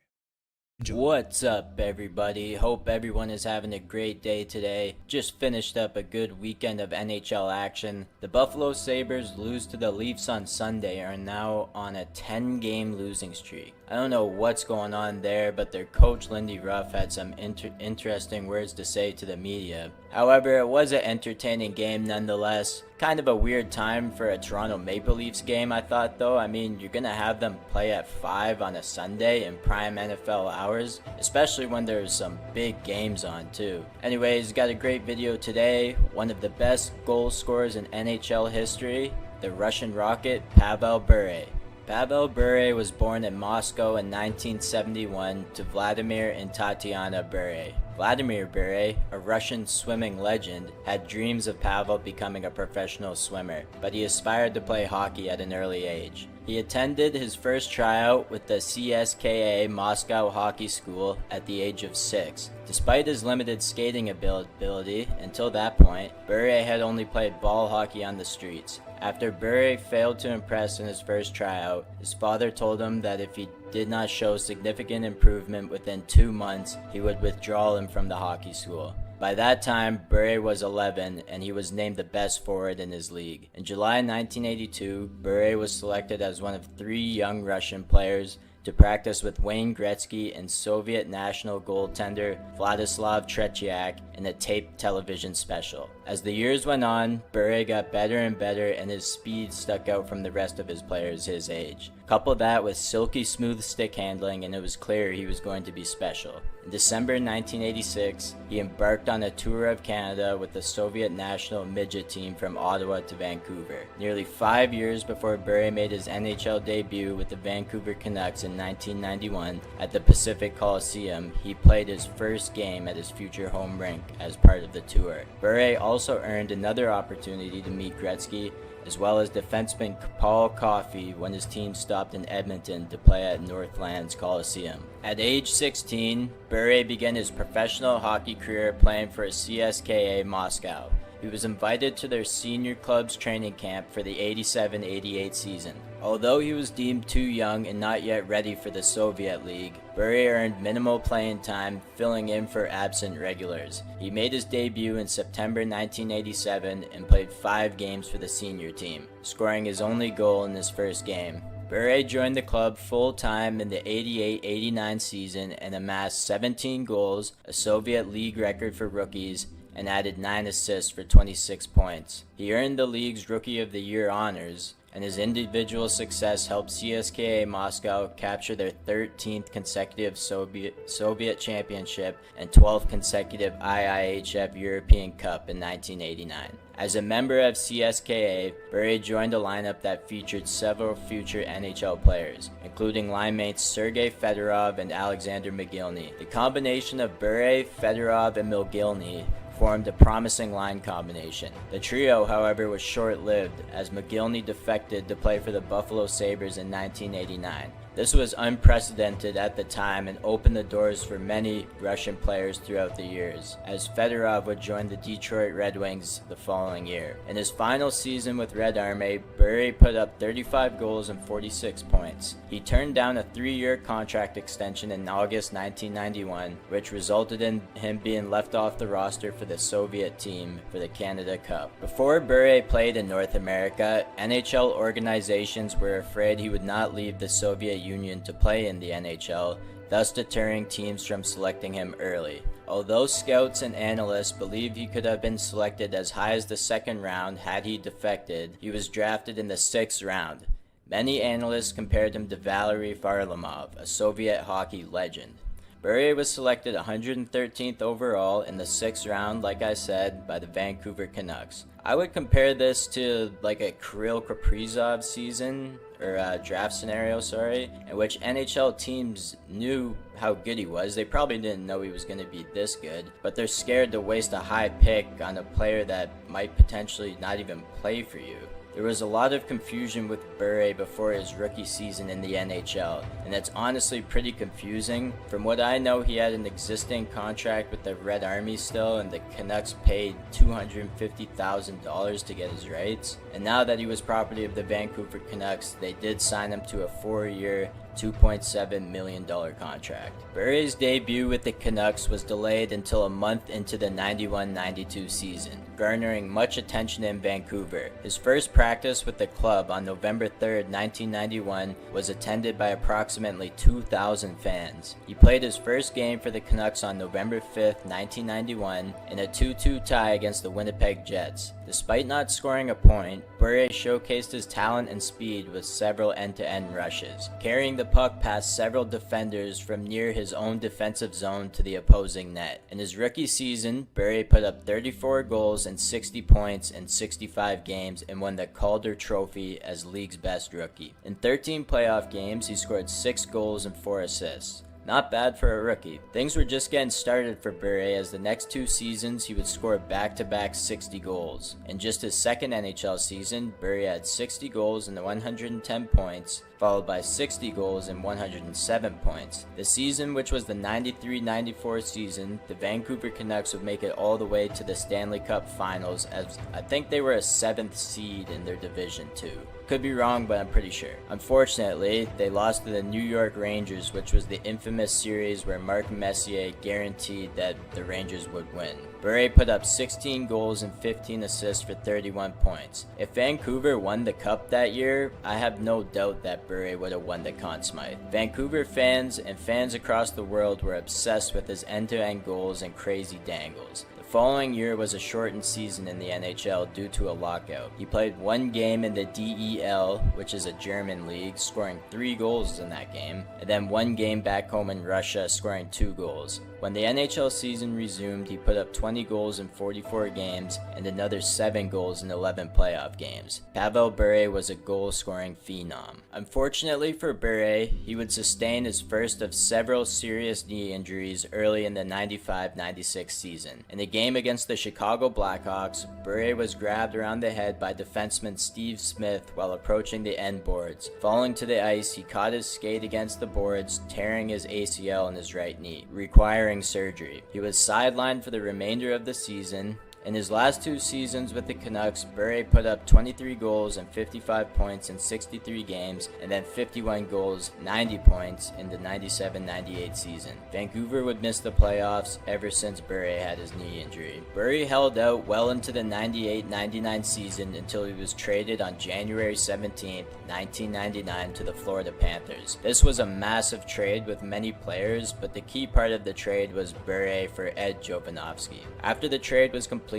Enjoy. What's up, everybody? Hope everyone is having a great day today. Just finished up a good weekend of NHL action. The Buffalo Sabres lose to the Leafs on Sunday and are now on a 10-game losing streak. I don't know what's going on there, but their coach Lindy Ruff had some interesting words to say to the media. However, it was an entertaining game nonetheless. Kind of a weird time for a Toronto Maple Leafs game, I thought, though. I mean, you're going to have them play at 5 on a Sunday in prime NFL hours, especially when there's some big games on, too. Anyways, got a great video today. One of the best goal scorers in NHL history, the Russian Rocket, Pavel Bure. Pavel Bure was born in Moscow in 1971 to Vladimir and Tatiana Bure. Vladimir Bure, a Russian swimming legend, had dreams of Pavel becoming a professional swimmer, but he aspired to play hockey at an early age. He attended his first tryout with the CSKA Moscow Hockey School at the age of 6. Despite his limited skating ability until that point, Bure had only played ball hockey on the streets. After Bure failed to impress in his first tryout, his father told him that if he did not show significant improvement within 2 months, he would withdraw him from the hockey school. By that time, Bure was 11 and he was named the best forward in his league. In July 1982, Bure was selected as one of 3 young Russian players to practice with Wayne Gretzky and Soviet national goaltender Vladislav Tretiak in a taped television special. As the years went on, Bure got better and better and his speed stuck out from the rest of his players his age. Couple that with silky smooth stick handling and it was clear he was going to be special. In December 1986, he embarked on a tour of Canada with the Soviet national midget team from Ottawa to Vancouver. Nearly 5 years before Bure made his NHL debut with the Vancouver Canucks in 1991 at the Pacific Coliseum, he played his first game at his future home rink as part of the tour. Bure also earned another opportunity to meet Gretzky, as well as defenseman Paul Coffey when his team stopped in Edmonton to play at Northlands Coliseum. At age 16, Bure began his professional hockey career playing for CSKA Moscow. He was invited to their senior club's training camp for the 87-88 season. Although he was deemed too young and not yet ready for the Soviet League, Bure earned minimal playing time, filling in for absent regulars. He made his debut in September 1987 and played 5 games for the senior team, scoring his only goal in his first game. Bure joined the club full-time in the 88-89 season and amassed 17 goals, a Soviet League record for rookies, and added 9 assists for 26 points. He earned the league's Rookie of the Year honors, and his individual success helped CSKA Moscow capture their 13th consecutive Soviet championship and 12th consecutive IIHF European Cup in 1989. As a member of CSKA, Bure joined a lineup that featured several future NHL players, including line mates Sergei Fedorov and Alexander Mogilny. The combination of Bure, Fedorov, and Mogilny formed a promising line combination. The trio, however, was short-lived as Mogilny defected to play for the Buffalo Sabres in 1989. This was unprecedented at the time and opened the doors for many Russian players throughout the years, as Fedorov would join the Detroit Red Wings the following year. In his final season with Red Army, Bure put up 35 goals and 46 points. He turned down a 3-year contract extension in August 1991, which resulted in him being left off the roster for the Soviet team for the Canada Cup. Before Bure played in North America, NHL organizations were afraid he would not leave the Soviet Union to play in the NHL, thus deterring teams from selecting him early. Although scouts and analysts believe he could have been selected as high as the 2nd round had he defected, he was drafted in the 6th round. Many analysts compared him to Valery Varlamov, a Soviet hockey legend. Bure was selected 113th overall in the 6th round, like I said, by the Vancouver Canucks. I would compare this to like a Kirill Kaprizov season, or draft scenario, in which NHL teams knew how good he was. They probably didn't know he was going to be this good, but they're scared to waste a high pick on a player that might potentially not even play for you. There was a lot of confusion with Bure before his rookie season in the NHL, and it's honestly pretty confusing. From what I know, he had an existing contract with the Red Army still, and the Canucks paid $250,000 to get his rights. And now that he was property of the Vancouver Canucks, they did sign him to a 4-year, $2.7 million contract. Bure's debut with the Canucks was delayed until a month into the 91-92 season, garnering much attention in Vancouver. His first practice with the club on November 3, 1991 was attended by approximately 2,000 fans. He played his first game for the Canucks on November 5, 1991 in a 2-2 tie against the Winnipeg Jets. Despite not scoring a point, Bure showcased his talent and speed with several end-to-end rushes, carrying the puck past several defenders from near his own defensive zone to the opposing net. In his rookie season, Bure put up 34 goals and 60 points in 65 games and won the Calder Trophy as league's best rookie. In 13 playoff games, he scored 6 goals and 4 assists. Not bad for a rookie. Things were just getting started for Bure as the next 2 seasons he would score back-to-back 60 goals. In just his second NHL season, Bure had 60 goals and 110 points, followed by 60 goals and 107 points. The season, which was the 93-94 season, the Vancouver Canucks would make it all the way to the Stanley Cup Finals, as I think they were a 7th seed in their division too. Could be wrong, but I'm pretty sure. Unfortunately, they lost to the New York Rangers, which was the infamous series where Mark Messier guaranteed that the Rangers would win. Bure put up 16 goals and 15 assists for 31 points. If Vancouver won the Cup that year, I have no doubt that Bure would have won the Conn Smythe. Vancouver fans and fans across the world were obsessed with his end-to-end goals and crazy dangles. The following year was a shortened season in the NHL due to a lockout. He played 1 game in the DEL, which is a German league, scoring 3 goals in that game, and then 1 game back home in Russia, scoring 2 goals. When the NHL season resumed, he put up 20 goals in 44 games and another 7 goals in 11 playoff games. Pavel Bure was a goal-scoring phenom. Unfortunately for Bure, he would sustain his first of several serious knee injuries early in the 95-96 season. In a game against the Chicago Blackhawks, Bure was grabbed around the head by defenseman Steve Smith while approaching the end boards. Falling to the ice, he caught his skate against the boards, tearing his ACL in his right knee, requiring surgery. He was sidelined for the remainder of the season, In his last 2 seasons with the Canucks, Bure put up 23 goals and 55 points in 63 games, and then 51 goals, 90 points in the 97-98 season. Vancouver would miss the playoffs ever since Bure had his knee injury. Bure held out well into the 98-99 season until he was traded on January 17, 1999 to the Florida Panthers. This was a massive trade with many players, but the key part of the trade was Bure for Ed Jovanovski. After the trade was completed,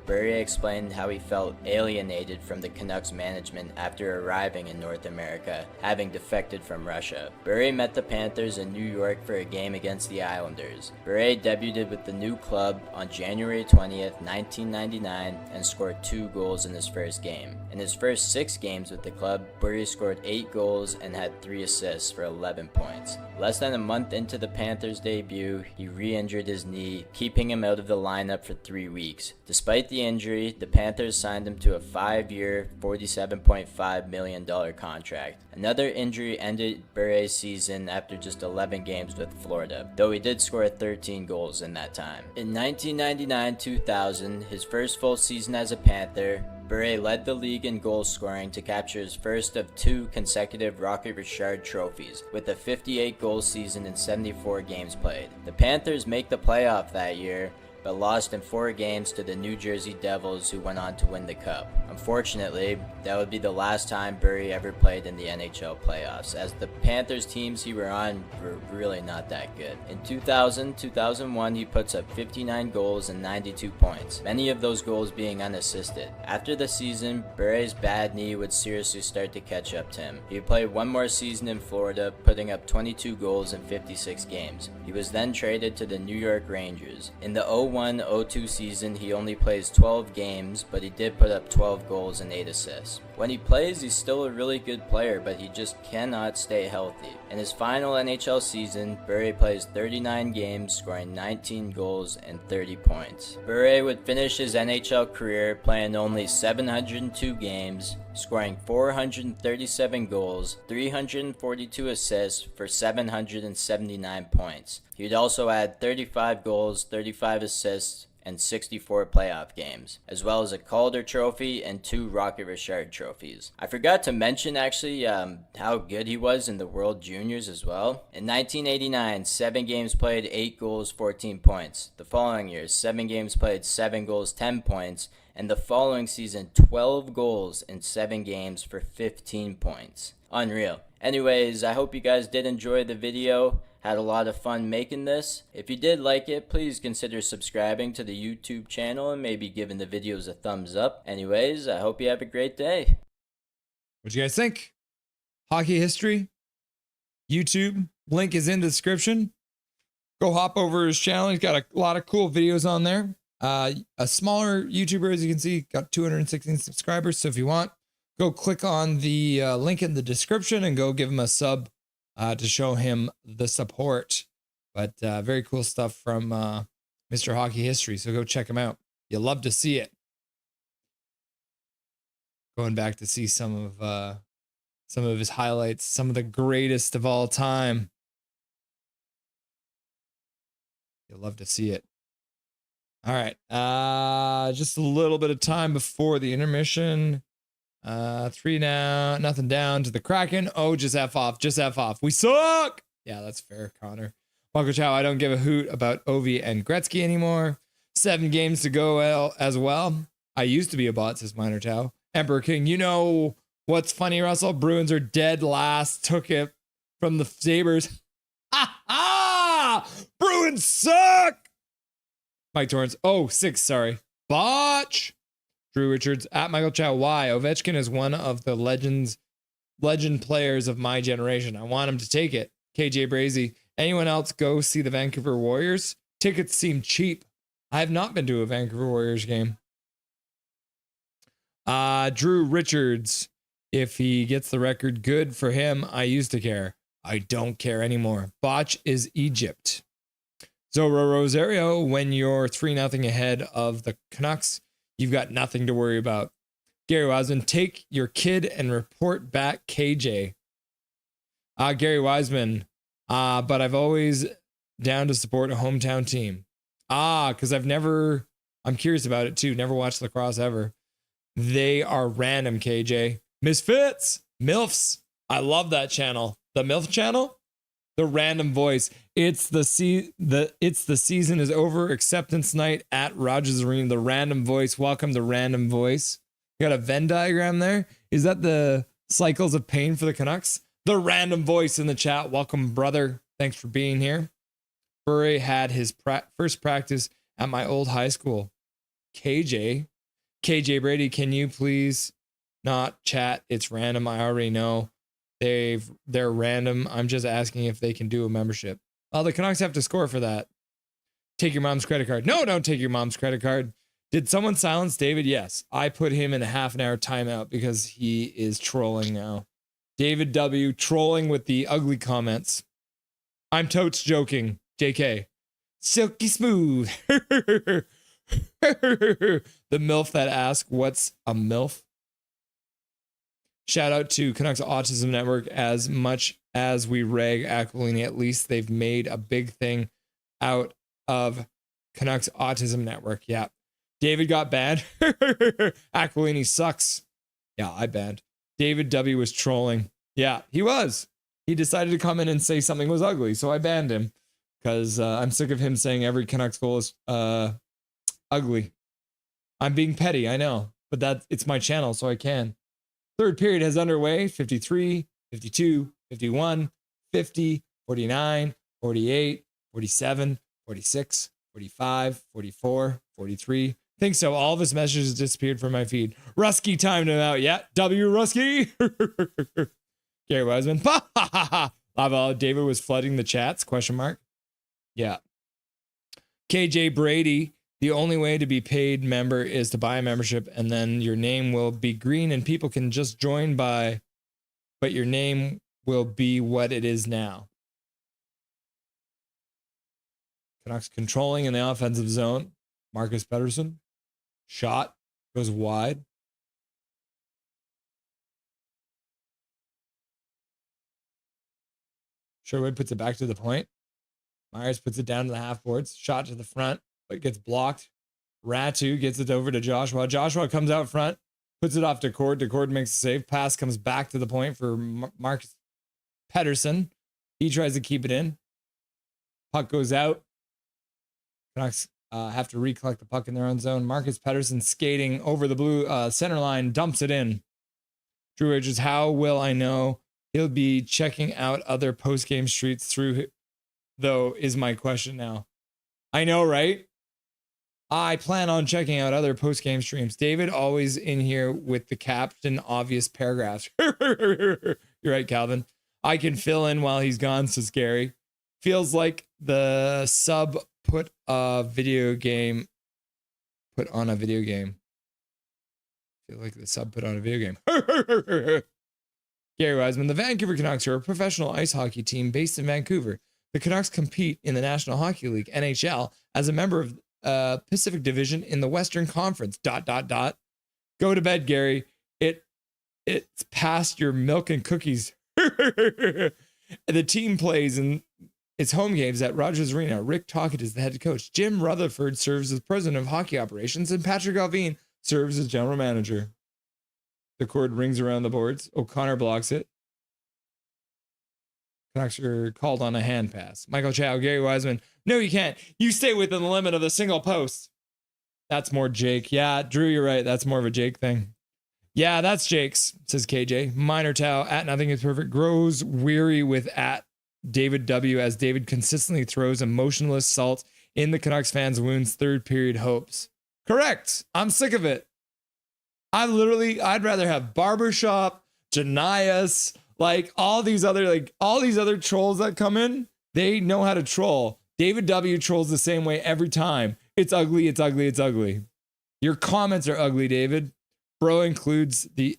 Bure explained how he felt alienated from the Canucks management after arriving in North America, having defected from Russia. Bure met the Panthers in New York for a game against the Islanders. Bure debuted with the new club on January 20th, 1999 and scored 2 goals in his first game. In his first 6 games with the club, Bure scored 8 goals and had 3 assists for 11 points. Less than a month into the Panthers' debut, he re-injured his knee, keeping him out of the lineup for 3 weeks. Despite the injury, the Panthers signed him to a 5-year, $47.5 million contract. Another injury ended Bure's season after just 11 games with Florida, though he did score 13 goals in that time. In 1999-2000, his first full season as a Panther, Bure led the league in goal scoring to capture his first of 2 consecutive Rocket Richard trophies, with a 58-goal season in 74 games played. The Panthers make the playoff that year, but lost in 4 games to the New Jersey Devils, who went on to win the Cup. Unfortunately, that would be the last time Bure ever played in the NHL playoffs, as the Panthers teams he were on were really not that good. In 2000-2001, he puts up 59 goals and 92 points, many of those goals being unassisted. After the season, Bure's bad knee would seriously start to catch up to him. He would play 1 more season in Florida, putting up 22 goals in 56 games. He was then traded to the New York Rangers. In the 2001-02 season, he only plays 12 games, but he did put up 12 goals and 8 assists. When he plays, he's still a really good player, but he just cannot stay healthy. In his final NHL season, Bure plays 39 games, scoring 19 goals and 30 points. Bure would finish his NHL career playing only 702 games, scoring 437 goals, 342 assists for 779 points. He would also add 35 goals, 35 assists, and 64 playoff games, as well as a Calder Trophy and 2 Rocket Richard trophies. I forgot to mention actually how good he was in the World Juniors as well. In 1989, 7 games played, 8 goals, 14 points. The following year, 7 games played, 7 goals, 10 points. And the following season, 12 goals in 7 games for 15 points. Unreal. Anyways, I hope you guys did enjoy the video. Had a lot of fun making this. If you did like it, please consider subscribing to the YouTube channel and maybe giving the videos a thumbs up. Anyways, I hope you have a great day. What do you guys think? Hockey history, YouTube, link is in the description. Go hop over his channel. He's got a lot of cool videos on there. A smaller YouTuber, as you can see, got 216 subscribers. So if you want, go click on the link in the description and go give him a sub to show him the support. But very cool stuff from Mr. Hockey History. So go check him out. You'll love to see it. Going back to see some of his highlights, some of the greatest of all time. You'll love to see it. All right. Just a little bit of time before the intermission. 3 now, nothing down to the Kraken. Oh, just F off. Just F off. We suck. Yeah, that's fair, Connor. Marco Chow, I don't give a hoot about Ovi and Gretzky anymore. 7 games to go as well. I used to be a bot, says Minor Chow. Emperor King, you know what's funny, Russell? Bruins are dead last. Took it from the Sabres. Ha ha! Bruins suck! Mike Torrance. Oh, 6, sorry. Botch. Drew Richards at Michael Chow. Why? Ovechkin is one of the legend players of my generation. I want him to take it. KJ Brazy. Anyone else go see the Vancouver Warriors? Tickets seem cheap. I have not been to a Vancouver Warriors game. Drew Richards. If he gets the record, good for him. I used to care. I don't care anymore. Botch is Egypt. Zoro Rosario, when you're 3-0 ahead of the Canucks, you've got nothing to worry about. Gary Wiseman, take your kid and report back KJ. Gary Wiseman, but I've always down to support a hometown team. Because I've never I'm curious about it too. Never watched lacrosse ever. They are random, KJ. Misfits, MILFs. I love that channel. The MILF channel, the random voice. It's the season is over. Acceptance night at Rogers Arena. The random voice. Welcome to Random Voice. You got a Venn diagram there. Is that the cycles of pain for the Canucks? The random voice in the chat. Welcome, brother. Thanks for being here. Bure had his first practice at my old high school. KJ Brady, can you please not chat? It's random. I already know they're random. I'm just asking if they can do a membership. Oh, the Canucks have to score for that. Take your mom's credit card. No, don't take your mom's credit card. Did someone silence David? Yes. I put him in a half an hour timeout because he is trolling now. David W. trolling with the ugly comments. I'm totes joking. JK. Silky smooth. The MILF that asks, what's a MILF? Shout out to Canucks Autism Network. As much as we rag Aquilini, at least they've made a big thing out of Canucks Autism Network. Yeah. David got banned. Aquilini sucks. Yeah, I banned. David W was trolling. Yeah, he was. He decided to come in and say something was ugly, so I banned him because I'm sick of him saying every Canucks goal is ugly. I'm being petty, I know, but it's my channel, so I can. Third period has underway. 53, 52, 51, 50, 49, 48, 47, 46, 45, 44, 43. Think so. All of his messages disappeared from my feed. Rusky timed him out. Yeah. W. Rusky. Gary Wiseman. Lava. David was flooding the chats. Question mark. Yeah. KJ Brady. The only way to be paid member is to buy a membership, and then your name will be green and people can just join by, but your name will be what it is now. Canucks controlling in the offensive zone. Marcus Pettersson. Shot. Goes wide. Sherwood puts it back to the point. Myers puts it down to the half boards. Shot to the front, but gets blocked. Ratu gets it over to Joshua. Joshua comes out front, puts it off to Cord. DeCord makes a save. Pass comes back to the point for Marcus Pettersson. He tries to keep it in. Puck goes out. Canucks have to recollect the puck in their own zone. Marcus Pettersson skating over the blue center line, dumps it in. Drew Ridges, how will I know he'll be checking out other post-game streets through, though, is my question now. I know, right? I plan on checking out other post-game streams. David always in here with the caption obvious paragraphs. You're right, Calvin. I can fill in while he's gone, says Gary. Feels like the sub put on a video game. Feel like the sub put on a video game. Gary Wiseman, the Vancouver Canucks are a professional ice hockey team based in Vancouver. The Canucks compete in the National Hockey League, NHL, as a member of Pacific Division in the Western Conference. ... Go to bed, Gary. It's past your milk and cookies. The team plays in its home games at Rogers Arena. Rick Tocchet is the head coach. Jim Rutherford serves as president of hockey operations, and Patrick Alvin serves as general manager. The cord rings around the boards. O'Connor blocks it. Canucks are called on a hand pass. Michael Chow, Gary Wiseman. No, you can't. You stay within the limit of the single post. That's more Jake. Yeah, Drew, you're right. That's more of a Jake thing. Yeah, that's Jake's, says KJ. Minor Tao, at Nothing is Perfect, grows weary with at David W. as David consistently throws emotionless salt in the Canucks fans' wounds. Third period hopes. Correct. I'm sick of it. I'd rather have Barbershop, Janias, like all these other trolls that come in. They know how to troll. David W. trolls the same way every time. It's ugly, it's ugly, it's ugly. Your comments are ugly, David. Bro includes the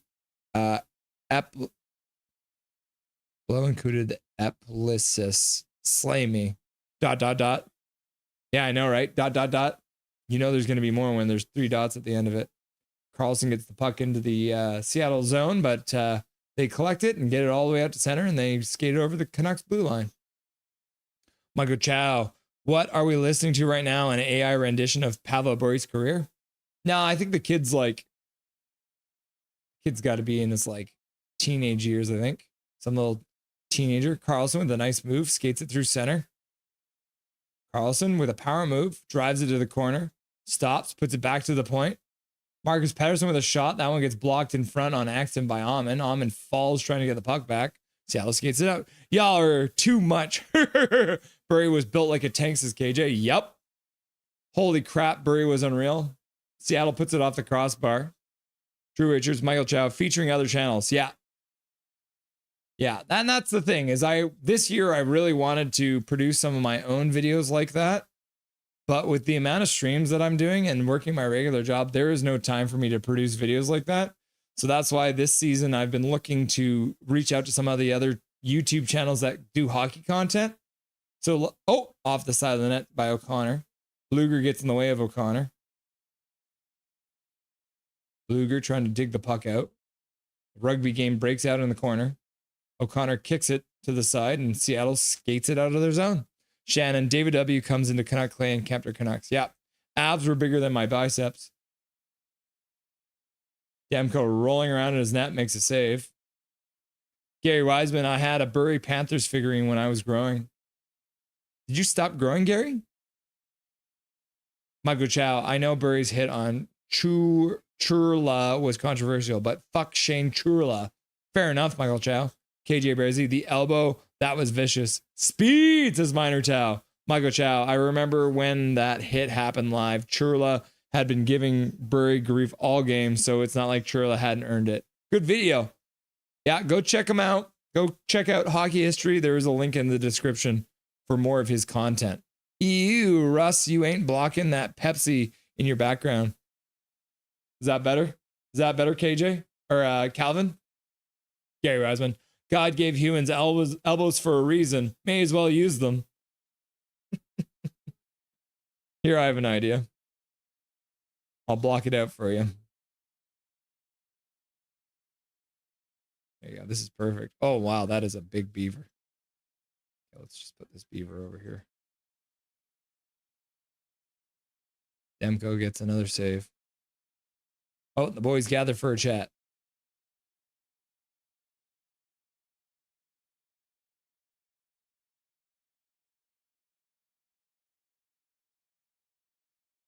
epilysis. Slay me. ... Yeah, I know, right? ... You know there's going to be more when there's 3 dots at the end of it. Carlson gets the puck into the Seattle zone, but they collect it and get it all the way out to center, and they skate it over the Canucks blue line. Michael Chow, What are we listening to right now? An AI rendition of Pavel Bure's career? No, I think the kid's got to be in his like teenage years, I think. Some little teenager. Carlson with a nice move, skates it through center. Carlson with a power move, drives it to the corner, stops, puts it back to the point. Marcus Pettersson with a shot. That one gets blocked in front on accident by Amon. Amon falls trying to get the puck back. Seattle skates it out. Y'all are too much. Bure was built like a tank, says KJ. Yep. Holy crap, Bure was unreal. Seattle puts it off the crossbar. Drew Richards, Michael Chow, featuring other channels. Yeah. Yeah, and that's the thing is this year I really wanted to produce some of my own videos like that. But with the amount of streams that I'm doing and working my regular job, there is no time for me to produce videos like that. So that's why this season I've been looking to reach out to some of the other YouTube channels that do hockey content. So, off the side of the net by O'Connor. Luger gets in the way of O'Connor. Luger trying to dig the puck out. Rugby game breaks out in the corner. O'Connor kicks it to the side and Seattle skates it out of their zone. Shannon, David W. comes into Canuck Clay and Kempter Canucks. Yep. Abs were bigger than my biceps. Demko rolling around in his net makes a save. Gary Wiseman, I had a Bure Panthers figurine when I was growing. Did you stop growing, Gary? Michael Chow, I know Bure's hit on Churla was controversial, but fuck Shane Churla. Fair enough, Michael Chow. KJ Brazy, the elbow, that was vicious. Speed, says Minor Chow. Michael Chow, I remember when that hit happened live. Churla had been giving Bure grief all game, so it's not like Churla hadn't earned it. Good video. Yeah, go check him out. Go check out Hockey History. There is a link in the description for more of his content. Ew, Russ, you ain't blocking that Pepsi in your background. Is that better? Is that better, KJ? Or Calvin? Gary Wiseman. God gave humans elbows for a reason. May as well use them. Here, I have an idea. I'll block it out for you. There you go. This is perfect. Oh, wow. That is a big beaver. Okay, let's just put this beaver over here. Demko gets another save. Oh, the boys gather for a chat.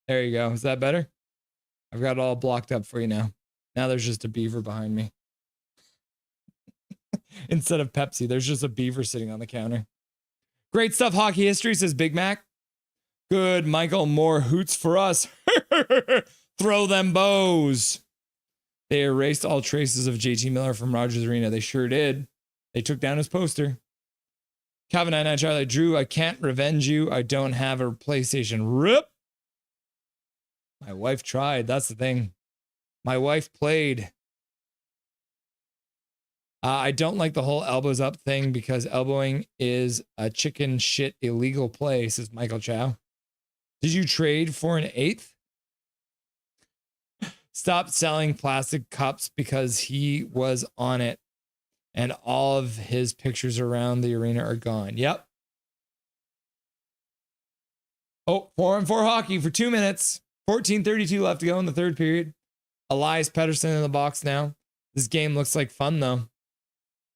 There you go. Is that better? I've got it all blocked up for you now. Now there's just a beaver behind me. Instead of Pepsi, there's just a beaver sitting on the counter. Great stuff, Hockey History, says Big Mac. Good, Michael. More hoots for us. Throw them bows. They erased all traces of JT Miller from Rogers Arena. They sure did. They took down his poster. Calvin 99 Charlie, Drew, I can't revenge you. I don't have a PlayStation. Rip. My wife tried. That's the thing. My wife played. I don't like the whole elbows up thing because elbowing is a chicken shit illegal play, says Michael Chow. Did you trade for an eighth? Stop selling plastic cups because he was on it and all of his pictures around the arena are gone. Yep. Oh, 4-on-4 hockey for 2 minutes. 14:32 left to go in the third period. Elias Pettersson in the box now. This game looks like fun, though.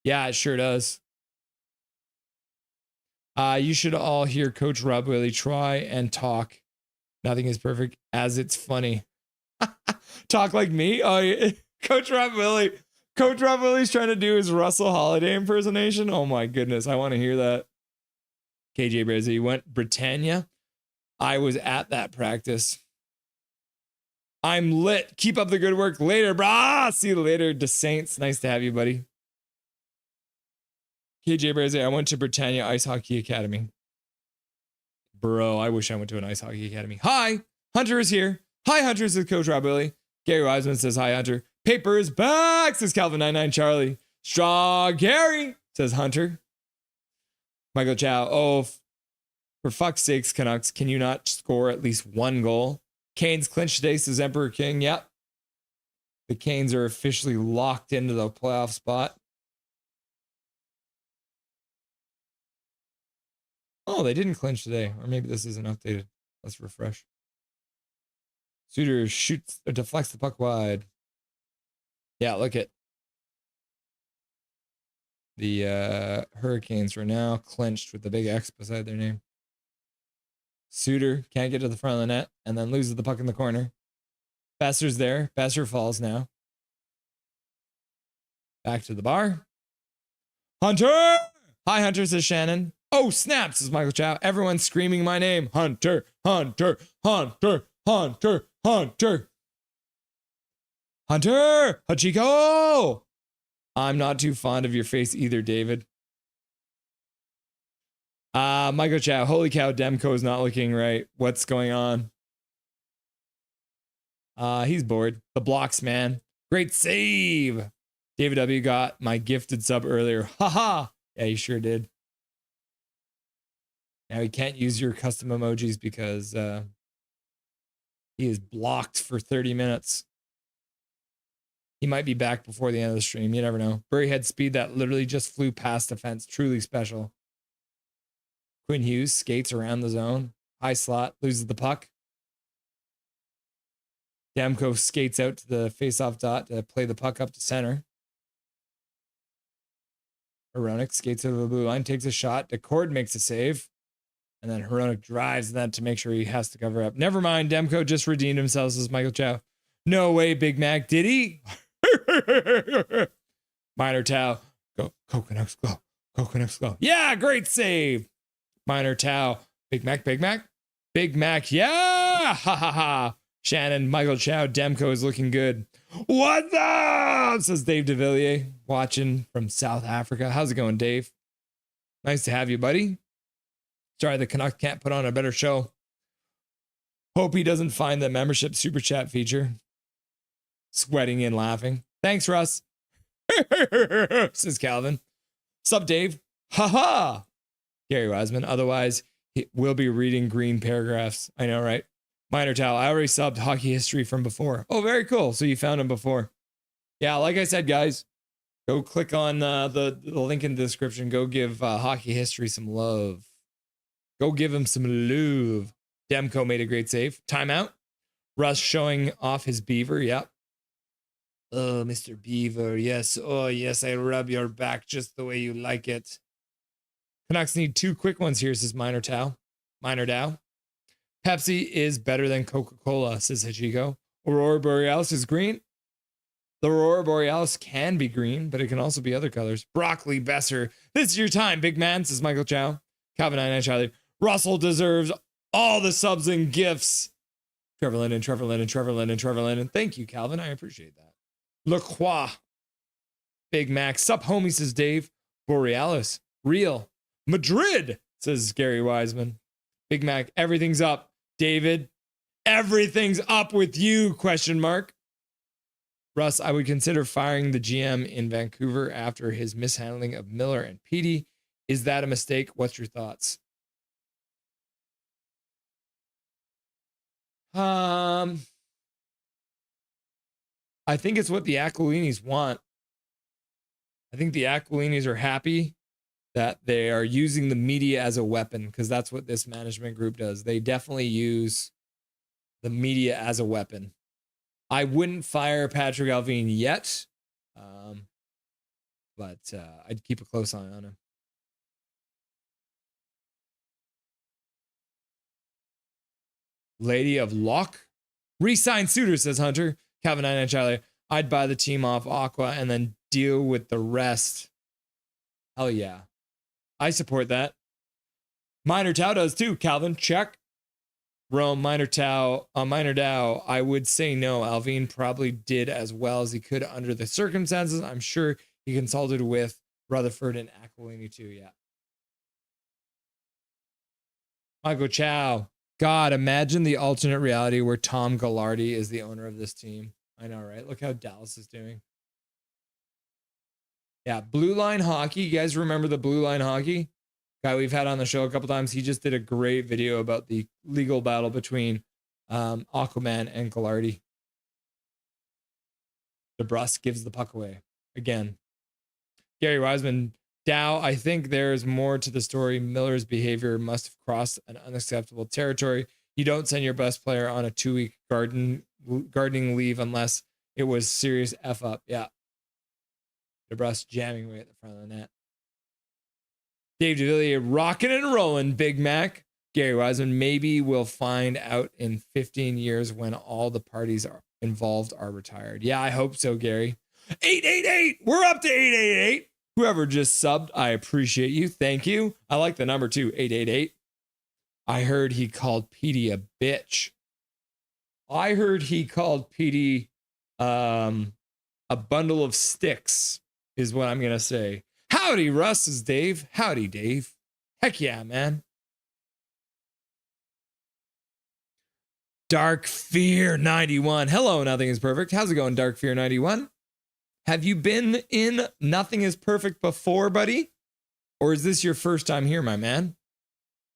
Yeah, it sure does. You should all hear Coach Rob Willie try and talk. Nothing is perfect as it's funny. Talk like me? Oh, yeah. Coach Rob Willie. Coach Rob Willie's trying to do his Russell Holiday impersonation. Oh, my goodness. I want to hear that. KJ Brazzi went Britannia. I was at that practice. I'm lit. Keep up the good work. Later, brah. See you later, DeSaints. Nice to have you, buddy. KJ Brazzi, I went to Britannia Ice Hockey Academy. Bro, I wish I went to an ice hockey academy. Hi, Hunter is here. Hi, Hunter, says Coach Rob Willie. Gary Wiseman says, hi, Hunter. Paper is back, says Calvin 99 Charlie. Straw Gary, says Hunter. Michael Chow, oh, for fuck's sakes, Canucks, can you not score at least one goal? Canes clinch today, says Emperor King. Yep. The Canes are officially locked into the playoff spot. Oh, they didn't clinch today. Or maybe this isn't updated. Let's refresh. Suter shoots or deflects the puck wide. Yeah, look at the Hurricanes are now clinched with the big X beside their name. Suter can't get to the front of the net and then loses the puck in the corner. Besser's there. Besser falls now. Back to the bar. Hunter! Hi, Hunter, says Shannon. Oh, snap, says Michael Chow. Everyone's screaming my name. Hunter, Hunter, Hunter, Hunter, Hunter. Hunter! Hachiko! I'm not too fond of your face either, David. Michael Chow. Holy cow, Demko's not looking right. What's going on? He's bored. The blocks, man. Great save. David W. got my gifted sub earlier. Haha. Yeah, he sure did. Now he can't use your custom emojis because he is blocked for 30 minutes. He might be back before the end of the stream. You never know. Burry had speed that literally just flew past the fence. Truly special. Quinn Hughes skates around the zone. High slot. Loses the puck. Demko skates out to the faceoff dot to play the puck up to center. Hronek skates out of the blue line. Takes a shot. Decord makes a save. And then Hronek drives that to make sure he has to cover up. Never mind. Demko just redeemed himself, says Michael Chow. No way, Big Mac. Did he? Minor Tau. Go. Canucks, go. Canucks, go. Yeah, great save. Minor Tau. Big Mac, Big Mac. Big Mac. Yeah. Ha ha ha. Shannon, Michael Chow, Demko is looking good. What's up? Says Dave DeVilliers, watching from South Africa. How's it going, Dave? Nice to have you, buddy. Sorry, the Canucks can't put on a better show. Hope he doesn't find the membership super chat feature. Sweating and laughing. Thanks, Russ. Says Calvin. Sup, Dave? Ha. Gary Wiseman. Otherwise, we'll be reading green paragraphs. I know, right? Minor Towel. I already subbed hockey history from before. Oh, very cool. So you found him before. Yeah, like I said, guys, go click on the link in the description. Go give hockey history some love. Go give him some love. Demko made a great save. Timeout. Russ showing off his beaver. Yep. Oh, Mr. Beaver. Yes. Oh, yes. I rub your back just the way you like it. Canucks need 2 quick ones here, says Minor Tao. Minor Dow. Pepsi is better than Coca-Cola, says Hachiko. Aurora Borealis is green. The Aurora Borealis can be green, but it can also be other colors. Broccoli Besser. This is your time, big man, says Michael Chow. Calvin 99 Charlie. Russell deserves all the subs and gifts. Trevor Lennon, Trevor Lennon, Trevor Lennon, Trevor Lennon. Thank you, Calvin. I appreciate that. LaCroix. Big Mac. Sup, homie, says Dave. Borealis. Real. Madrid, says Gary Wiseman. Big Mac. Everything's up. David. Everything's up with you, question mark. Russ, I would consider firing the GM in Vancouver after his mishandling of Miller and Petey. Is that a mistake? What's your thoughts? I think it's what the Aquilinis want. I think the Aquilinis are happy that they are using the media as a weapon, because that's what this management group does. They definitely use the media as a weapon. I wouldn't fire Patrick Allvin yet, but I'd keep a close eye on him. Lady of Locke. Resign Suter, says Hunter. Calvin 99 Charlie. I'd buy the team off Aqua and then deal with the rest. Hell yeah. I support that. Minor Tau does too, Calvin. Check. Rome, Minor Tau, Minor Dow. I would say no. Allvin probably did as well as he could under the circumstances. I'm sure he consulted with Rutherford and Aquilini too. Yeah. Michael Chow. God, imagine the alternate reality where Tom Gallardi is the owner of this team. I know, right? Look how Dallas is doing. Yeah, Blue Line Hockey. You guys remember the Blue Line Hockey guy we've had on the show a couple times? He just did a great video about the legal battle between Aquaman and Gallardi. DeBrusque gives the puck away again. Gary Wiseman. Dow, I think there's more to the story. Miller's behavior must have crossed an unacceptable territory. You don't send your best player on a 2-week gardening leave unless it was serious F up. Yeah. DeBrus jamming away at the front of the net. Dave DeVilliers rocking and rolling, Big Mac. Gary Wiseman, maybe we'll find out in 15 years when all the parties involved are retired. Yeah, I hope so, Gary. 888. We're up to 888. Whoever just subbed, I appreciate you. Thank you. I like the number too, 888. I heard he called Petey a bitch. I heard he called Petey a bundle of sticks, is what I'm going to say. Howdy, Russ, is Dave. Howdy, Dave. Heck yeah, man. Dark Fear 91. Hello, Nothing is Perfect. How's it going, Dark Fear 91? Have you been in Nothing is Perfect before, buddy? Or is this your first time here, my man?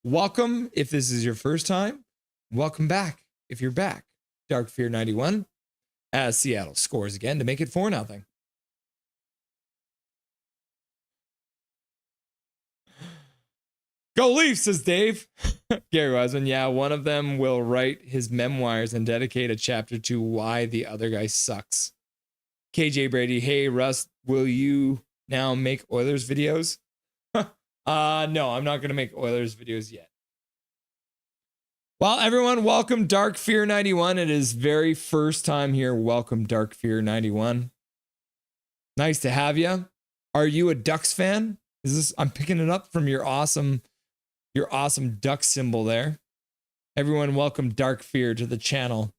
Welcome if this is your first time. Welcome back if you're back. Dark Fear 91 as Seattle scores again to make it 4-0. Go Leafs, says Dave. Gary Wiseman, yeah, one of them will write his memoirs and dedicate a chapter to why the other guy sucks. KJ Brady, hey, Russ, will you now make Oilers videos? No, I'm not going to make Oilers videos yet. Well, everyone, welcome Dark Fear 91. It is very first time here. Welcome Dark Fear 91. Nice to have you. Are you a Ducks fan? I'm picking it up from your awesome duck symbol there. Everyone, welcome Dark Fear to the channel.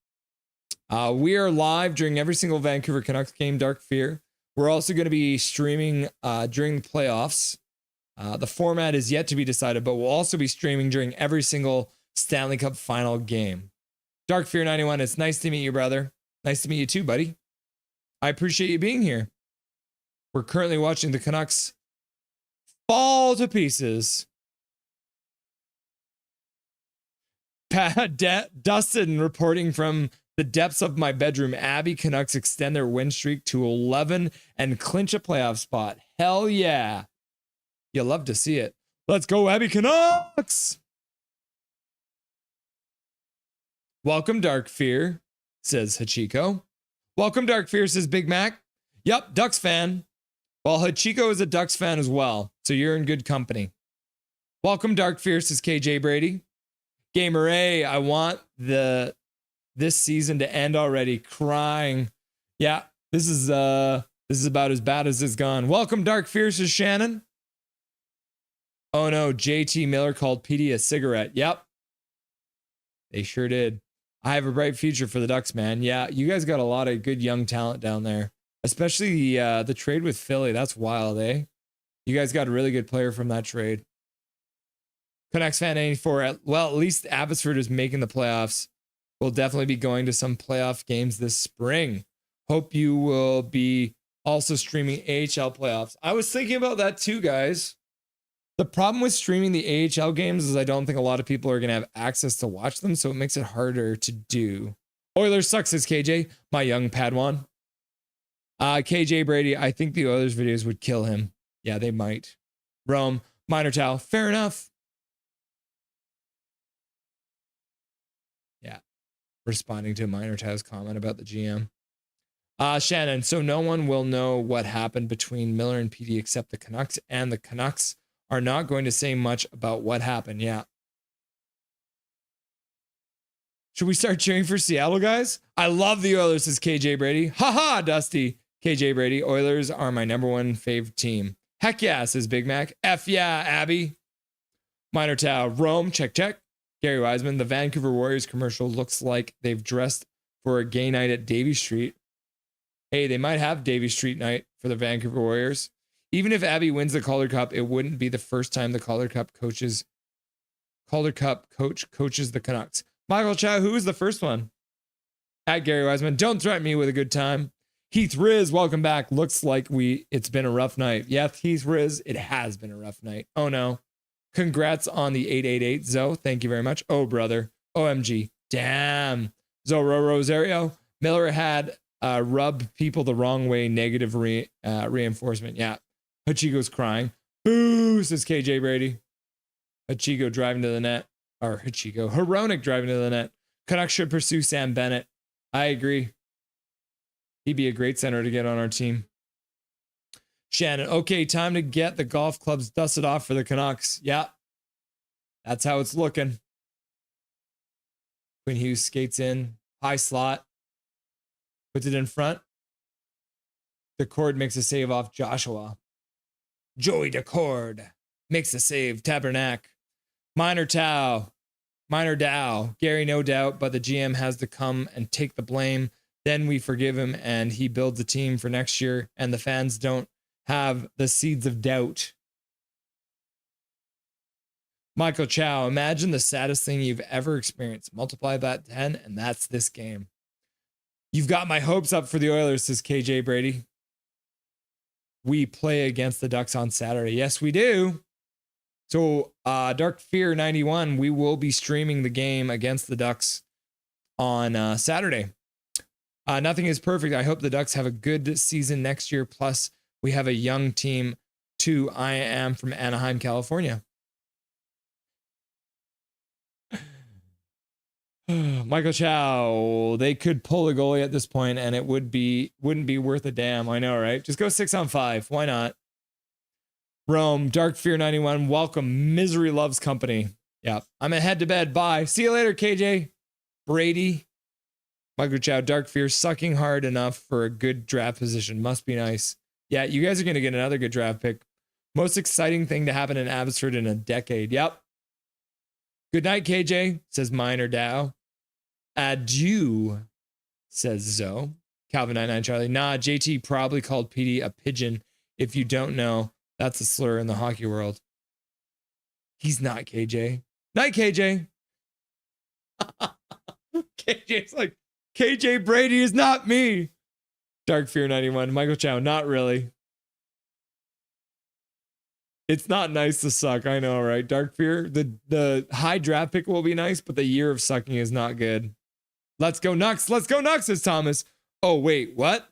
We are live during every single Vancouver Canucks game, Dark Fear. We're also going to be streaming during the playoffs. The format is yet to be decided, but we'll also be streaming during every single Stanley Cup final game. Dark Fear 91, it's nice to meet you, brother. Nice to meet you too, buddy. I appreciate you being here. We're currently watching the Canucks fall to pieces. Dustin reporting from the depths of my bedroom. Abby Canucks extend their win streak to 11 and clinch a playoff spot. Hell yeah. You'll love to see it. Let's go, Abby Canucks. Welcome, Dark Fear, says Hachiko. Welcome, Dark Fear, says Big Mac. Yep, Ducks fan. Well, Hachiko is a Ducks fan as well, so you're in good company. Welcome, Dark Fear, says KJ Brady. Gamer A, I want this season to end already. Crying. Yeah, this is about as bad as it's gone. Welcome, Dark Fear, says Shannon. Oh no, JT Miller called PD a cigarette. Yep. They sure did. I have a bright future for the Ducks, man. Yeah, you guys got a lot of good young talent down there. Especially the trade with Philly. That's wild, eh? You guys got a really good player from that trade. Canucks fan 84. Well, at least Abbotsford is making the playoffs. We'll definitely be going to some playoff games this spring. Hope you will be also streaming AHL playoffs. I was thinking about that too, guys. The problem with streaming the AHL games is I don't think a lot of people are going to have access to watch them, so it makes it harder to do. Oilers sucks, says KJ, my young Padawan. KJ Brady, I think the Oilers videos would kill him. Yeah, they might. Rome, Minor Tau, fair enough. Yeah, responding to Minor Tau's comment about the GM. Shannon, so no one will know what happened between Miller and PD except the Canucks, and the Canucks are not going to say much about what happened. Yeah. Should we start cheering for Seattle, guys? I love the Oilers, says KJ Brady. Haha, Dusty. KJ Brady, Oilers are my number one favorite team. Heck yeah, says Big Mac. F yeah, Abby. Minor Tau, Rome, check. Gary Wiseman, the Vancouver Warriors commercial looks like they've dressed for a gay night at Davie Street. Hey, they might have Davie Street night for the Vancouver Warriors. Even if Abby wins the Calder Cup, it wouldn't be the first time the Calder Cup coach coaches the Canucks. Michael Chow, who was the first one? At Gary Wiseman, don't threaten me with a good time. Heath Riz, welcome back. Looks like it's been a rough night. Yeah, Heath Riz, it has been a rough night. Oh no. Congrats on the 888, Zoe. Thank you very much. Oh, brother. OMG. Damn. Zoro Rosario. Miller had rubbed people the wrong way. Negative reinforcement. Yeah. Hachiko's crying. Boo, says KJ Brady. Hachiko driving to the net. Or Hachiko. Hronek driving to the net. Canucks should pursue Sam Bennett. I agree. He'd be a great center to get on our team. Shannon, okay, time to get the golf clubs dusted off for the Canucks. Yeah, that's how it's looking. Quinn Hughes skates in, high slot, puts it in front. Decord makes a save off Joshua. Joey Decord makes a save. Tabernac. Minor Dow. Gary, no doubt, but the GM has to come and take the blame. Then we forgive him and he builds a team for next year, and the fans don't have the seeds of doubt. Michael Chow, imagine the saddest thing you've ever experienced. Multiply that 10, and that's this game. You've got my hopes up for the Oilers, says KJ Brady. We play against the Ducks on Saturday. Yes, we do. So, Dark Fear 91, we will be streaming the game against the Ducks on Saturday. Nothing is perfect. I hope the Ducks have a good season next year. Plus, we have a young team too. I am from Anaheim, California. Michael Chow, they could pull a goalie at this point and it wouldn't be worth a damn. I know, right? Just go 6-on-5. Why not? Rome, Dark Fear 91, welcome. Misery loves company. Yeah, I'm a head to bed. Bye. See you later, KJ. Brady. Michael Chow, Dark Fear, sucking hard enough for a good draft position. Must be nice. Yeah, you guys are going to get another good draft pick. Most exciting thing to happen in Abbotsford in a decade. Yep. Good night, KJ, says Minor Dow. Adieu, says Zoe. Calvin 99 Charlie. Nah, JT probably called PD a pigeon. If you don't know, that's a slur in the hockey world. He's not KJ. Night, KJ. KJ's like, KJ Brady is not me. Dark Fear 91. Michael Chow, not really. It's not nice to suck. I know, right? Dark Fear. The high draft pick will be nice, but the year of sucking is not good. Let's go Nucks. Let's go Nucks, says Thomas. Oh, wait, what?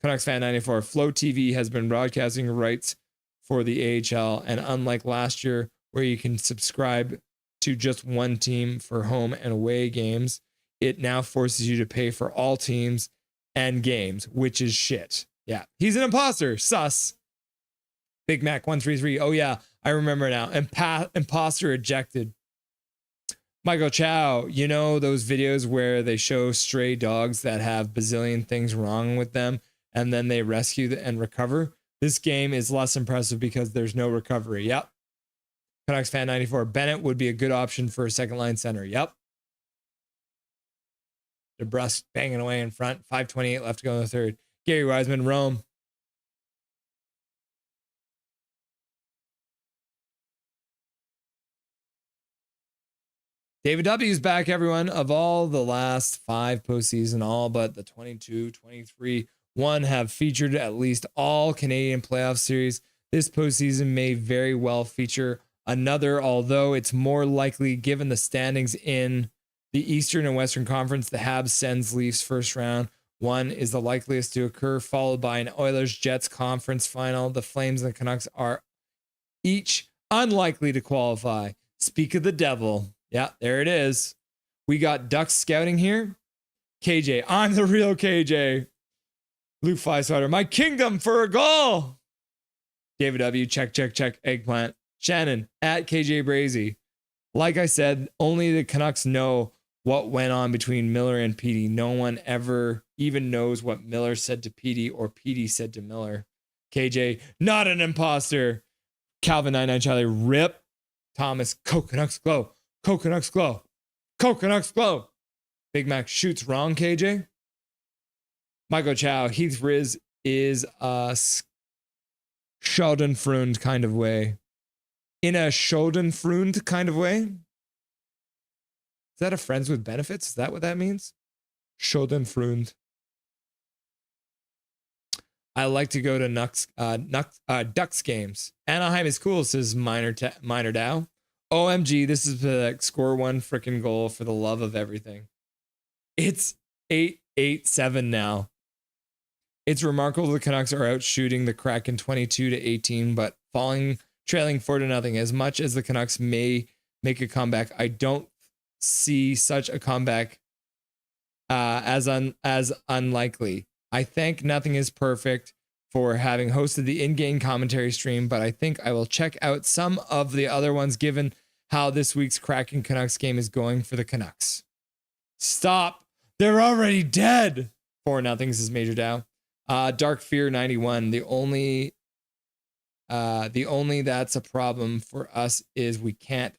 Canucks Fan 94. Flow TV has been broadcasting rights for the AHL, and unlike last year, where you can subscribe to just one team for home and away games, it now forces you to pay for all teams and games, which is shit. Yeah, he's an imposter. Sus. Big Mac 133. Oh yeah, I remember now. Imposter ejected. Michael Chow, you know those videos where they show stray dogs that have bazillion things wrong with them and then they rescue and recover? This game is less impressive because there's no recovery. Yep. Canucks Fan 94. Bennett would be a good option for a second line center. Yep. DeBrusque banging away in front. 5:28 left to go in the third. Gary Wiseman, Rome. David W is back, everyone. Of all the last 5 postseason, all but the 22, 23, 1 have featured at least all Canadian playoff series. This postseason may very well feature another, although it's more likely given the standings in the Eastern and Western Conference. The Habs sends Leafs first round. 1 is the likeliest to occur, followed by an Oilers-Jets conference final. The Flames and the Canucks are each unlikely to qualify. Speak of the devil. Yeah, there it is. We got Ducks scouting here. KJ, I'm the real KJ. Luke Flyswatter, my kingdom for a goal. David W, check. Eggplant. Shannon, at KJ Brazy. Like I said, only the Canucks know what went on between Miller and Petey. No one ever even knows what Miller said to Petey or Petey said to Miller. KJ, not an imposter. Calvin 99 Charlie, rip. Thomas, Canucks glow. Canucks glow. Canucks glow. Big Mac shoots wrong, KJ. Michael Chow, Heath Riz is a Schadenfreude kind of way. In a Schadenfreude kind of way? Is that a friends with benefits? Is that what that means? Schadenfreude. I like to go to Ducks games. Anaheim is cool, says Minor Dow. OMG, this is like score 1 freaking goal for the love of everything. It's 8-8-7 now. It's remarkable the Canucks are out shooting the Kraken 22-18, but trailing 4-0. As much as the Canucks may make a comeback, I don't see such a comeback as unlikely. I think nothing is perfect for having hosted the in-game commentary stream, but I think I will check out some of the other ones given how this week's Kraken Canucks game is going for the Canucks. Stop. They're already dead. 4-0 is Major Dow. Dark Fear 91. The only that's a problem for us is we can't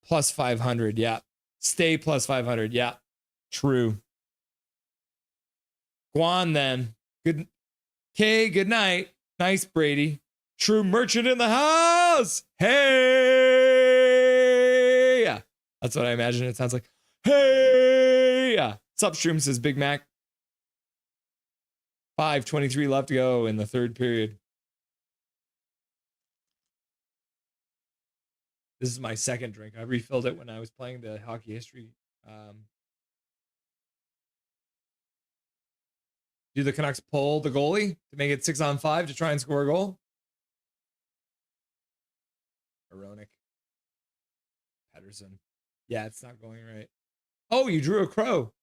plus 500. Yeah. Stay plus 500. Yeah. True. Go on then. Good. Okay, good night. Nice, Brady. True merchant in the house. Hey. Yeah. That's what I imagine it sounds like. Hey. Yeah. Sup, Shroom, says Big Mac. 5:23 left to go in the third period. This is my second drink. I refilled it when I was playing the hockey history. Do the Canucks pull the goalie to make it 6-on-5 to try and score a goal? Ironic. Pedersen. Yeah, it's not going right. Oh, you drew a crow.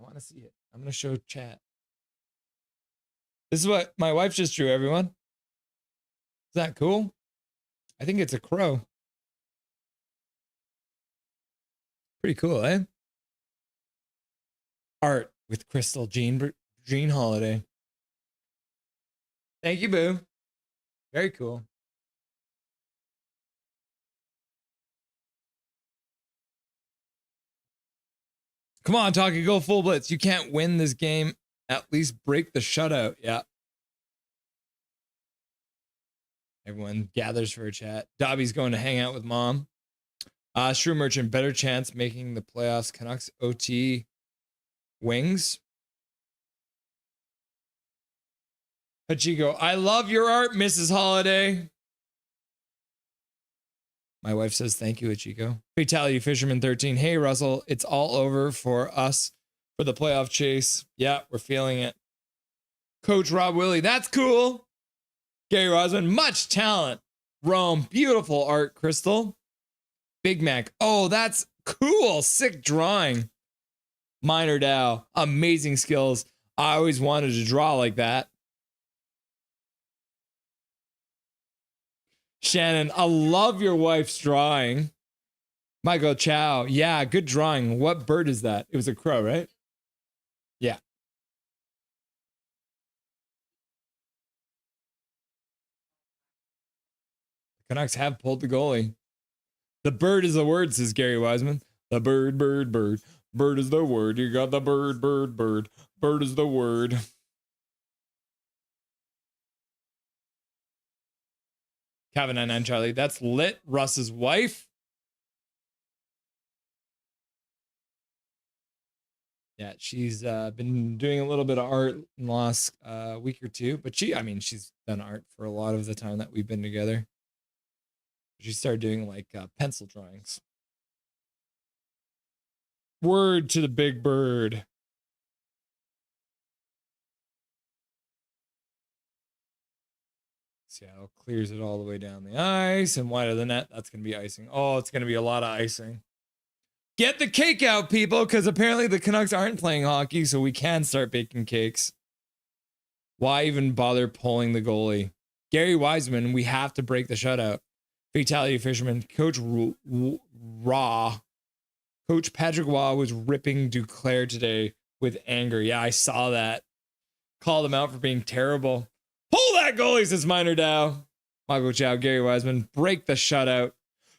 I want to see it. I'm going to show chat. This is what my wife just drew, everyone. Is that cool? I think it's a crow. Pretty cool, eh? Art with Crystal Jean Holiday. Thank you, boo. Very cool. Come on, Talkie, go full blitz. You can't win this game. At least break the shutout. Yeah. Everyone gathers for a chat. Dobby's going to hang out with mom. Shrew Merchant, better chance making the playoffs. Canucks OT wings. Hachiko, I love your art, Mrs. Holiday. My wife says thank you, Hachiko. Fatality Fisherman 13. Hey, Russell, it's all over for us for the playoff chase. Yeah, we're feeling it. Coach Rob Willie, that's cool. Gary Rosman, much talent. Rome, beautiful art, Crystal. Big Mac, oh, that's cool. Sick drawing. Minor Dow, amazing skills. I always wanted to draw like that. Shannon, I love your wife's drawing. Michael Chow, yeah, good drawing. What bird is that? It was a crow, right? Yeah. The Canucks have pulled the goalie. The bird is the word, says Gary Wiseman. The bird, bird, bird. Bird is the word. You got the bird, bird, bird. Bird is the word. Kevin 99 Charlie, that's lit. Russ's wife. Yeah, she's been doing a little bit of art in the last week or two, but she's done art for a lot of the time that we've been together. She started doing like pencil drawings. Word to the big bird. Seattle clears it all the way down the ice and wide of the net. That's going to be icing. Oh, it's going to be a lot of icing. Get the cake out, people, because apparently the Canucks aren't playing hockey, so we can start baking cakes. Why even bother pulling the goalie? Gary Wiseman, we have to break the shutout. Fatality Fisherman, Coach Raw. Coach Patrick Waugh was ripping Duclair today with anger. Yeah, I saw that. Called him out for being terrible. Pull that goalie, says Minor Dow. Michael Chow, Gary Wiseman, break the shutout.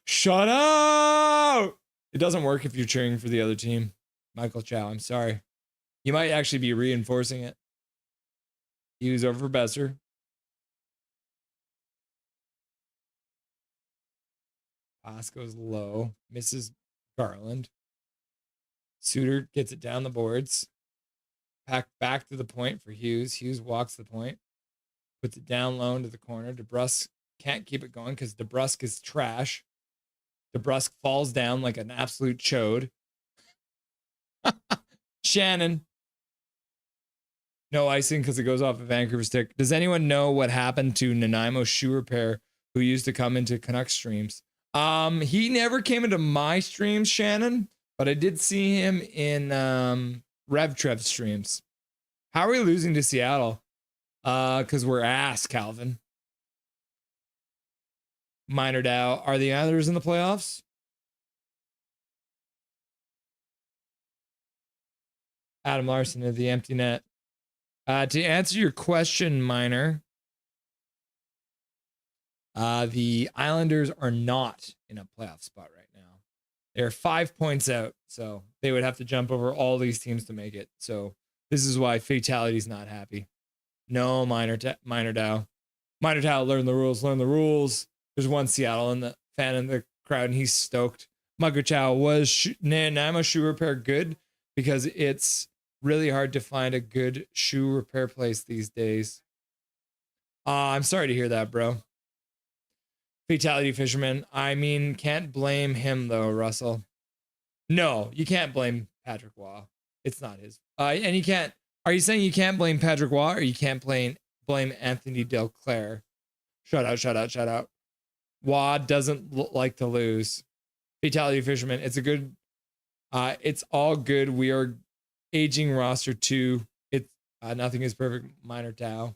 Shut out! It doesn't work if you're cheering for the other team. Michael Chow, I'm sorry. You might actually be reinforcing it. He was over for Besser. Pass goes low. Misses Garland. Suter gets it down the boards. Back to the point for Hughes. Hughes walks the point. Puts it down low into the corner. DeBrusk can't keep it going because DeBrusk is trash. DeBrusk falls down like an absolute chode. Shannon. No icing because it goes off a Vancouver stick. Does anyone know what happened to Nanaimo shoe repair who used to come into Canucks streams? He never came into my streams, Shannon, but I did see him in RevTrev streams. How are we losing to Seattle? Because we're ass, Calvin. Minor Dow. Are the Islanders in the playoffs? Adam Larson of the empty net. To answer your question, Minor, the Islanders are not in a playoff spot right now. They're 5 points out, so they would have to jump over all these teams to make it. So this is why Fatality's not happy. No, Minor Dow. Minor Dow, learn the rules, learn the rules. There's one Seattle in the fan in the crowd, and he's stoked. Mugger Chow, was Nanaimo shoe repair good? Because it's really hard to find a good shoe repair place these days. I'm sorry to hear that, bro. Fatality Fisherman. I mean, can't blame him though, Russell. No, you can't blame Patrick Waugh. It's not his. And you can't. Are you saying you can't blame Patrick Waugh or you can't blame Anthony Delclaire? Shut out. Waugh doesn't like to lose. Fatality Fisherman. It's a good. It's all good. We are aging roster too. It's nothing is perfect. Minor Tao.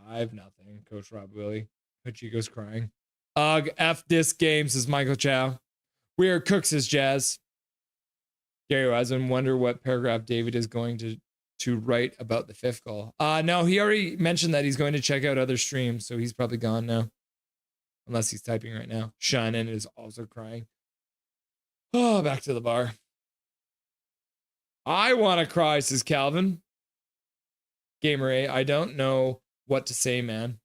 5-0. Coach Rob Willie. Pachico's crying. Ugh, F this game, says Michael Chow. We are cooks, says Jazz. Gary Wiseman, wonder what paragraph David is going to write about the fifth goal. No, he already mentioned that he's going to check out other streams, so he's probably gone now. Unless he's typing right now. Shannon is also crying. Oh, back to the bar. I want to cry, says Calvin. Gamer A, I don't know what to say, man.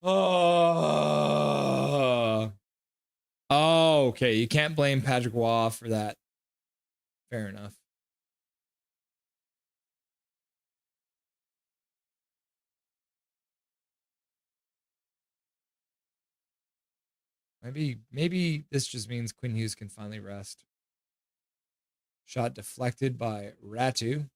Oh, okay. You can't blame Patrick Waugh for that. Fair enough. Maybe this just means Quinn Hughes can finally rest. Shot deflected by Ratu.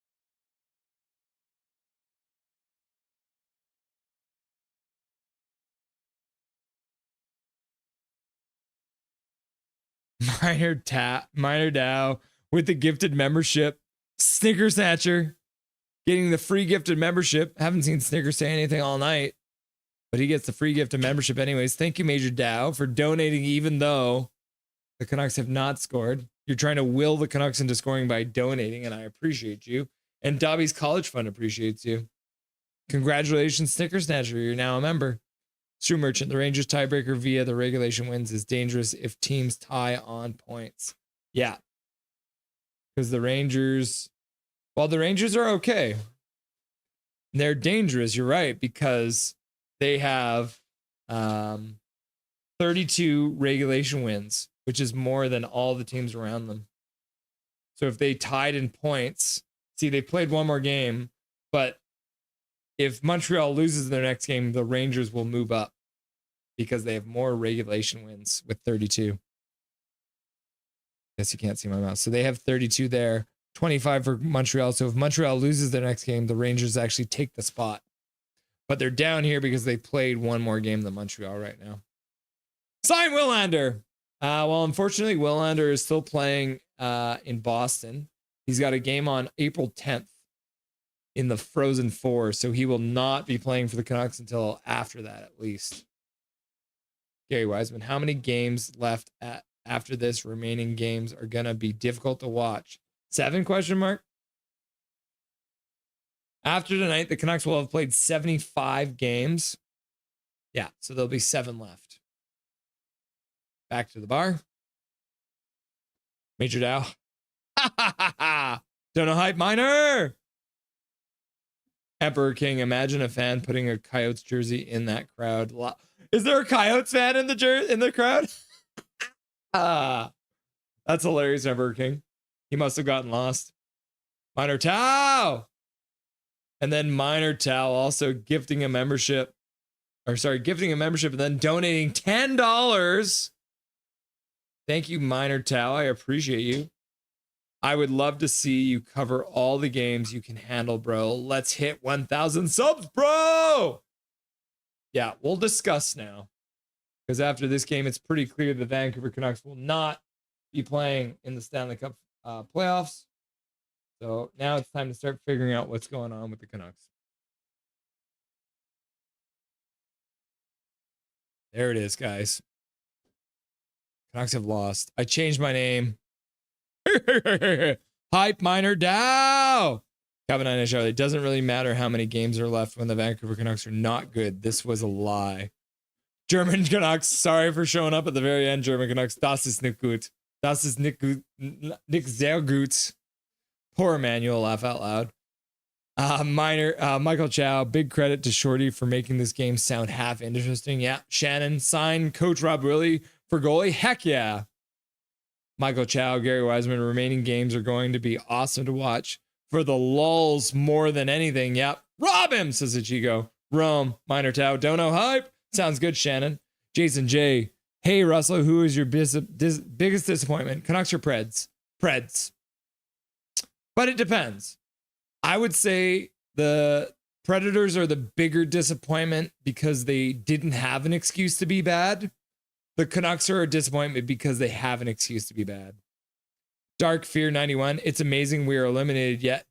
Minor Dow with the gifted membership. Snicker Snatcher getting the free gifted membership. Haven't seen Snicker say anything all night, but he gets the free gift of membership anyways. Thank you, Major Dow, for donating even though the Canucks have not scored. You're trying to will the Canucks into scoring by donating, and I appreciate you. And Dobby's College Fund appreciates you. Congratulations, Snicker Snatcher. You're now a member. Stu Merchant, the Rangers tiebreaker via the regulation wins is dangerous if teams tie on points. Yeah. Because the Rangers are okay. They're dangerous, you're right, because they have 32 regulation wins, which is more than all the teams around them. So if they tied in points, see, they played one more game, but if Montreal loses their next game, the Rangers will move up because they have more regulation wins with 32. Guess you can't see my mouse. So they have 32 there, 25 for Montreal. So if Montreal loses their next game, the Rangers actually take the spot. But they're down here because they played one more game than Montreal right now. Sign Willander. Well, unfortunately, Willander is still playing in Boston. He's got a game on April 10th. In the Frozen Four, so he will not be playing for the Canucks until after that, at least. Gary Wiseman, how many games left after this? Remaining games are gonna be difficult to watch. 7 question mark. After tonight, the Canucks will have played 75 games. Yeah, so there'll be 7 left. Back to the bar. Major Dow. Don't know hype minor. Emperor King, imagine a fan putting a Coyotes jersey in that crowd. Is there a Coyotes fan in the crowd? That's hilarious, Emperor King. He must have gotten lost. Minor Tao. And then Minor Tao also gifting a membership. gifting a membership and then donating $10. Thank you, Minor Tao. I appreciate you. I would love to see you cover all the games you can handle, bro. Let's hit 1,000 subs, bro. Yeah, we'll discuss now. Because after this game, it's pretty clear the Vancouver Canucks will not be playing in the Stanley Cup playoffs. So now it's time to start figuring out what's going on with the Canucks. There it is, guys. Canucks have lost. I changed my name. Hype Minor Dow. Kevin and Charlie. It doesn't really matter how many games are left when the Vancouver Canucks are not good. This was a lie. German Canucks. Sorry for showing up at the very end, German Canucks. Das ist nicht gut. Das ist nicht sehr gut. Poor Emmanuel, laugh out loud. Michael Chow, big credit to Shorty for making this game sound half interesting. Yeah. Shannon, sign Coach Rob Willie for goalie. Heck yeah. Michael Chow, Gary Wiseman, remaining games are going to be awesome to watch for the lulls more than anything. Yep. Rob him, says Ichigo. Rome, Minor Tao, don't know hype. Sounds good, Shannon. Jason J. Hey, Russell, who is your biggest disappointment? Canucks or Preds? Preds. But it depends. I would say the Predators are the bigger disappointment because they didn't have an excuse to be bad. The Canucks are a disappointment because they have an excuse to be bad. Dark Fear 91. It's amazing we are eliminated yet.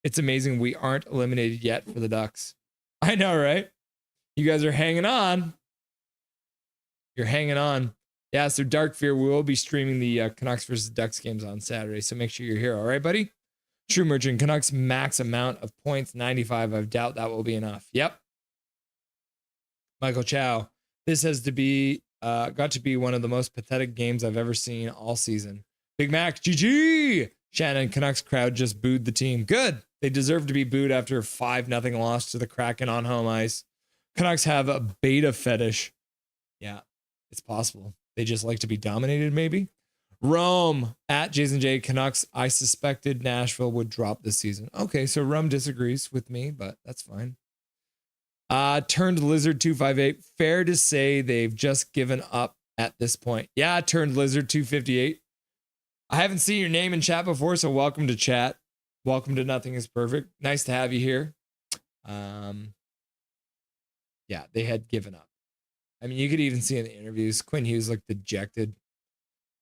It's amazing we aren't eliminated yet for the Ducks. I know, right? You guys are hanging on. You're hanging on. Yeah, so Dark Fear will be streaming the Canucks versus Ducks games on Saturday, so make sure you're here. All right, buddy? True Merchant, Canucks max amount of points, 95. I doubt that will be enough. Yep. Michael Chow. This has to be got to be one of the most pathetic games I've ever seen all season. Big Mac, GG. Shannon, Canucks crowd just booed the team. Good. They deserve to be booed after a 5-0 loss to the Kraken on home ice. Canucks have a beta fetish. Yeah, it's possible. They just like to be dominated, maybe. Rome at Jason J. Canucks. I suspected Nashville would drop this season. Okay, so Rome disagrees with me, but that's fine. Turned Lizard 258. Fair to say they've just given up at this point. Yeah, Turned Lizard 258. I haven't seen your name in chat before, so welcome to chat. Welcome to Nothing is Perfect. Nice to have you here. Yeah, they had given up. I mean, you could even see in the interviews, Quinn Hughes looked dejected.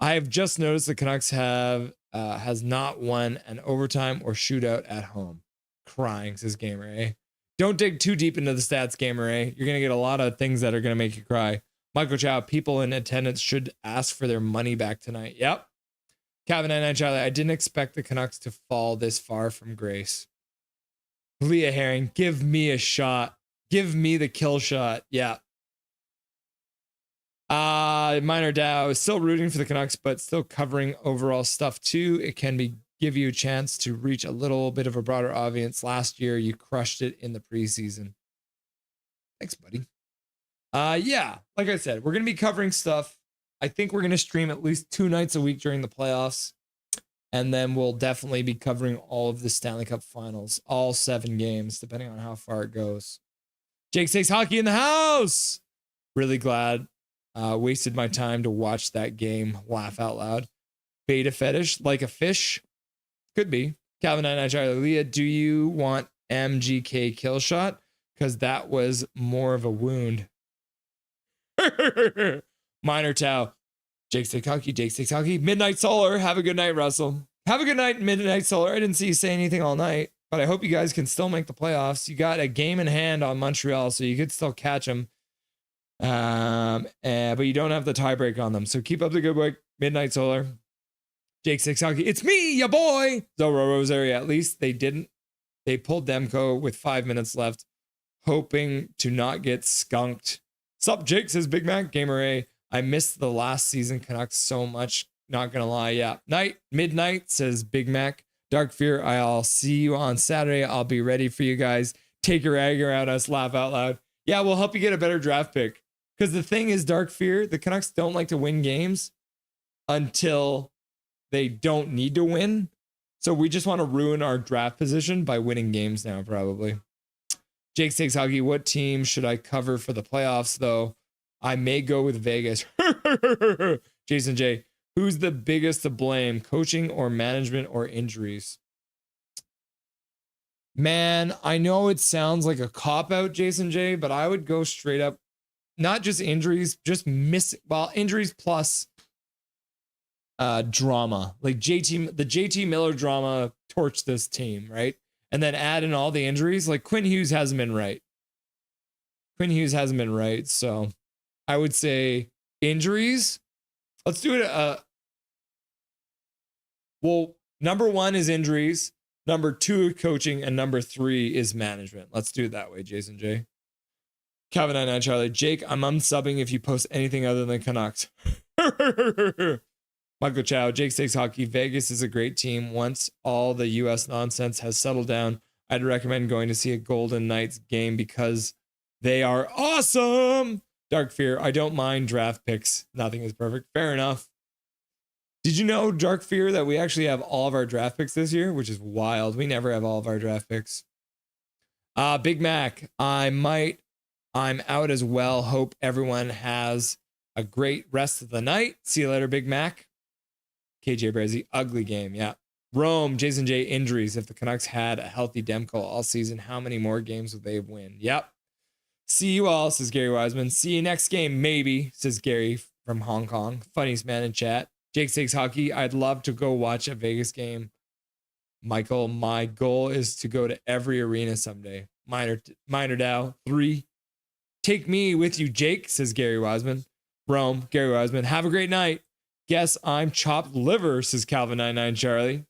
I have just noticed the Canucks has not won an overtime or shootout at home. Crying, says Gamer A. Don't dig too deep into the stats, Gamer A. You're going to get a lot of things that are going to make you cry. Michael Chow, people in attendance should ask for their money back tonight. Yep. Kevin and Charlie, I didn't expect the Canucks to fall this far from grace. Leah Herring, give me a shot. Give me the kill shot. Yeah. Minor Dow is still rooting for the Canucks, but still covering overall stuff too. It can give you a chance to reach a little bit of a broader audience. Last year, you crushed it in the preseason. Thanks, buddy. Yeah, like I said, we're going to be covering stuff. I think we're going to stream at least 2 nights a week during the playoffs. And then we'll definitely be covering all of the Stanley Cup finals, all 7 games, depending on how far it goes. Jake Stakes Hockey in the house. Really glad. Wasted my time to watch that game. Laugh out loud. Beta fetish, like a fish. Could be. Calvin and Charlie, Leah, do you want MGK kill shot? Because that was more of a wound. Minor Tau. Jake Stakes Hockey, Jake Stakes Hockey. Midnight Solar. Have a good night, Russell. Have a good night, Midnight Solar. I didn't see you say anything all night, but I hope you guys can still make the playoffs. You got a game in hand on Montreal, so you could still catch them. But you don't have the tiebreak on them. So keep up the good work, Midnight Solar. Jake Stakes Hockey. It's me, ya boy. Zoro Rosario. At least they didn't. They pulled Demko with 5 minutes left, hoping to not get skunked. Sup, Jake, says Big Mac. Gamer A. I missed the last season Canucks so much. Not gonna lie. Yeah. Midnight, says Big Mac. Dark Fear. I'll see you on Saturday. I'll be ready for you guys. Take your rag around us. Laugh out loud. Yeah, we'll help you get a better draft pick. Because the thing is, Dark Fear, the Canucks don't like to win games until they don't need to win. So we just want to ruin our draft position by winning games now, probably. Jake Stakes Hockey, what team should I cover for the playoffs, though? I may go with Vegas. Jason J, who's the biggest to blame, coaching or management or injuries? Man, I know it sounds like a cop-out, Jason J, but I would go straight up, not just injuries, just injuries plus drama. Like the JT Miller drama torched this team, right? And then add in all the injuries. Like Quinn Hughes hasn't been right. So I would say injuries. Let's do it. Well, number 1 is injuries. Number 2, coaching. And number 3 is management. Let's do it that way, Jason J. Calvin 99 Charlie. Jake, I'm unsubbing if you post anything other than Canucks. Michael Chow, Jake Stakes Hockey. Vegas is a great team. Once all the U.S. nonsense has settled down, I'd recommend going to see a Golden Knights game because they are awesome. Dark Fear, I don't mind draft picks. Nothing is perfect. Fair enough. Did you know, Dark Fear, that we actually have all of our draft picks this year, which is wild. We never have all of our draft picks. Big Mac, I'm out as well. Hope everyone has a great rest of the night. See you later, Big Mac. KJ Brezzi, ugly game. Yeah. Rome, Jason J, injuries. If the Canucks had a healthy Demko all season, how many more games would they win? Yep. See you all, says Gary Wiseman. See you next game, maybe, says Gary from Hong Kong. Funniest man in chat. Jake Stakes Hockey, I'd love to go watch a Vegas game. Michael, my goal is to go to every arena someday. Minor Dow, 3. Take me with you, Jake, says Gary Wiseman. Rome, Gary Wiseman, have a great night. Guess I'm chopped liver, says Calvin 99 Charlie.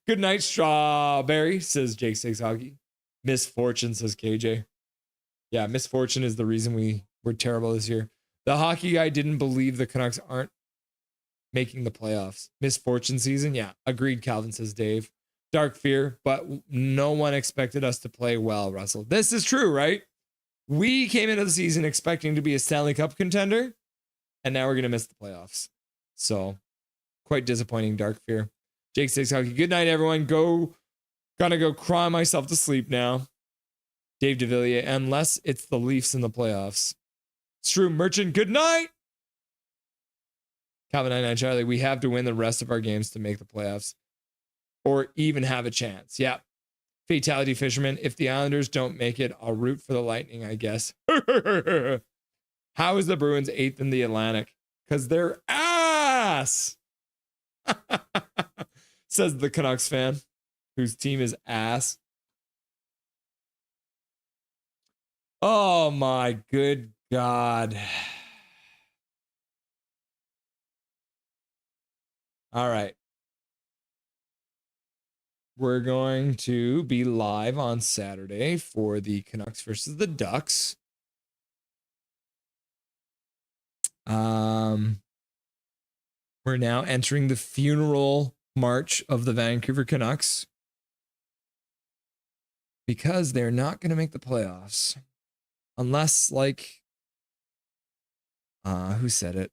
Good night, Strawberry, says Jake Stakes Hockey. Misfortune, says KJ. Yeah, misfortune is the reason we were terrible this year. The hockey guy didn't believe the Canucks aren't making the playoffs. Misfortune season? Yeah, agreed, Calvin, says Dave. Dark Fear, but no one expected us to play well, Russell. This is true, right? We came into the season expecting to be a Stanley Cup contender, and now we're going to miss the playoffs. So, quite disappointing, Dark Fear. Jake Stakes Hockey. Good night, everyone. Gonna go cry myself to sleep now. Dave DeVilliers, unless it's the Leafs in the playoffs. Strew Merchant, good night. Calvin 99 Charlie, we have to win the rest of our games to make the playoffs or even have a chance. Yeah. Fatality Fisherman, if the Islanders don't make it, I'll root for the Lightning, I guess. How is the Bruins 8th in the Atlantic? Because they're ass. Says the Canucks fan, whose team is ass. Oh my good God. All right. We're going to be live on Saturday for the Canucks versus the Ducks. We're now entering the funeral march of the Vancouver Canucks because they're not going to make the playoffs unless, like, who said it?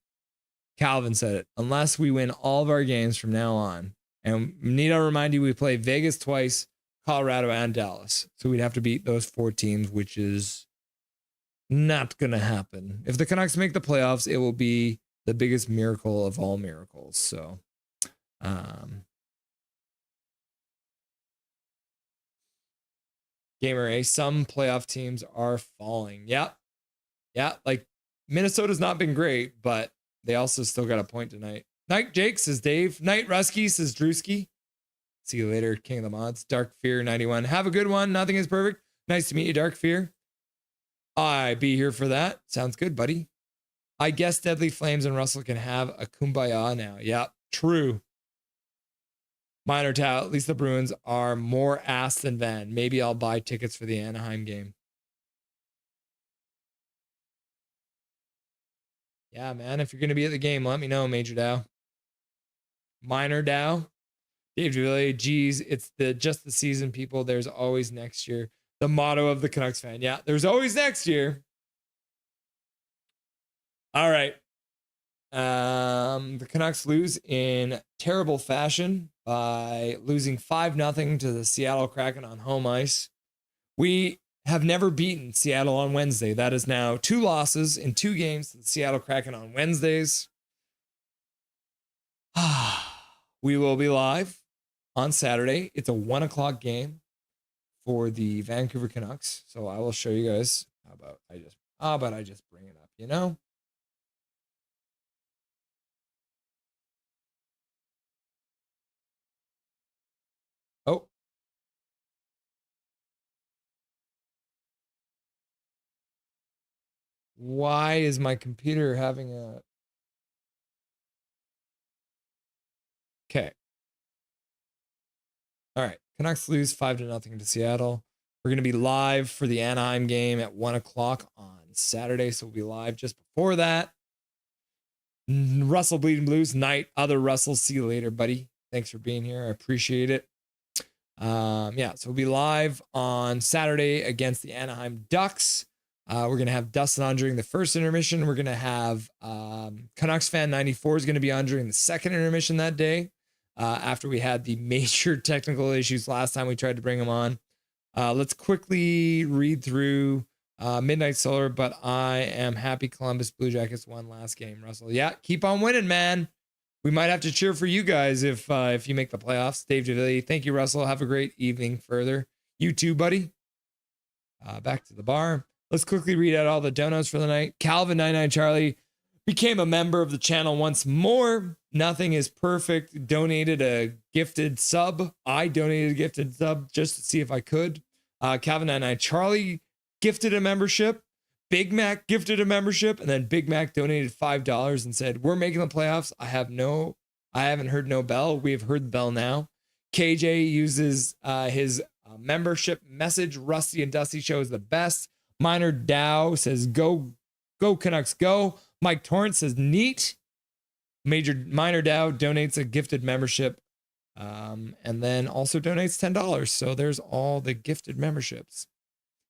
Calvin said it. Unless we win all of our games from now on. And need I remind you, we play Vegas twice, Colorado, and Dallas. So we'd have to beat those 4 teams, which is not going to happen. If the Canucks make the playoffs, it will be the biggest miracle of all miracles. So, Gamer A, some playoff teams are falling. Yeah. Yeah. Like Minnesota's not been great, but they also still got a point tonight. Night Jake, says Dave. Night Rusky, says Drewski. See you later, King of the Mods. Dark Fear 91. Have a good one. Nothing is perfect. Nice to meet you, Dark Fear. I be here for that. Sounds good, buddy. I guess Deadly Flames and Russell can have a kumbaya now. Yeah, true. Minor Tao, at least the Bruins are more ass than Van. Maybe I'll buy tickets for the Anaheim game. Yeah, man, if you're going to be at the game, let me know, Major Dow. Minor Dow. Dave DeVilliers, geez, it's just the season, people. There's always next year. The motto of the Canucks fan. Yeah, there's always next year. All right. The Canucks lose in terrible fashion by losing 5-0 to the Seattle Kraken on home ice. We have never beaten Seattle on Wednesday. That is now 2 losses in 2 games to the Seattle Kraken on Wednesdays. We will be live on Saturday. It's a 1 o'clock game for the Vancouver Canucks. So I will show you guys. How about I just bring it up, you know? Oh. Why is my computer having a... Okay. All right. Canucks lose 5-0 to Seattle. We're going to be live for the Anaheim game at 1 o'clock on Saturday. So we'll be live just before that. Russell Bleeding Blues night. Other Russell, see you later, buddy. Thanks for being here. I appreciate it. Yeah, so we'll be live on Saturday against the Anaheim Ducks. We're going to have Dustin on during the first intermission. We're going to have Canucks Fan 94 is going to be on during the second intermission that day. After we had the major technical issues last time we tried to bring him on. Let's quickly read through Midnight Solar, but I am happy Columbus Blue Jackets won last game, Russell. Yeah, keep on winning, man. We might have to cheer for you guys if you make the playoffs. Dave Javilli, thank you, Russell. Have a great evening further. You too, buddy. Back to the bar. Let's quickly read out all the donuts for the night. Calvin99 Charlie became a member of the channel once more. Nothing is perfect. Donated a gifted sub. I donated a gifted sub just to see if I could. Calvin99 Charlie gifted a membership. Big Mac gifted a membership, and then Big Mac donated $5 and said, "We're making the playoffs. I haven't heard no bell. We have heard the bell now." KJ uses his membership message. Rusty and Dusty Show is the best. Minor Dow says, "Go Canucks, go." Mike Torrance says, "Neat." Minor Dow donates a gifted membership, and then also donates $10. So there's all the gifted memberships.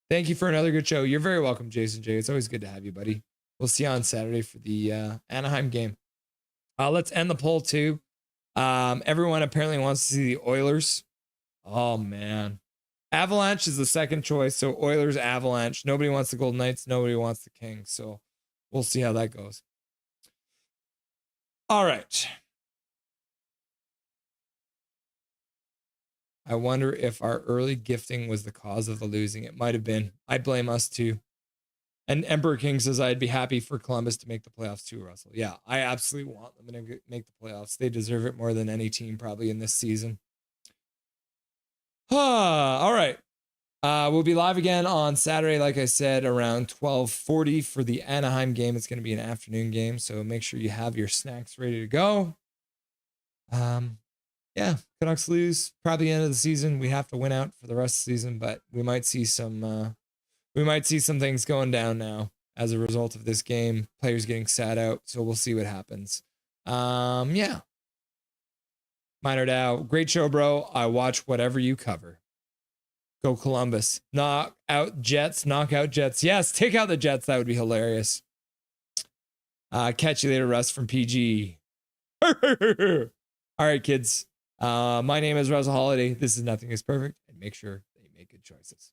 Thank you for another good show. You're very welcome, Jason J. It's always good to have you, buddy. We'll see you on Saturday for the Anaheim game. Let's end the poll too. Everyone apparently wants to see the Oilers. Oh man. Avalanche is the second choice. So Oilers, Avalanche. Nobody wants the Golden Knights. Nobody wants the Kings. So we'll see how that goes. All right. I wonder if our early gifting was the cause of the losing. It might have been. I blame us too. And Emperor King says, "I'd be happy for Columbus to make the playoffs too, Russell." Yeah, I absolutely want them to make the playoffs. They deserve it more than any team probably in this season. All right. We'll be live again on Saturday, like I said, around 12:40 for the Anaheim game. It's going to be an afternoon game, so make sure you have your snacks ready to go. Yeah, Canucks lose probably the end of the season. We have to win out for the rest of the season, but we might see some things going down now as a result of this game. Players getting sat out, so we'll see what happens. Yeah. Minor Dow, great show, bro. I watch whatever you cover. Go Columbus. Knock out Jets. Yes, take out the Jets. That would be hilarious. Catch you later, Russ from PG. All right, kids. My name is Russell Holiday. This is Nothing is Perfect, and make sure that you make good choices.